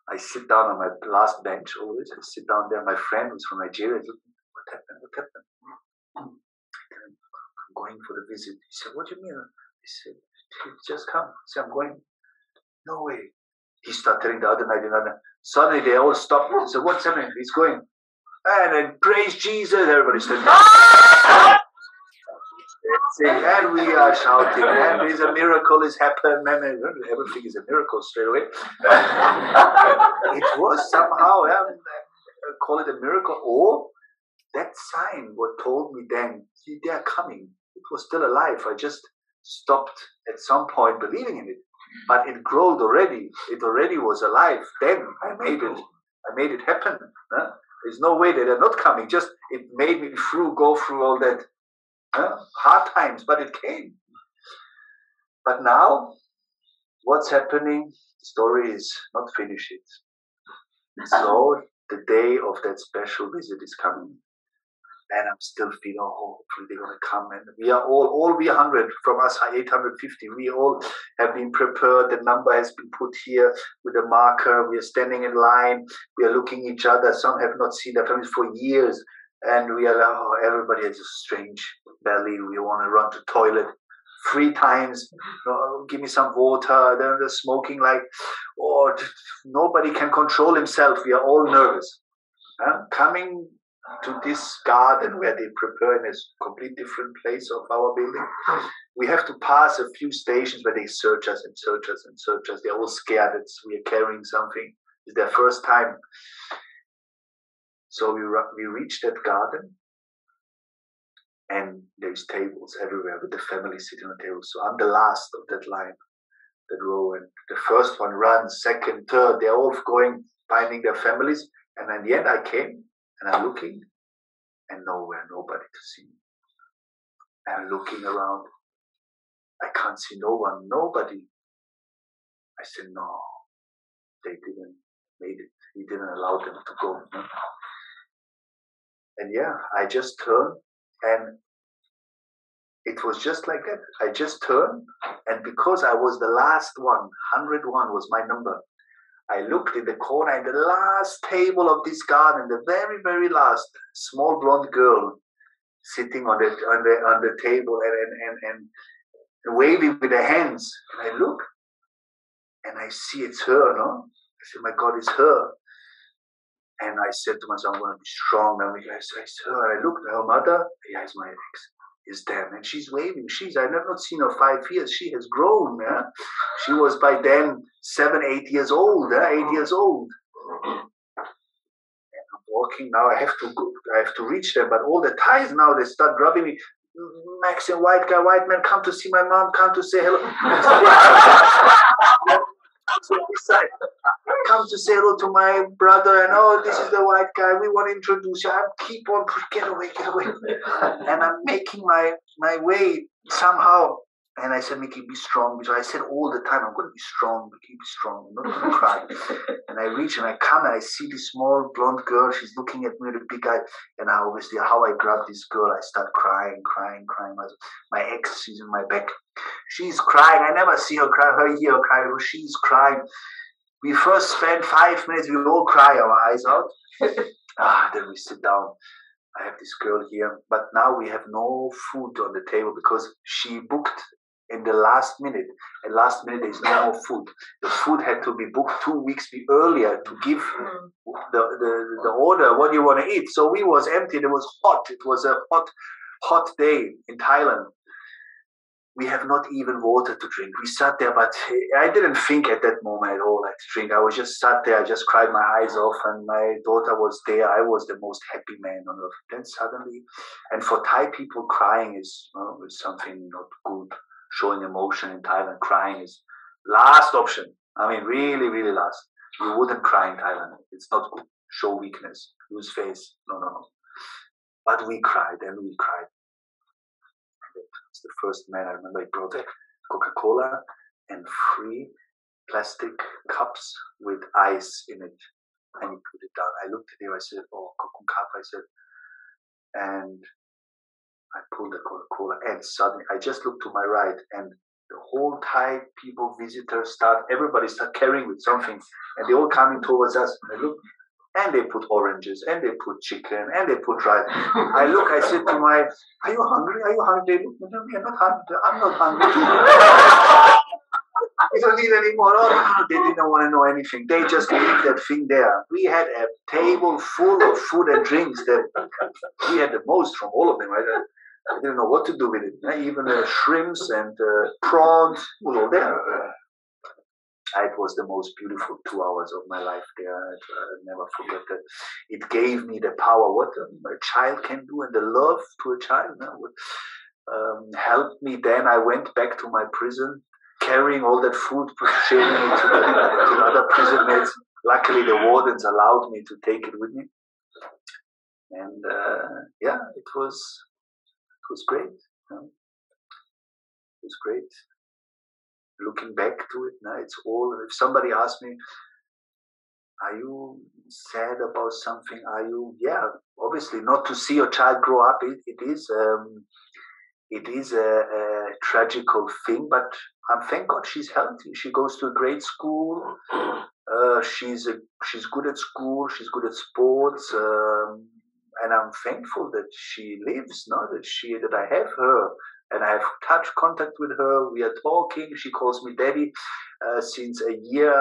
I sit down on my last bench always. I sit down there. My friend who's from Nigeria is looking, what happened? I'm going for the visit. He said, what do you mean? He said, just come. I said, I'm going. No way. He started telling the other night, suddenly they all stopped. He said, what's happening? He's going. And then praise Jesus. Everybody's standing up. And we are shouting. And there's a miracle is happening. And everything is a miracle straight away. It was somehow, call it a miracle. Or that sign, what told me then, they are coming. It was still alive. I just stopped at some point believing in it. But it growed already. It already was alive. Then I made it happen. Huh? There's no way that they're not coming. Just it made me go through all that hard times, but it came. But now, what's happening? The story is not finished yet. So the day of that special visit is coming. And I'm still feeling, hopefully they're going to come. And we are all we 100, from us 850, we all have been prepared. The number has been put here with a marker. We are standing in line. We are looking at each other. Some have not seen their families for years. And we are, everybody has a strange belly. We want to run to the toilet 3 times. Give me some water. They're smoking nobody can control himself. We are all nervous. Coming to this garden where they prepare in a complete different place of our building, we have to pass a few stations where they search us and search us and search us. They're all scared that we are carrying something. It's their first time. So we reach that garden, and there's tables everywhere with the family sitting on tables. So I'm the last of that line, that row, and the first one runs, second, third. They're all going, finding their families. And in the end, I came. And I'm looking, and nowhere, nobody to see me. I'm looking around. I can't see no one, nobody. I said, no, they didn't make it. He didn't allow them to go. And I just turned, and it was just like that. I just turned, and because I was the last one, 101 was my number. I looked in the corner, in the last table of this garden, the very, very last, small blonde girl sitting on the table and waving with her hands. And I look, and I see it's her, no? I said, my God, it's her. And I said to myself, I'm going to be strong. And I said, it's her. And I looked at her mother. Yeah, it's my ex. Is them, and she's waving. I've not seen her 5 years. She has grown. Yeah? She was by then 7, 8 years old. 8 years old. And I'm walking now. I have to reach them. But all the ties now, they start grabbing me. Max and white man, come to see my mom. Come to say hello. Come to say hello to my brother, and this is the white guy, we want to introduce you. I keep on, get away. And I'm making my way somehow. And I said, Miki, be strong. Because I said all the time, I'm going to be strong, Miki, be strong. I'm not going to cry. And I reach and I come and I see this small blonde girl. She's looking at me with a big eye. And obviously, how I grab this girl, I start crying. My ex, she's in my back. She's crying. I never see her cry. Hear her cry. She's crying. We first spend 5 minutes. We all cry our eyes out. Then we sit down. I have this girl here. But now we have no food on the table because she booked in the last minute. At last minute, there's no more food. The food had to be booked 2 weeks earlier to give the order. What do you want to eat? So we was empty. It was hot. It was a hot day in Thailand. we have not even water to drink. We sat there, but I didn't think at that moment at all like to drink. I was just sat there. I just cried my eyes off, and my daughter was there. I was the most happy man on earth. Then suddenly, and for Thai people, crying is something not good. Showing emotion in Thailand, crying is last option. I mean, really, really last. You wouldn't cry in Thailand. It's not good. Show weakness, lose face. No, no, no. But we cried, and we cried. It's the first man I remember. He brought a Coca-Cola and 3 plastic cups with ice in it, and he put it down. I looked at him. I said, "Oh, Coca-Cola." I said, and I pulled the Coca-Cola, and suddenly I just looked to my right, and the whole Thai people, visitors, everybody start carrying with something, and they all coming towards us. And I look, and they put oranges, and they put chicken, and they put rice. I look, I said to my, "Are you hungry? Are you hungry?" They look, "No, we are not hungry. I'm not hungry." We don't need any more. Oh, they didn't want to know anything. They just leave that thing there. We had a table full of food and drinks that we had the most from all of them. Right? I didn't know what to do with it. Even shrimps and prawns was all there. It was the most beautiful 2 hours of my life there. I'll never forget that. It gave me the power, what a child can do, and the love to a child helped me. Then I went back to my prison, carrying all that food, sharing it to the other prison mates. Luckily, the wardens allowed me to take it with me. And it was great. It was great. Looking back to it now, it's all. If somebody asks me, "Are you sad about something?" Are you? Yeah, obviously not to see your child grow up. It is a tragical thing, but thank God she's healthy. She goes to a great school. She's good at school. She's good at sports, and I'm thankful that she lives. That I have her. And I have contact with her. We are talking. She calls me daddy since a year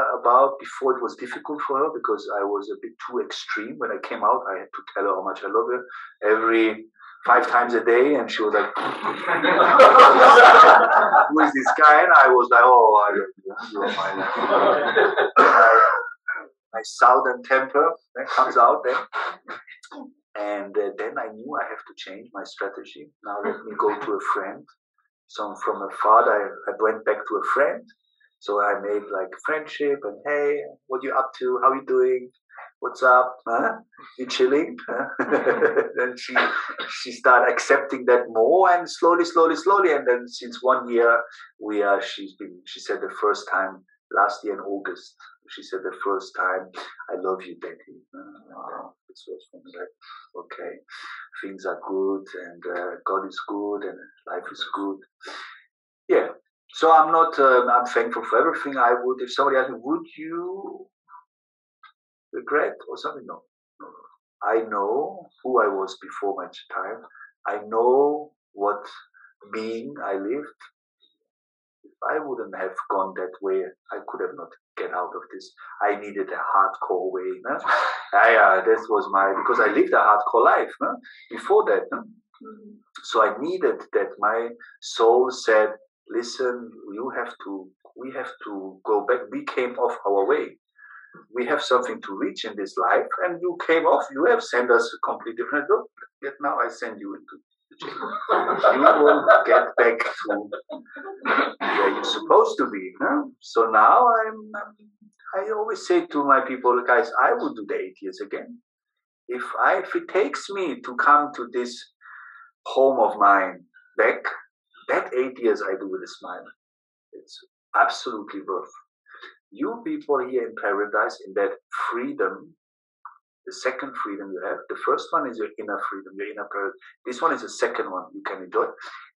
before it was difficult for her because I was a bit too extreme. When I came out, I had to tell her how much I love her every 5 times a day. And she was like, "Who is this guy?" And I was like, "Oh, I love my southern temper that comes out then." And then I knew I have to change my strategy. Now let me go to a friend. So from a father, I went back to a friend. So I made like friendship and, "Hey, what you up to? How you doing? What's up? Huh? You chilling?" Then she started accepting that more, and slowly. And then since 1 year, she said the first time last year in August, she said the first time, "I love you, Daddy." This was for me like, okay, things are good, and God is good, and life is good. Yeah. So I'm not. I'm thankful for everything. I would, if somebody asked me, "Would you regret or something?" No. I know who I was before my time. I know what being I lived. I wouldn't have gone that way. I could have not get out of this. I needed a hardcore way. No? This was because I lived a hardcore life before that. No? So I needed that. My soul said, "Listen, we have to go back." We came off our way. We have something to reach in this life, and you came off. You have sent us a completely different look. Yet now I send you into the jail. You will get back to where you're supposed to be. No? So now I always say to my people, "Guys, I would do the 8 years again. If it takes me to come to this home of mine back, that 8 years I do with a smile. It's absolutely worth. You people here in paradise, in that freedom, the second freedom you have. The first one is your inner freedom, your inner paradise. This one is the second one you can enjoy.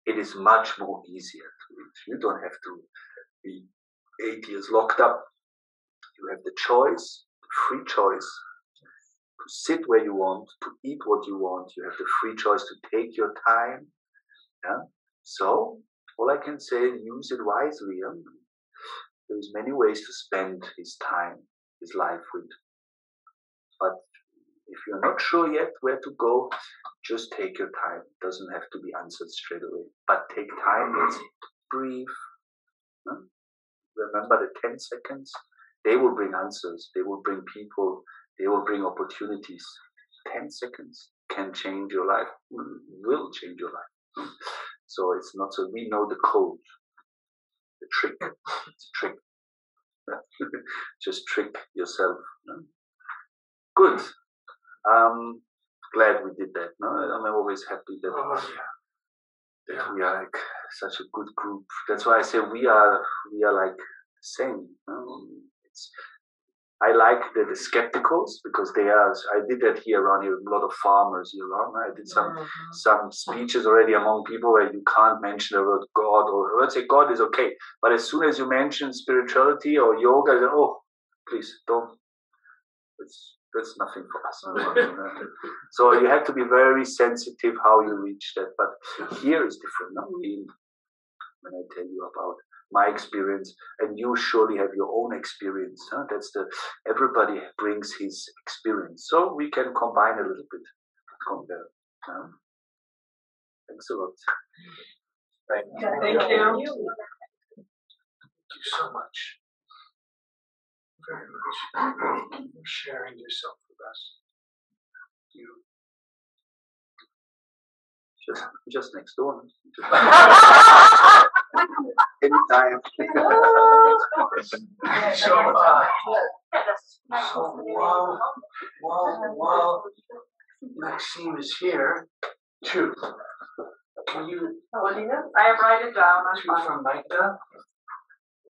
It is much more easier to reach. You don't have to be 8 years locked up. You have the choice, the free choice, to sit where you want, to eat what you want. You have the free choice to take your time. Yeah? So all I can say is use it wisely. Yeah? There's many ways to spend his time, his life with. But if you're not sure yet where to go, just take your time. It doesn't have to be answered straight away. But take time, breathe. No? Remember the 10 seconds? They will bring answers. They will bring people. They will bring opportunities. 10 seconds can change your life, will change your life. So it's not so, we know the code, the trick. It's a trick. Just trick yourself. Good. Glad we did that. No, I'm always happy that, that we are like such a good group. That's why I say we are like the same. It's, I like the skepticals because they are. I did that here around here. A lot of farmers here around. I did some speeches already among people where you can't mention the word God, or let's say God is okay, but as soon as you mention spirituality or yoga, oh, please don't. That's nothing for us. So you have to be very sensitive how you reach that. But here is different. No? When I tell you about my experience, and you surely have your own experience. Huh? Everybody brings his experience, so we can combine a little bit. Compare. Thanks a lot. Thank you. Thank you so much. Very much for sharing yourself with us. You. Just next door. Anytime. So while Maxime is here, two. Can you? I write it down. Two from Magda.